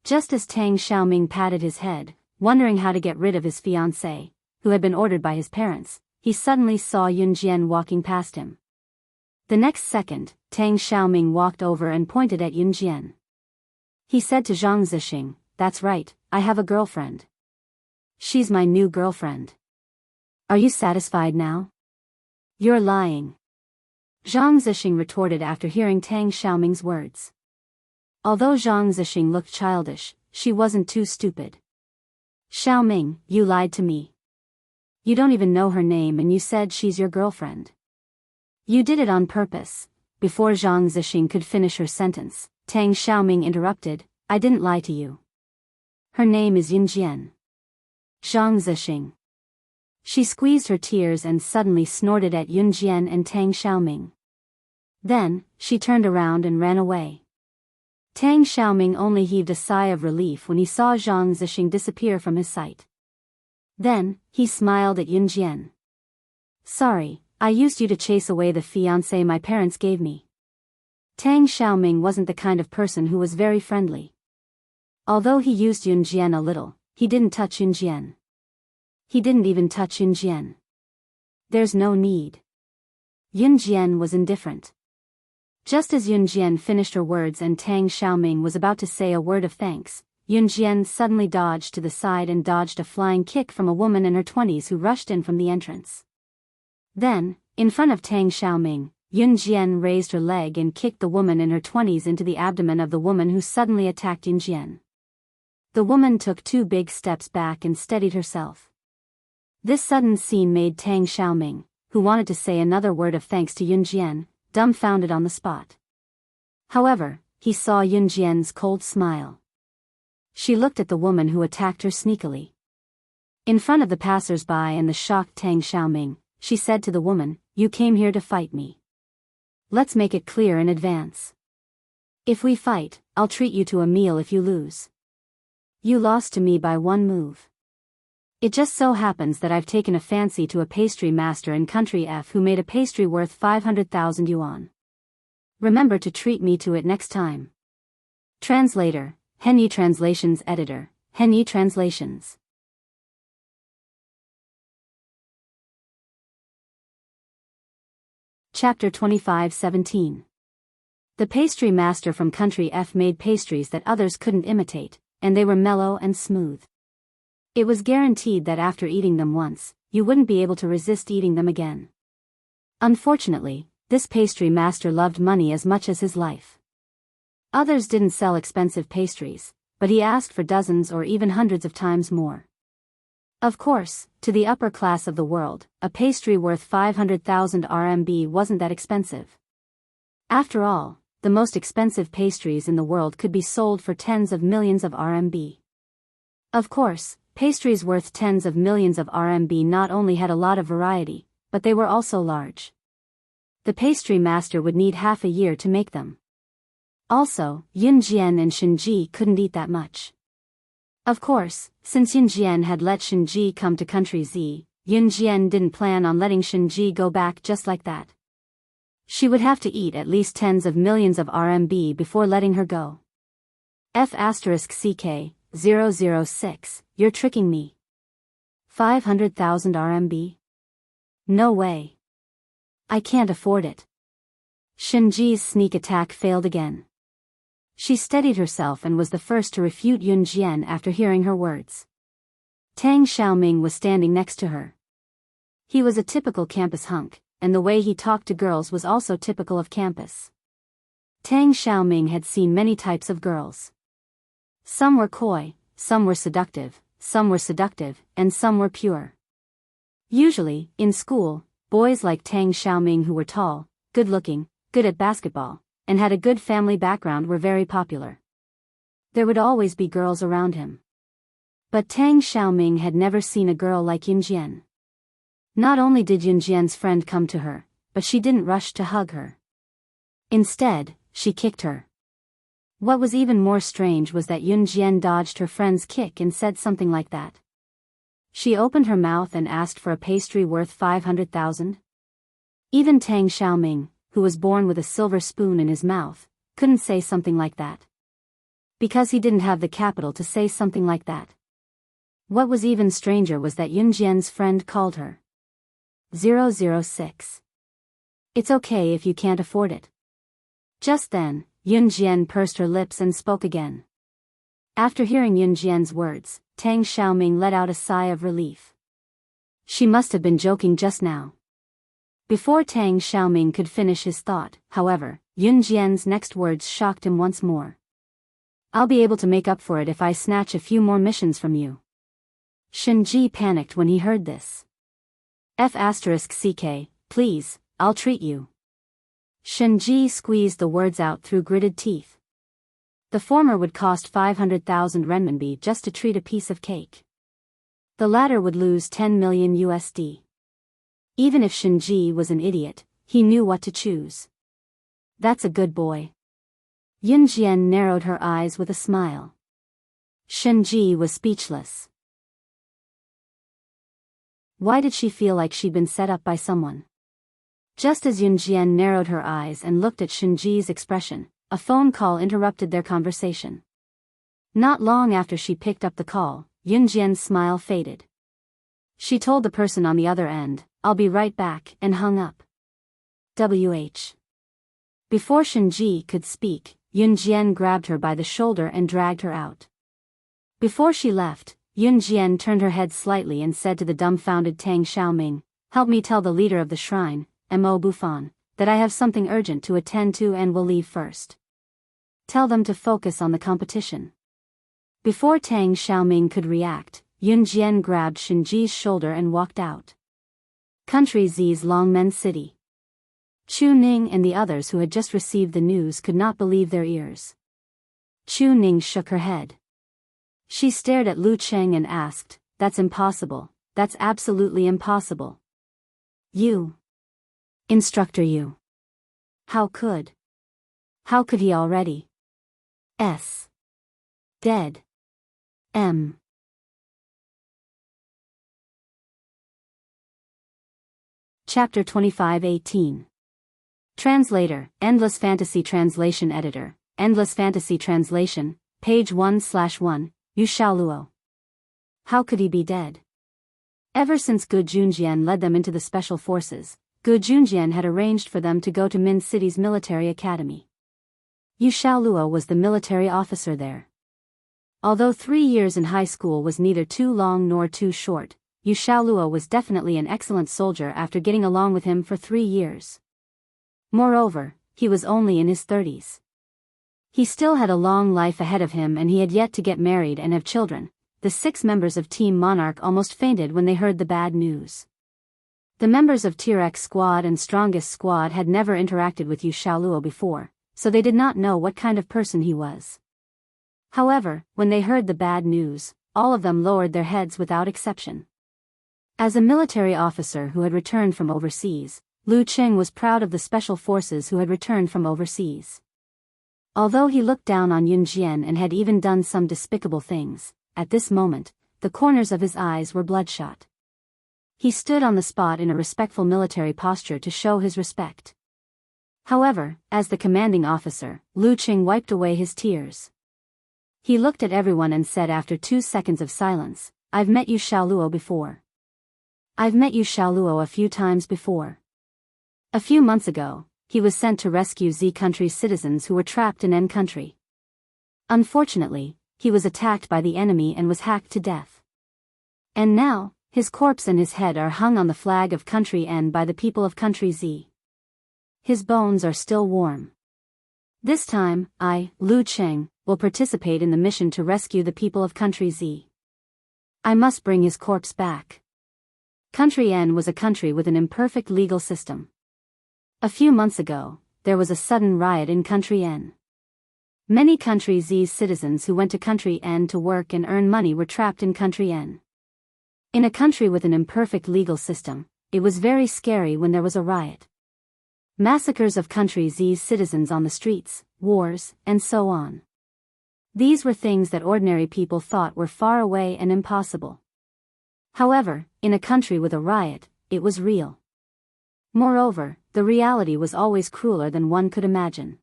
Just as Tang Xiaoming patted his head, wondering how to get rid of his fiancée, who had been ordered by his parents, he suddenly saw Yun Jian walking past him. The next second, Tang Xiaoming walked over and pointed at Yun Jian. He said to Zhang Zexing, "That's right, I have a girlfriend. She's my new girlfriend. Are you satisfied now?" "You're lying," Zhang Zexing retorted after hearing Tang Xiaoming's words. Although Zhang Zexing looked childish, she wasn't too stupid. "Xiaoming, you lied to me. You don't even know her name and you said she's your girlfriend. You did it on purpose." Before Zhang Zexing could finish her sentence, Tang Xiaoming interrupted, "I didn't lie to you. Her name is Yun Jian." Zhang Zexing. She squeezed her tears and suddenly snorted at Yun Jian and Tang Xiaoming. Then, she turned around and ran away. Tang Xiaoming only heaved a sigh of relief when he saw Zhang Zexing disappear from his sight. Then, he smiled at Yun Jian. "Sorry, I used you to chase away the fiancé my parents gave me." Tang Xiaoming wasn't the kind of person who was very friendly. Although he used Yun Jian a little, he didn't touch Yun Jian. He didn't even touch Yun Jian. There's no need. Yun Jian was indifferent. Just as Yun Jian finished her words and Tang Xiaoming was about to say a word of thanks, Yun Jian suddenly dodged to the side and dodged a flying kick from a woman in her 20s who rushed in from the entrance. Then, in front of Tang Xiaoming, Yun Jian raised her leg and kicked the woman in her 20s into the abdomen of the woman who suddenly attacked Yun Jian. The woman took 2 big steps back and steadied herself. This sudden scene made Tang Xiaoming, who wanted to say another word of thanks to Yun Jian, dumbfounded on the spot. However, he saw Yun Jian's cold smile. She looked at the woman who attacked her sneakily. In front of the passers-by and the shocked Tang Xiaoming, she said to the woman, "You came here to fight me. Let's make it clear in advance. If we fight, I'll treat you to a meal if you lose. You lost to me by 1 move. It just so happens that I've taken a fancy to a pastry master in country F who made a pastry worth 500,000 yuan. Remember to treat me to it next time." Translator, Henyi Translations Editor, Henyi Translations. Chapter 25:17. The pastry master from country F made pastries that others couldn't imitate, and they were mellow and smooth. It was guaranteed that after eating them once, you wouldn't be able to resist eating them again. Unfortunately, this pastry master loved money as much as his life. Others didn't sell expensive pastries, but he asked for dozens or even hundreds of times more. Of course, to the upper class of the world, a pastry worth 500,000 RMB wasn't that expensive. After all, the most expensive pastries in the world could be sold for tens of millions of RMB. Of course, pastries worth tens of millions of RMB not only had a lot of variety, but they were also large. The pastry master would need half a year to make them. Also, Yun Jian and Shenji couldn't eat that much. Of course, since Yun Jian had let Shenji come to country Z, Yun Jian didn't plan on letting Shenji go back just like that. She would have to eat at least tens of millions of RMB before letting her go. F*CK 006, you're tricking me. 500,000 RMB? No way. I can't afford it. Shenji's sneak attack failed again. She steadied herself and was the first to refute Yun Jian after hearing her words. Tang Xiaoming was standing next to her. He was a typical campus hunk, and the way he talked to girls was also typical of campus. Tang Xiaoming had seen many types of girls. Some were coy, some were seductive, and some were pure. Usually, in school, boys like Tang Xiaoming who were tall, good-looking, good at basketball, and had a good family background were very popular. There would always be girls around him. But Tang Xiaoming had never seen a girl like Yun Jian. Not only did Yunjian's friend come to her, but she didn't rush to hug her. Instead, she kicked her. What was even more strange was that Yunjian dodged her friend's kick and said something like that. She opened her mouth and asked for a pastry worth 500,000. Even Tang Xiaoming, who was born with a silver spoon in his mouth, couldn't say something like that. Because he didn't have the capital to say something like that. What was even stranger was that Yunjian's friend called her 006. It's okay if you can't afford it. Just then, Yunjian pursed her lips and spoke again. After hearing Yunjian's words, Tang Xiaoming let out a sigh of relief. She must have been joking just now. Before Tang Xiaoming could finish his thought, however, Yunjian's next words shocked him once more. I'll be able to make up for it if I snatch a few more missions from you. Shenji panicked when he heard this. F***ck, please, I'll treat you. Shenji squeezed the words out through gritted teeth. The former would cost 500,000 renminbi just to treat a piece of cake. The latter would lose 10 million USD. Even if Shenji was an idiot, he knew what to choose. That's a good boy. Yunjian narrowed her eyes with a smile. Shenji was speechless. Why did she feel like she'd been set up by someone? Just as Yunjian narrowed her eyes and looked at Shenji's expression, a phone call interrupted their conversation. Not long after she picked up the call, Yunjian's smile faded. She told the person on the other end, "I'll be right back," and hung up. Before Shenji could speak, Yunjian grabbed her by the shoulder and dragged her out. Before she left, Yunjian turned her head slightly and said to the dumbfounded Tang Xiaoming, "Help me tell the leader of the shrine, Mo Bufan, that I have something urgent to attend to and will leave first. Tell them to focus on the competition." Before Tang Xiaoming could react, Yunjian grabbed Shenji's shoulder and walked out. Country Z's Longmen City. Chu Ning and the others who had just received the news could not believe their ears. Chu Ning shook her head. She stared at Lu Cheng and asked, "That's impossible, that's absolutely impossible. You. Instructor you. How could he already? Dead. Chapter 25:18. Translator, Endless Fantasy Translation Editor, Endless Fantasy Translation, page 1/1, Yu Xiaoluo. How could he be dead? Ever since Gu Junjian led them into the special forces, Gu Junjian had arranged for them to go to Min City's military academy. Yu Xiaoluo was the military officer there. Although 3 years in high school was neither too long nor too short, Yu Xiaoluo was definitely an excellent soldier after getting along with him for 3 years. Moreover, he was only in his 30s. He still had a long life ahead of him and he had yet to get married and have children. The 6 members of Team Monarch almost fainted when they heard the bad news. The members of Tier X Squad and Strongest Squad had never interacted with Yu Xiaoluo before, so they did not know what kind of person he was. However, when they heard the bad news, all of them lowered their heads without exception. As a military officer who had returned from overseas, Lu Cheng was proud of the special forces who had returned from overseas. Although he looked down on Yunjian and had even done some despicable things, at this moment, the corners of his eyes were bloodshot. He stood on the spot in a respectful military posture to show his respect. However, as the commanding officer, Lu Cheng wiped away his tears. He looked at everyone and said after 2 seconds of silence, "I've met Yu Xiaoluo before. I've met Yu Xiaoluo a few times before. A few months ago, he was sent to rescue Z country's citizens who were trapped in N country. Unfortunately, he was attacked by the enemy and was hacked to death. And now, his corpse and his head are hung on the flag of country N by the people of country Z. His bones are still warm. This time, I, Lu Cheng, will participate in the mission to rescue the people of country Z. I must bring his corpse back." Country N was a country with an imperfect legal system. A few months ago, there was a sudden riot in country N. Many country Z's citizens who went to country N to work and earn money were trapped in country N. In a country with an imperfect legal system, it was very scary when there was a riot. Massacres of Country Z's citizens on the streets, wars, and so on. These were things that ordinary people thought were far away and impossible. However, in a country with a riot, it was real. Moreover, the reality was always crueler than one could imagine.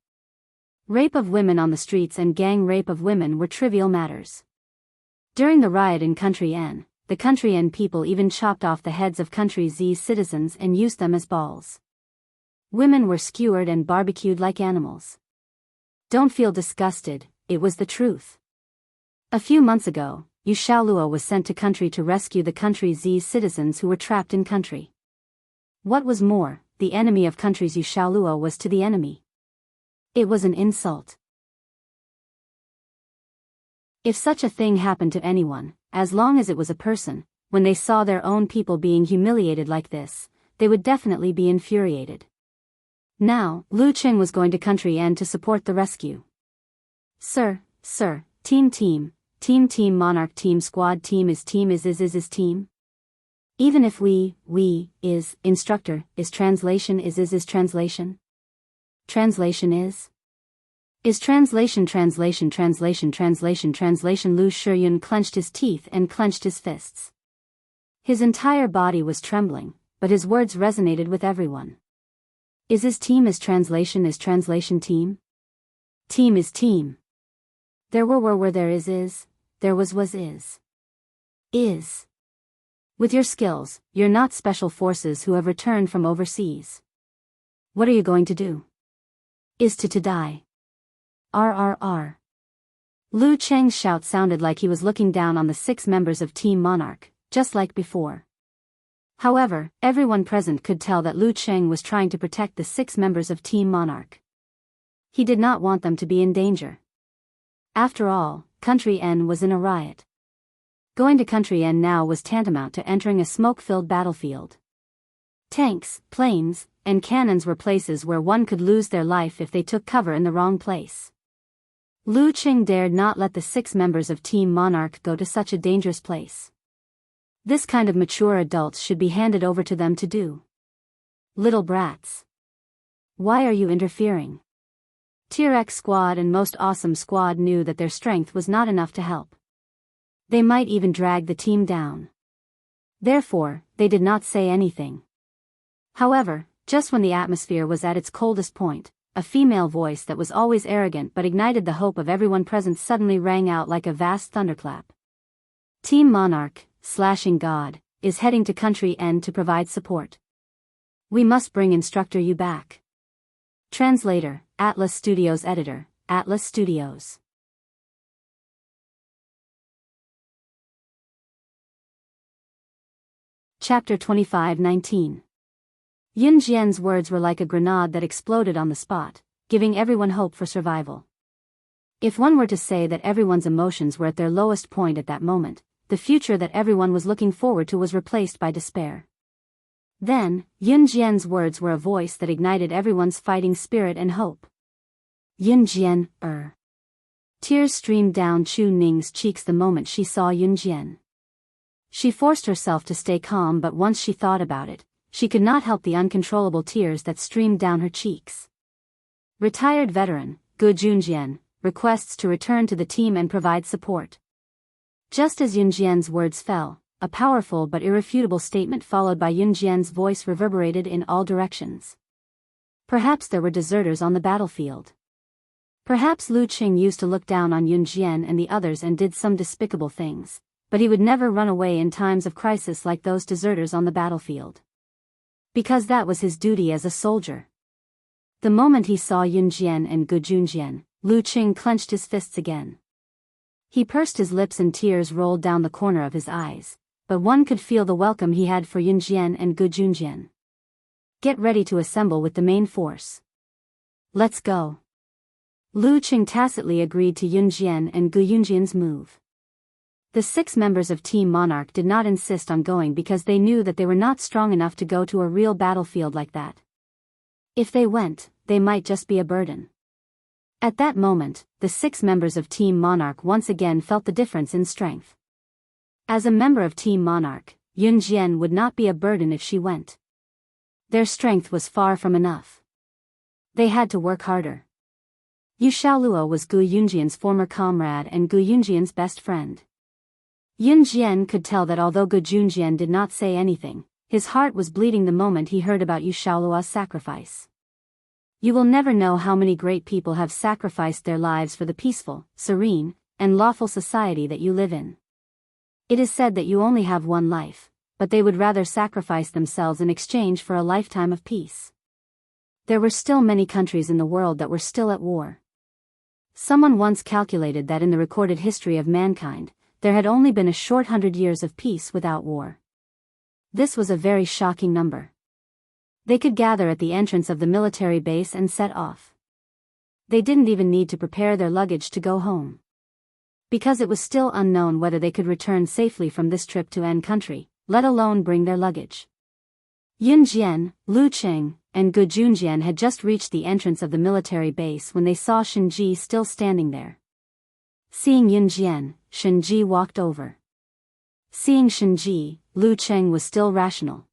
Rape of women on the streets and gang rape of women were trivial matters. During the riot in Country N, the Country N people even chopped off the heads of Country Z's citizens and used them as balls. Women were skewered and barbecued like animals. Don't feel disgusted, it was the truth. A few months ago, Yu Xiaoluo was sent to Country to rescue the Country Z's citizens who were trapped in Country. What was more, the enemy of Country's Yu Xiaoluo was to the enemy. It was an insult. If such a thing happened to anyone, as long as it was a person, when they saw their own people being humiliated like this, they would definitely be infuriated. Now, Lu Qing was going to Country N to support the rescue. Sir, team, monarch team squad team is team. Even if we, is, instructor, is translation is translation? Translation is? Is translation. Lu Shiyun clenched his teeth and clenched his fists. His entire body was trembling, but his words resonated with everyone. Is his team is translation team? Team is team. There were there is, there was is. Is. With your skills, you're not special forces who have returned from overseas. What are you going to do? Is to die. RRR. Lu Cheng's shout sounded like he was looking down on the 6 members of Team Monarch, just like before. However, everyone present could tell that Lu Cheng was trying to protect the 6 members of Team Monarch. He did not want them to be in danger. After all, Country N was in a riot. Going to Country N now was tantamount to entering a smoke-filled battlefield. Tanks, planes, and cannons were places where one could lose their life if they took cover in the wrong place. Lu Qing dared not let the 6 members of Team Monarch go to such a dangerous place. This kind of mature adults should be handed over to them to do. Little brats. Why are you interfering? Tier X squad and Most Awesome squad knew that their strength was not enough to help. They might even drag the team down. Therefore, they did not say anything. However, just when the atmosphere was at its coldest point, a female voice that was always arrogant but ignited the hope of everyone present suddenly rang out like a vast thunderclap. Team Monarch, Slashing God, is heading to Country N to provide support. We must bring Instructor Yu back. Translator, Atlas Studios Editor, Atlas Studios. Chapter 25:19. Yun Jian's words were like a grenade that exploded on the spot, giving everyone hope for survival. If one were to say that everyone's emotions were at their lowest point at that moment, the future that everyone was looking forward to was replaced by despair. Then, Yun Jian's words were a voice that ignited everyone's fighting spirit and hope. Yun Jian, Tears streamed down Chu Ning's cheeks the moment she saw Yun Jian. She forced herself to stay calm, but once she thought about it, she could not help the uncontrollable tears that streamed down her cheeks. Retired veteran, Gu Junjian, requests to return to the team and provide support. Just as Yun Jian's words fell, a powerful but irrefutable statement followed by Yun Jian's voice reverberated in all directions. Perhaps there were deserters on the battlefield. Perhaps Lu Qing used to look down on Yun Jian and the others and did some despicable things, but he would never run away in times of crisis like those deserters on the battlefield. Because that was his duty as a soldier. The moment he saw Yun Jian and Gu Junjian, Lu Qing clenched his fists again. He pursed his lips and tears rolled down the corner of his eyes, but one could feel the welcome he had for Yun Jian and Gu Junjian. Get ready to assemble with the main force. Let's go. Lu Qing tacitly agreed to Yun Jian and Gu Junjian's move. The 6 members of Team Monarch did not insist on going because they knew that they were not strong enough to go to a real battlefield like that. If they went, they might just be a burden. At that moment, the 6 members of Team Monarch once again felt the difference in strength. As a member of Team Monarch, Yun Jian would not be a burden if she went. Their strength was far from enough. They had to work harder. Yu Xiaoluo was Gu Yunjian's former comrade and Gu Yunjian's best friend. Yun Jian could tell that although Gu Junjian did not say anything, his heart was bleeding the moment he heard about Yu Xiaoluo's sacrifice. You will never know how many great people have sacrificed their lives for the peaceful, serene, and lawful society that you live in. It is said that you only have one life, but they would rather sacrifice themselves in exchange for a lifetime of peace. There were still many countries in the world that were still at war. Someone once calculated that in the recorded history of mankind, there had only been a short 100 years of peace without war. This was a very shocking number. They could gather at the entrance of the military base and set off. They didn't even need to prepare their luggage to go home. Because it was still unknown whether they could return safely from this trip to N country, let alone bring their luggage. Yun Jian, Lu Qing, and Gu Junjian had just reached the entrance of the military base when they saw Shenji still standing there. Seeing Yun Jian, Shenji walked over. Seeing Shenji, Lu Qing was still rational.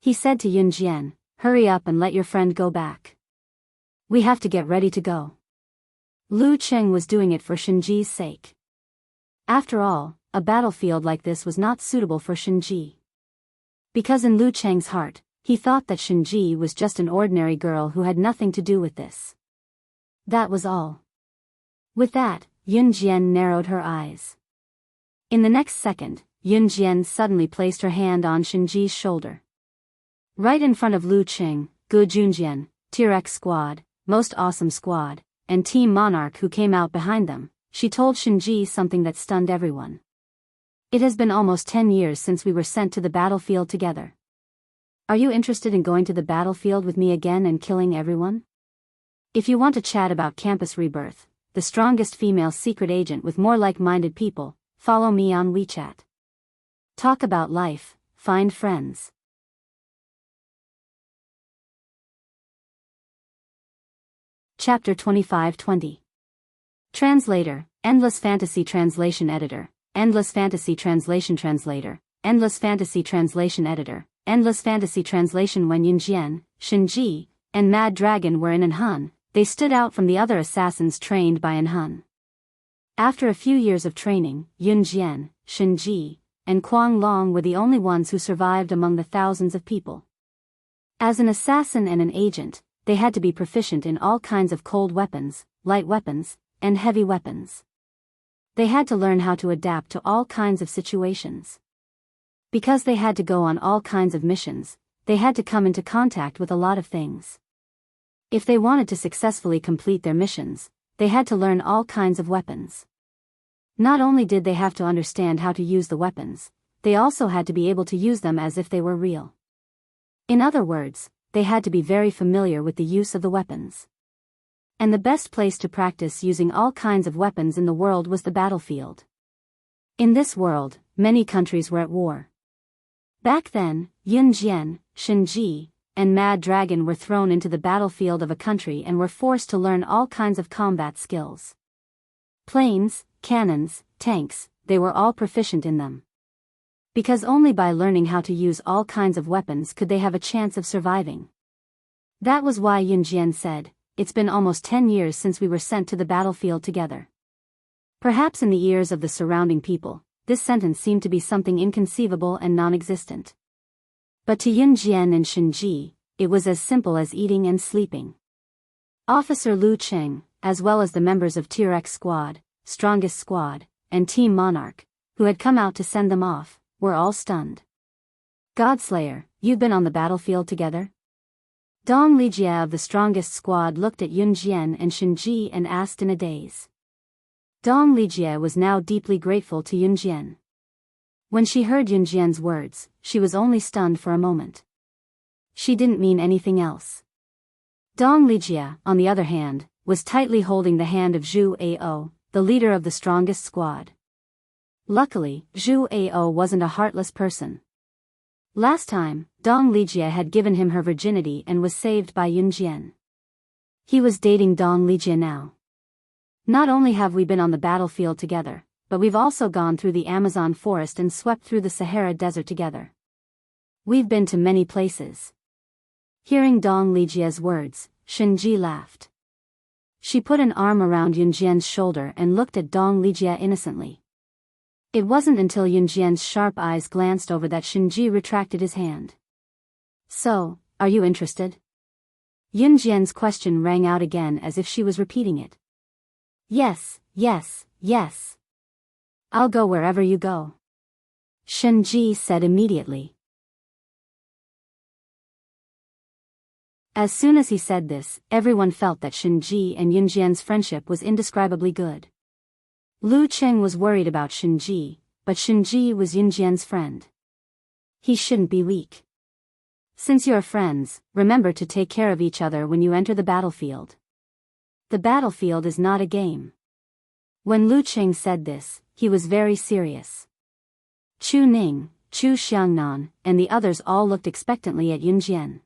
He said to Yun Jian, "Hurry up and let your friend go back. We have to get ready to go." Lu Qing was doing it for Shenji's sake. After all, a battlefield like this was not suitable for Shenji. Because in Lu Qing's heart, he thought that Shenji was just an ordinary girl who had nothing to do with this. That was all. With that, Yun Jian narrowed her eyes. In the next second, Yun Jian suddenly placed her hand on Shenji's shoulder. Right in front of Lu Qing, Gu Junjian, Tier X Squad, Most Awesome Squad, and Team Monarch who came out behind them, she told Shenji something that stunned everyone. "It has been almost 10 years since we were sent to the battlefield together. Are you interested in going to the battlefield with me again and killing everyone? If you want to chat about campus rebirth, the strongest female secret agent with more like-minded people, follow me on WeChat. Talk about life, find friends." Chapter 25-20. Translator, Endless Fantasy Translation Editor, Endless Fantasy Translation Translator, Endless Fantasy Translation Editor, Endless Fantasy Translation. When Yun Jian, Shenji, and Mad Dragon were in Anhun, they stood out from the other assassins trained by Anhun. After a few years of training, Yun Jian, Shenji, and Kuang Long were the only ones who survived among the thousands of people. As an assassin and an agent, they had to be proficient in all kinds of cold weapons, light weapons, and heavy weapons. They had to learn how to adapt to all kinds of situations. Because they had to go on all kinds of missions, they had to come into contact with a lot of things. If they wanted to successfully complete their missions, they had to learn all kinds of weapons. Not only did they have to understand how to use the weapons, they also had to be able to use them as if they were real. In other words, they had to be very familiar with the use of the weapons. And the best place to practice using all kinds of weapons in the world was the battlefield. In this world, many countries were at war. Back then, Yun Jian, Shenji, and Mad Dragon were thrown into the battlefield of a country and were forced to learn all kinds of combat skills. Planes, cannons, tanks, they were all proficient in them. Because only by learning how to use all kinds of weapons could they have a chance of surviving. That was why Yun Jian said, "It's been almost 10 years since we were sent to the battlefield together." Perhaps in the ears of the surrounding people, this sentence seemed to be something inconceivable and non-existent. But to Yun Jian and Shenji, it was as simple as eating and sleeping. Officer Lu Qing, as well as the members of Tier X Squad, Strongest Squad, and Team Monarch, who had come out to send them off, were all stunned. "Godslayer, you've been on the battlefield together?" Dong Lijia of the Strongest Squad looked at Yun Jian and Shenji and asked in a daze. Dong Lijia was now deeply grateful to Yun Jian. When she heard Yun Jian's words, she was only stunned for a moment. She didn't mean anything else. Dong Lijia, on the other hand, was tightly holding the hand of Zhu Ao, the leader of the Strongest Squad. Luckily, Zhu Ao wasn't a heartless person. Last time, Dong Lijia had given him her virginity and was saved by Yun Jian. He was dating Dong Lijia now. "Not only have we been on the battlefield together, but we've also gone through the Amazon forest and swept through the Sahara Desert together. We've been to many places. Hearing Dong Lijie's words, Shenji laughed. She put an arm around Yunjian's shoulder and looked at Dong Lijie innocently. It wasn't until Yunjian's sharp eyes glanced over that Shenji retracted his hand. So, are you interested? Yunjian's question rang out again as if she was repeating it. Yes, yes, yes. I'll go wherever you go. Shenji said immediately. As soon as he said this, everyone felt that Shenji and Yunjian's friendship was indescribably good. Lu Cheng was worried about Shenji, but Shenji was Yunjian's friend. He shouldn't be weak. Since you're friends, remember to take care of each other when you enter the battlefield. The battlefield is not a game. When Lu Cheng said this, he was very serious. Chu Ning, Chu Xiangnan, and the others all looked expectantly at Yunjian.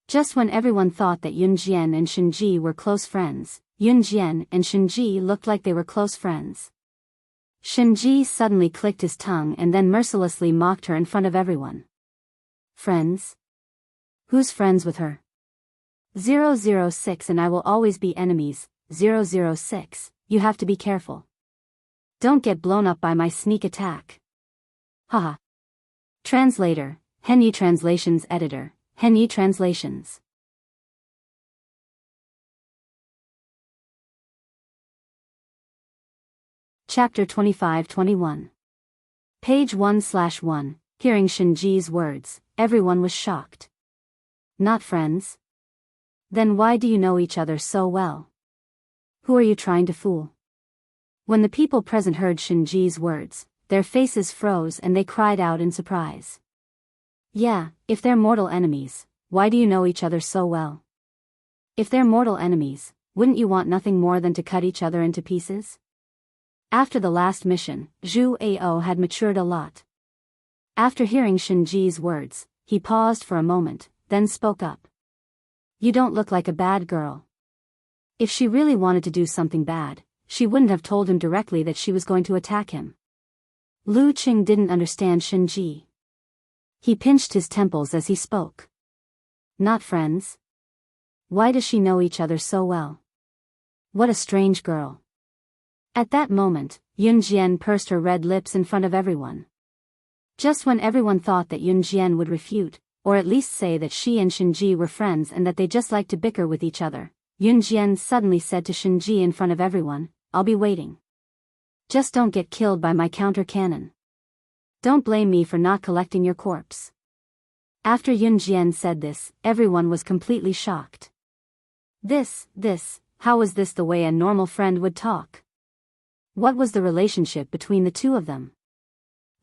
Just when everyone thought that Yunjian and Shenji were close friends, Yunjian and Shenji looked like they were close friends. Shenji suddenly clicked his tongue and then mercilessly mocked her in front of everyone. Friends? Who's friends with her? 006 and I will always be enemies. 006, you have to be careful. Don't get blown up by my sneak attack. Haha. Translator, Henyi Translations Editor, Henyi Translations. Chapter 25-21. Page 1/1. Hearing Shenji's words, everyone was shocked. Not friends? Then why do you know each other so well? Who are you trying to fool? When the people present heard Shenji's words, their faces froze and they cried out in surprise. Yeah, if they're mortal enemies, why do you know each other so well? If they're mortal enemies, wouldn't you want nothing more than to cut each other into pieces? After the last mission, Zhu Ao had matured a lot. After hearing Shenji's words, he paused for a moment, then spoke up. You don't look like a bad girl. If she really wanted to do something bad, she wouldn't have told him directly that she was going to attack him. Lu Qing didn't understand Shenji. He pinched his temples as he spoke. Not friends? Why does she know each other so well? What a strange girl. At that moment, Yunjian pursed her red lips in front of everyone. Just when everyone thought that Yunjian would refute, or at least say that she and Shenji were friends and that they just liked to bicker with each other, Yunjian suddenly said to Shenji in front of everyone, I'll be waiting. Just don't get killed by my counter cannon. Don't blame me for not collecting your corpse. After Yunjian said this, everyone was completely shocked. How was this the way a normal friend would talk? What was the relationship between the two of them?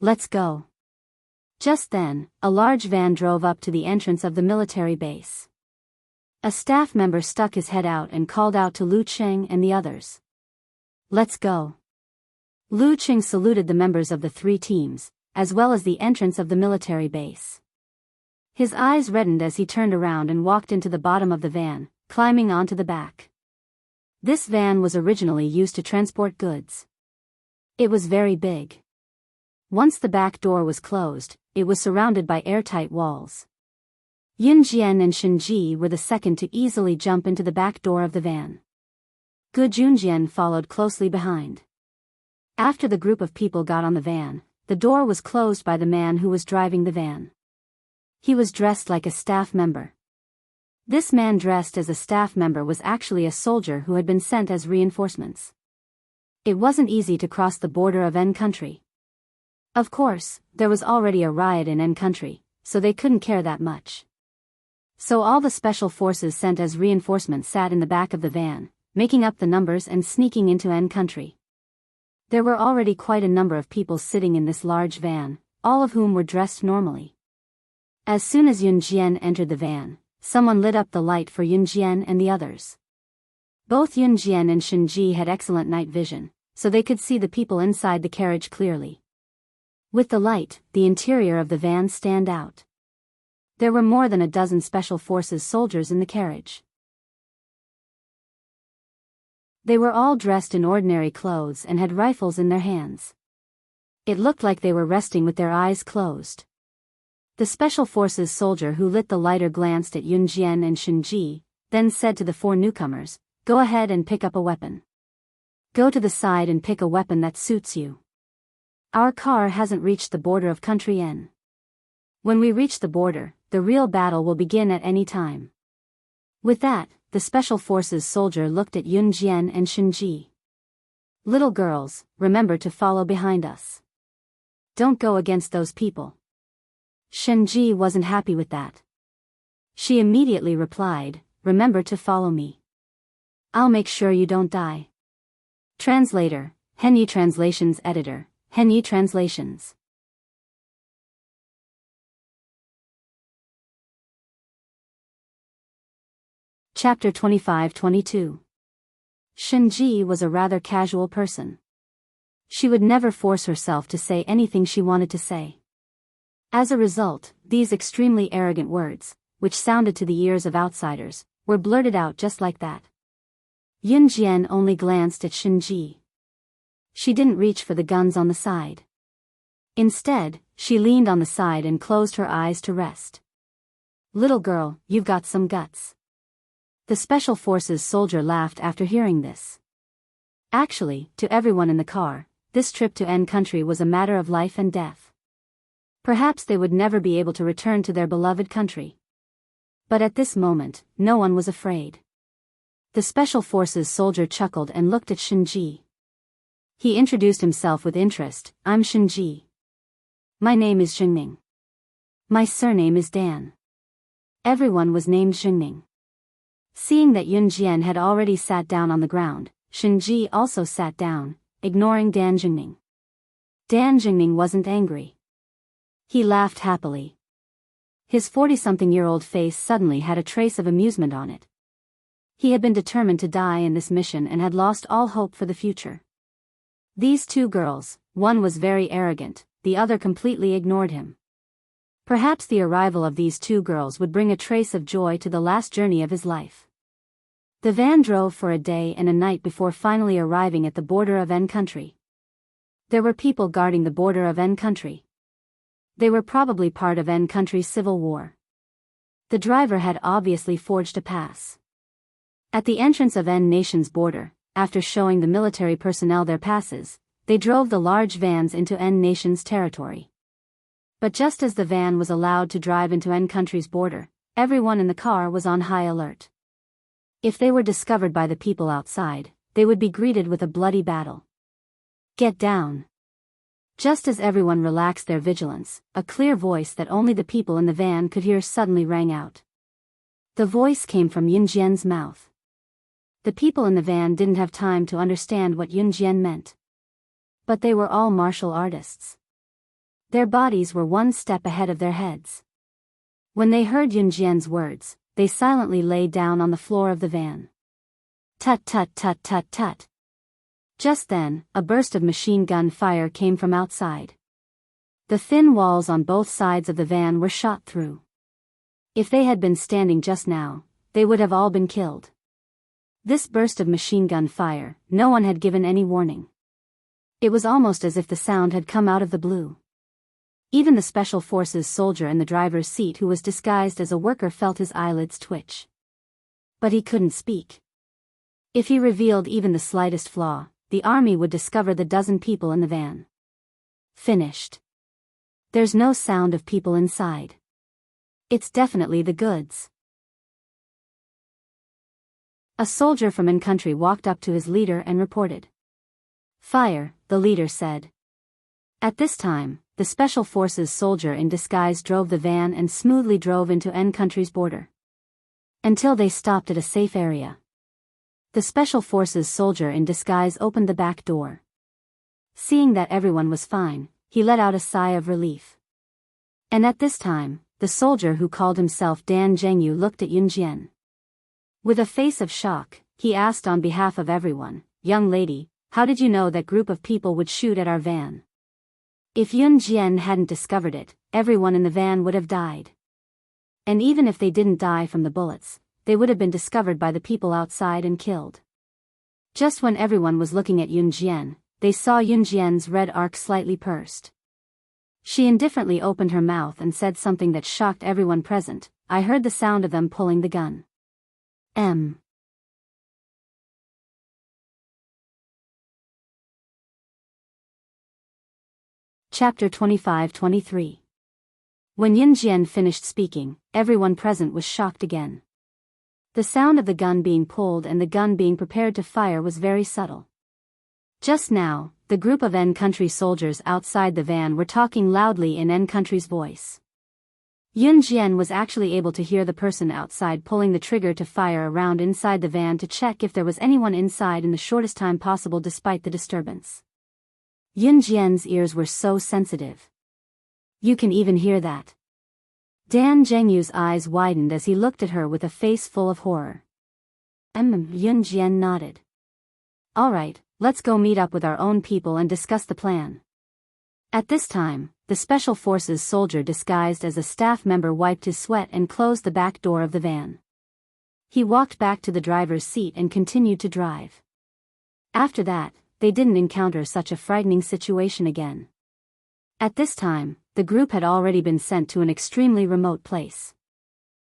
Let's go. Just then, a large van drove up to the entrance of the military base. A staff member stuck his head out and called out to Lu Cheng and the others. Let's go. Lu Cheng saluted the members of the three teams, as well as the entrance of the military base. His eyes reddened as he turned around and walked into the bottom of the van, climbing onto the back. This van was originally used to transport goods. It was very big. Once the back door was closed, it was surrounded by airtight walls. Yunjian and Shenji were the second to easily jump into the back door of the van. Gu Junjian followed closely behind. After the group of people got on the van, the door was closed by the man who was driving the van. He was dressed like a staff member. This man dressed as a staff member was actually a soldier who had been sent as reinforcements. It wasn't easy to cross the border of N country. Of course, there was already a riot in N country, so they couldn't care that much. So all the special forces sent as reinforcements sat in the back of the van, making up the numbers and sneaking into N country. There were already quite a number of people sitting in this large van, all of whom were dressed normally. As soon as Yunjian entered the van, someone lit up the light for Yunjian and the others. Both Yunjian and Shenji had excellent night vision, so they could see the people inside the carriage clearly. With the light, the interior of the van stand out. There were more than a dozen special forces soldiers in the carriage. They were all dressed in ordinary clothes and had rifles in their hands. It looked like they were resting with their eyes closed. The Special Forces soldier who lit the lighter glanced at Yun Jian and Shen Ji, then said to the four newcomers, "Go ahead and pick up a weapon. Go to the side and pick a weapon that suits you. Our car hasn't reached the border of country N. When we reach the border, the real battle will begin at any time." With that, the Special Forces soldier looked at Yun Jian and Shen Ji. "Little girls, remember to follow behind us. Don't go against those people." Shen Ji wasn't happy with that. She immediately replied, "Remember to follow me. I'll make sure you don't die." Translator, Henyi Translations Editor, Henyi Translations. Chapter 25-22. Shen Ji was a rather casual person. She would never force herself to say anything she wanted to say. As a result, these extremely arrogant words, which sounded to the ears of outsiders, were blurted out just like that. Yun Jian only glanced at Shen Ji. She didn't reach for the guns on the side. Instead, she leaned on the side and closed her eyes to rest. "Little girl, you've got some guts." The Special Forces soldier laughed after hearing this. Actually, to everyone in the car, this trip to N country was a matter of life and death. Perhaps they would never be able to return to their beloved country. But at this moment, no one was afraid. The Special Forces soldier chuckled and looked at Shen Ji. He introduced himself with interest. "I'm Shen Ji. My name is Xingning. My surname is Dan." Everyone was named Xingning. Seeing that Yun Jian had already sat down on the ground, Shen Ji also sat down, ignoring Dan Xingning. Dan Xingning wasn't angry. He laughed happily. His 40-something-year-old face suddenly had a trace of amusement on it. He had been determined to die in this mission and had lost all hope for the future. These two girls, one was very arrogant, the other completely ignored him. Perhaps the arrival of these two girls would bring a trace of joy to the last journey of his life. The van drove for a day and a night before finally arriving at the border of N country. There were people guarding the border of N country. They were probably part of N country's civil war. The driver had obviously forged a pass. At the entrance of N nation's border, after showing the military personnel their passes, they drove the large vans into N nation's territory. But just as the van was allowed to drive into N country's border, everyone in the car was on high alert. If they were discovered by the people outside, they would be greeted with a bloody battle. "Get down." Just as everyone relaxed their vigilance, a clear voice that only the people in the van could hear suddenly rang out. The voice came from Yun Jian's mouth. The people in the van didn't have time to understand what Yun Jian meant. But they were all martial artists. Their bodies were one step ahead of their heads. When they heard Yun Jian's words, they silently lay down on the floor of the van. Tut tut tut tut tut. Just then, a burst of machine gun fire came from outside. The thin walls on both sides of the van were shot through. If they had been standing just now, they would have all been killed. This burst of machine gun fire, no one had given any warning. It was almost as if the sound had come out of the blue. Even the Special Forces soldier in the driver's seat who was disguised as a worker felt his eyelids twitch. But he couldn't speak. If he revealed even the slightest flaw, the army would discover the dozen people in the van. Finished. There's no sound of people inside. It's definitely the goods. A soldier from N country walked up to his leader and reported. "Fire," the leader said. At this time, the Special Forces soldier in disguise drove the van and smoothly drove into N country's border. Until they stopped at a safe area. The Special Forces soldier in disguise opened the back door. Seeing that everyone was fine, he let out a sigh of relief. And at this time, the soldier who called himself Dan Zhengyu looked at Yun Jian. With a face of shock, he asked on behalf of everyone, "Young lady, how did you know that group of people would shoot at our van?" If Yun Jian hadn't discovered it, everyone in the van would have died. And even if they didn't die from the bullets, they would have been discovered by the people outside and killed. Just when everyone was looking at Yun Jian, they saw Yun Jian's red arc slightly pursed. She indifferently opened her mouth and said something that shocked everyone present. I heard the sound of them pulling the gun. Chapter 25-23. When Yin Jian finished speaking, everyone present was shocked again. The sound of the gun being pulled and the gun being prepared to fire was very subtle. Just now, the group of N Country soldiers outside the van were talking loudly in N Country's voice. Yun Jian was actually able to hear the person outside pulling the trigger to fire a round inside the van to check if there was anyone inside in the shortest time possible despite the disturbance. Yun Jian's ears were so sensitive. You can even hear that. Dan Zhengyu's eyes widened as he looked at her with a face full of horror. Yun Jian nodded. Alright, let's go meet up with our own people and discuss the plan. At this time, the Special Forces soldier disguised as a staff member wiped his sweat and closed the back door of the van. He walked back to the driver's seat and continued to drive. After that, they didn't encounter such a frightening situation again. At this time, the group had already been sent to an extremely remote place.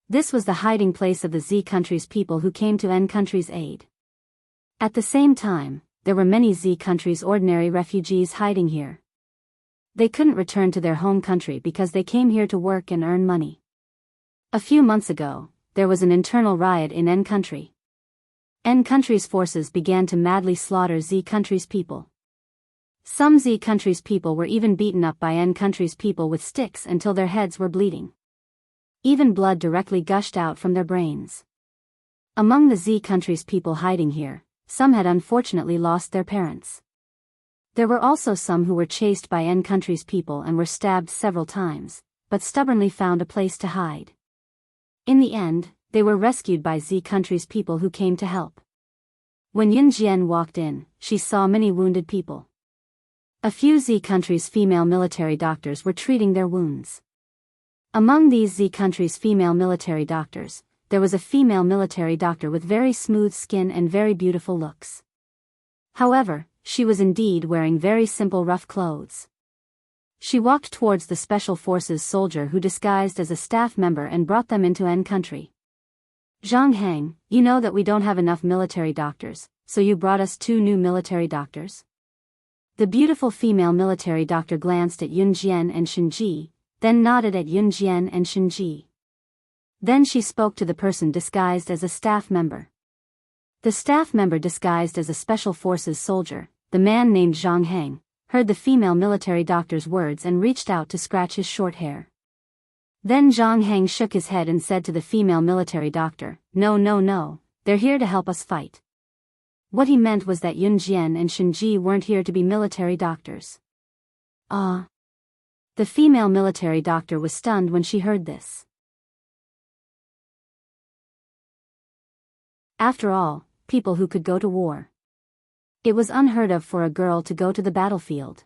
This was the hiding place of the Z country's people who came to N country's aid. At the same time, there were many Z country's ordinary refugees hiding here. They couldn't return to their home country because they came here to work and earn money. A few months ago, there was an internal riot in N country. N country's forces began to madly slaughter Z country's people. Some Z country's people were even beaten up by N country's people with sticks until their heads were bleeding. Even blood directly gushed out from their brains. Among the Z country's people hiding here, some had unfortunately lost their parents. There were also some who were chased by N country's people and were stabbed several times, but stubbornly found a place to hide. In the end, they were rescued by Z country's people who came to help. When Yun Jian walked in, she saw many wounded people. A few Z country's female military doctors were treating their wounds. Among these Z country's female military doctors, there was a female military doctor with very smooth skin and very beautiful looks. However, she was indeed wearing very simple rough clothes. She walked towards the Special Forces soldier who disguised as a staff member and brought them into N country. Zhang Heng, you know that we don't have enough military doctors, so you brought us 2 new military doctors? The beautiful female military doctor glanced at Yun Jian and Shen Ji, then nodded at Yun Jian and Shen Ji. Then she spoke to the person disguised as a staff member. The staff member disguised as a Special Forces soldier, the man named Zhang Heng, heard the female military doctor's words and reached out to scratch his short hair. Then Zhang Heng shook his head and said to the female military doctor, No, they're here to help us fight. What he meant was that Yun Jian and Shen Ji weren't here to be military doctors. The female military doctor was stunned when she heard this. After all, people who could go to war. It was unheard of for a girl to go to the battlefield.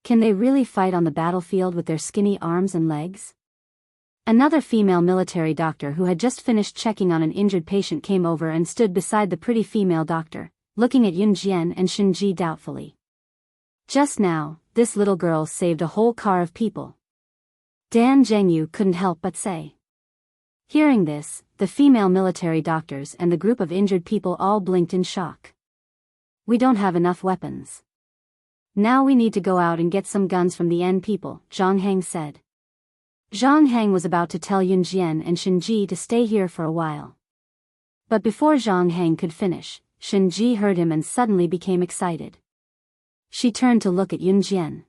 Can they really fight on the battlefield with their skinny arms and legs? Another female military doctor who had just finished checking on an injured patient came over and stood beside the pretty female doctor, looking at Yun Jian and Shen Ji doubtfully. Just now, this little girl saved a whole car of people. Dan Zhengyu couldn't help but say. Hearing this, the female military doctors and the group of injured people all blinked in shock. We don't have enough weapons. Now we need to go out and get some guns from the N people, Zhang Heng said. Zhang Heng was about to tell Yun Jian and Shen Ji to stay here for a while. But before Zhang Heng could finish, Shen Ji heard him and suddenly became excited. She turned to look at Yun Jian.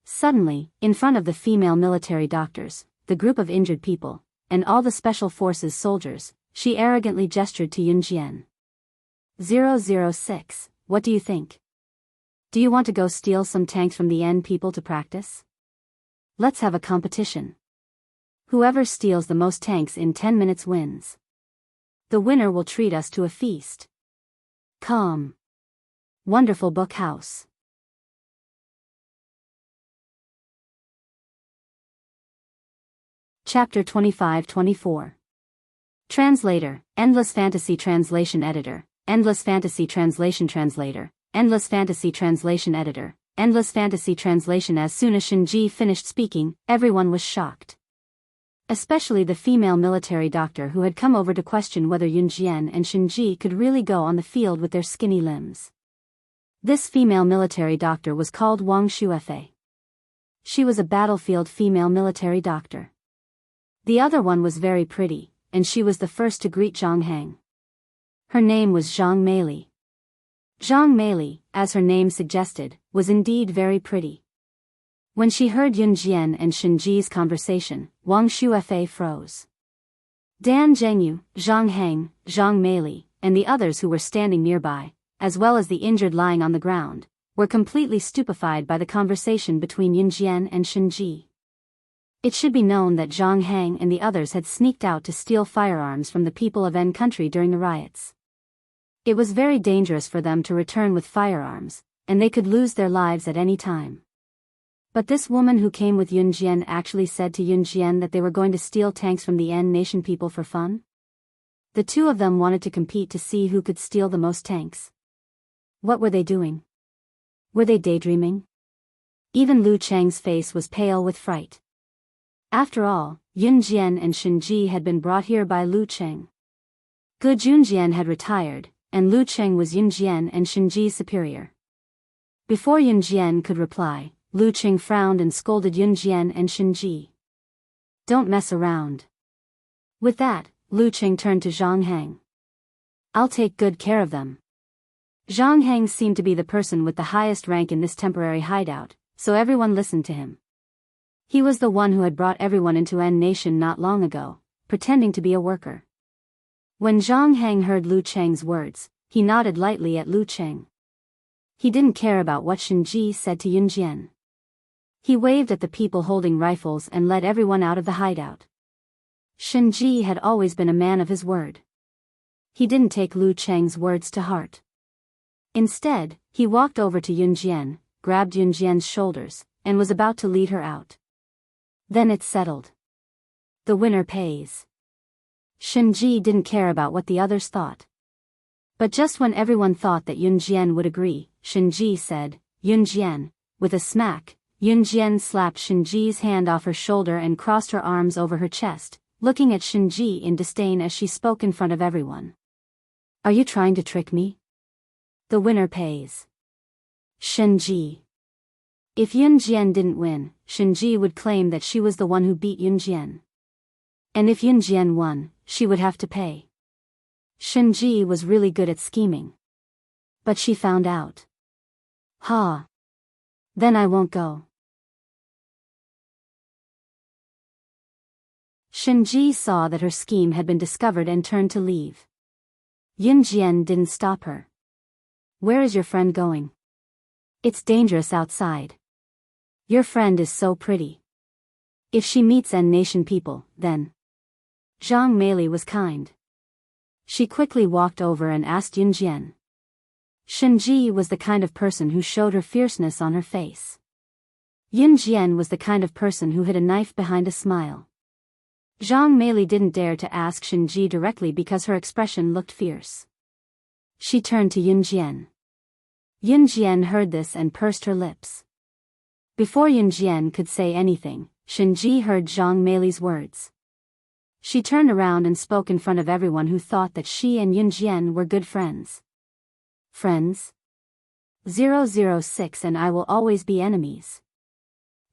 Suddenly, in front of the female military doctors, the group of injured people, and all the Special Forces soldiers, she arrogantly gestured to Yun Jian. 006, what do you think? Do you want to go steal some tanks from the N people to practice? Let's have a competition. Whoever steals the most tanks in 10 minutes wins. The winner will treat us to a feast. Come. Wonderful book house. Chapter 25-24. Translator, Endless Fantasy Translation Editor, Endless Fantasy Translation Translator, Endless Fantasy Translation Editor, Endless Fantasy Translation. As soon as Shinji finished speaking, everyone was shocked. Especially the female military doctor who had come over to question whether Yunjian and Shinji could really go on the field with their skinny limbs. This female military doctor was called Wang Shuefei. She was a battlefield female military doctor. The other one was very pretty, and she was the first to greet Zhang Heng. Her name was Zhang Meili. Zhang Meili, as her name suggested, was indeed very pretty. When she heard Yunjian and Shinji's conversation, Wang Shuefei froze. Dan Zhengyu, Zhang Heng, Zhang Meili, and the others who were standing nearby, as well as the injured lying on the ground, were completely stupefied by the conversation between Yunjian and Shinji. It should be known that Zhang Heng and the others had sneaked out to steal firearms from the people of N country during the riots. It was very dangerous for them to return with firearms, and they could lose their lives at any time. But this woman who came with Yunjian actually said to Yunjian that they were going to steal tanks from the N nation people for fun? The two of them wanted to compete to see who could steal the most tanks. What were they doing? Were they daydreaming? Even Lu Cheng's face was pale with fright. After all, Yunjian and Shinji had been brought here by Lu Cheng. Gu Junjian had retired, and Lu Cheng was Yunjian and Shinji's superior. Before Yunjian could reply, Lu Cheng frowned and scolded Yunjian and Shinji. Don't mess around. With that, Lu Cheng turned to Zhang Heng. I'll take good care of them. Zhang Heng seemed to be the person with the highest rank in this temporary hideout, so everyone listened to him. He was the one who had brought everyone into N Nation not long ago, pretending to be a worker. When Zhang Heng heard Lu Cheng's words, he nodded lightly at Lu Cheng. He didn't care about what Shinji said to Yunjian. He waved at the people holding rifles and led everyone out of the hideout. Shinji had always been a man of his word. He didn't take Lu Cheng's words to heart. Instead, he walked over to Yunjian, grabbed Yunjian's shoulders, and was about to lead her out. Then it's settled. The winner pays. Shinji didn't care about what the others thought. But just when everyone thought that Yunjian would agree, Shinji said, Yunjian, with a smack. Yunjian slapped Shinji's hand off her shoulder and crossed her arms over her chest, looking at Shinji in disdain as she spoke in front of everyone. Are you trying to trick me? The winner pays. Shinji. If Yunjian didn't win, Shinji would claim that she was the one who beat Yunjian. And if Yunjian won, she would have to pay. Shinji was really good at scheming. But she found out. Ha. Then I won't go. Shinji saw that her scheme had been discovered and turned to leave. Yunjian didn't stop her. Where is your friend going? It's dangerous outside. Your friend is so pretty. If she meets N Nation people, then. Zhang Meili was kind. She quickly walked over and asked Yunjian. Shinji was the kind of person who showed her fierceness on her face. Yunjian was the kind of person who hid a knife behind a smile. Zhang Meili didn't dare to ask Shinji directly because her expression looked fierce. She turned to Yunjian. Yunjian heard this and pursed her lips. Before Yunjian could say anything, Shinji heard Zhang Meili's words. She turned around and spoke in front of everyone who thought that she and Yunjian were good friends. Friends? 006 and I will always be enemies.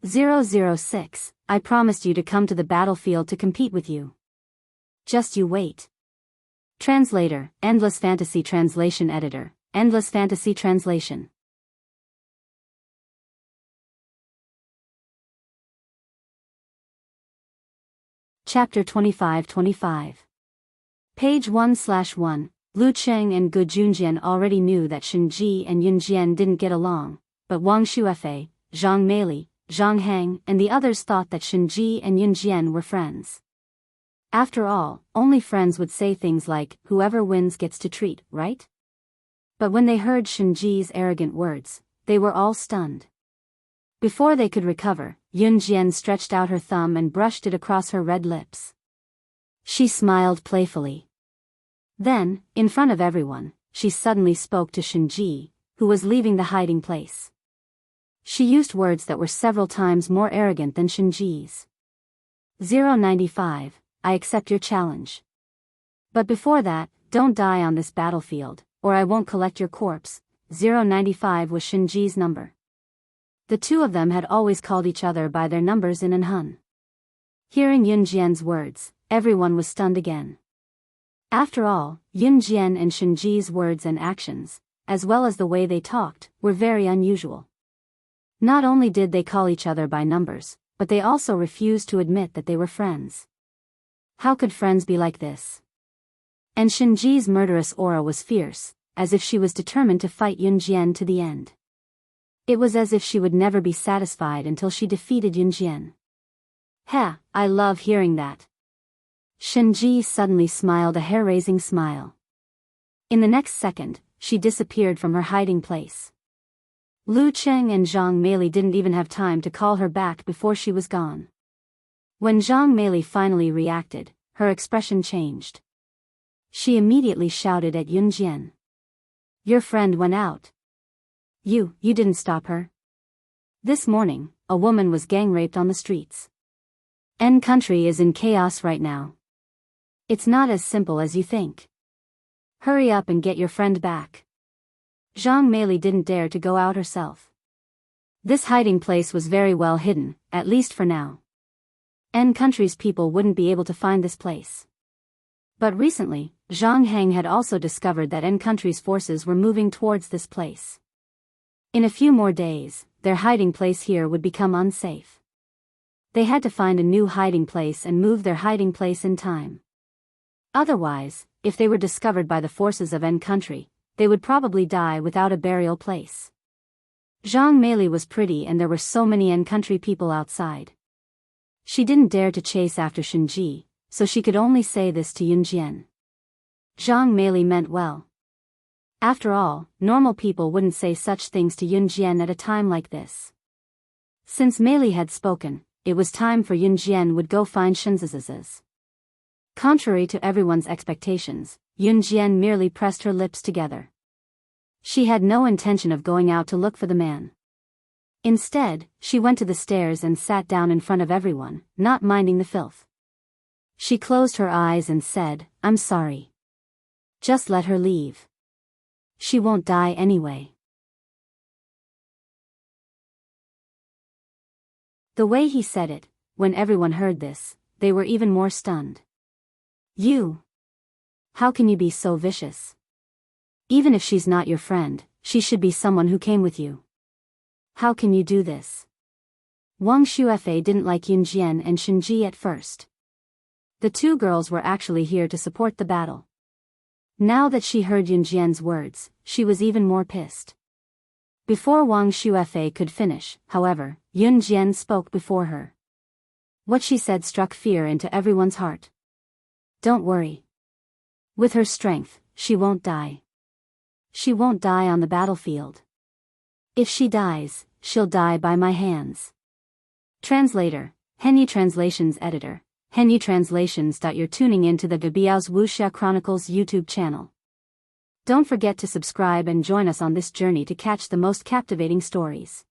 006, I promised you to come to the battlefield to compete with you. Just you wait. Translator, Endless Fantasy Translation Editor, Endless Fantasy Translation. Chapter 25-25. Page 1/1. Lu Cheng and Gu Junjian already knew that Shinji and Yunjian didn't get along, but Wang Shuefei, Zhang Meili, Zhang Heng and the others thought that Shinji and Yunjian were friends. After all, only friends would say things like, whoever wins gets to treat, right? But when they heard Shinji's arrogant words, they were all stunned. Before they could recover, Yunjian stretched out her thumb and brushed it across her red lips. She smiled playfully. Then, in front of everyone, she suddenly spoke to Shinji, who was leaving the hiding place. She used words that were several times more arrogant than Shinji's. 095, I accept your challenge. But before that, don't die on this battlefield, or I won't collect your corpse. 095 was Shinji's number. The two of them had always called each other by their numbers in Anhun. Hearing Yun Jian's words, everyone was stunned again. After all, Yun Jian and Shinji's words and actions, as well as the way they talked, were very unusual. Not only did they call each other by numbers, but they also refused to admit that they were friends. How could friends be like this? And Shinji's murderous aura was fierce, as if she was determined to fight Yun Jian to the end. It was as if she would never be satisfied until she defeated Yun Jian. "Heh, I love hearing that." Shinji suddenly smiled a hair-raising smile. In the next second, she disappeared from her hiding place. Lu Cheng and Zhang Meili didn't even have time to call her back before she was gone. When Zhang Meili finally reacted, her expression changed. She immediately shouted at Yun Jian. "Your friend went out. You didn't stop her." This morning, a woman was gang-raped on the streets. N country is in chaos right now. It's not as simple as you think. Hurry up and get your friend back. Zhang Meili didn't dare to go out herself. This hiding place was very well hidden, at least for now. N country's people wouldn't be able to find this place. But recently, Zhang Heng had also discovered that N country's forces were moving towards this place. In a few more days, their hiding place here would become unsafe. They had to find a new hiding place and move their hiding place in time. Otherwise, if they were discovered by the forces of N country, they would probably die without a burial place. Zhang Meili was pretty and there were so many N country people outside. She didn't dare to chase after Shinji, so she could only say this to Yun Jian. Zhang Meili meant well. After all, normal people wouldn't say such things to Yun Jian at a time like this. Since Meili had spoken, it was time for Yun Jian would go find Shinzazazaz. Contrary to everyone's expectations, Yun Jian merely pressed her lips together. She had no intention of going out to look for the man. Instead, she went to the stairs and sat down in front of everyone, not minding the filth. She closed her eyes and said, "I'm sorry. Just let her leave. She won't die anyway." The way he said it, when everyone heard this, they were even more stunned. "You? How can you be so vicious? Even if she's not your friend, she should be someone who came with you. How can you do this?" Wang Shuefei didn't like Yun Jian and Shinji at first. The two girls were actually here to support the battle. Now that she heard Yun Jian's words, she was even more pissed. Before Wang Shuefei could finish, however, Yun Jian spoke before her. What she said struck fear into everyone's heart. "Don't worry. With her strength, she won't die. She won't die on the battlefield. If she dies, she'll die by my hands." Translator, Henyu Translations Editor, Henyu Translations. You're tuning in to the Biyao's Wuxia Chronicles YouTube channel. Don't forget to subscribe and join us on this journey to catch the most captivating stories.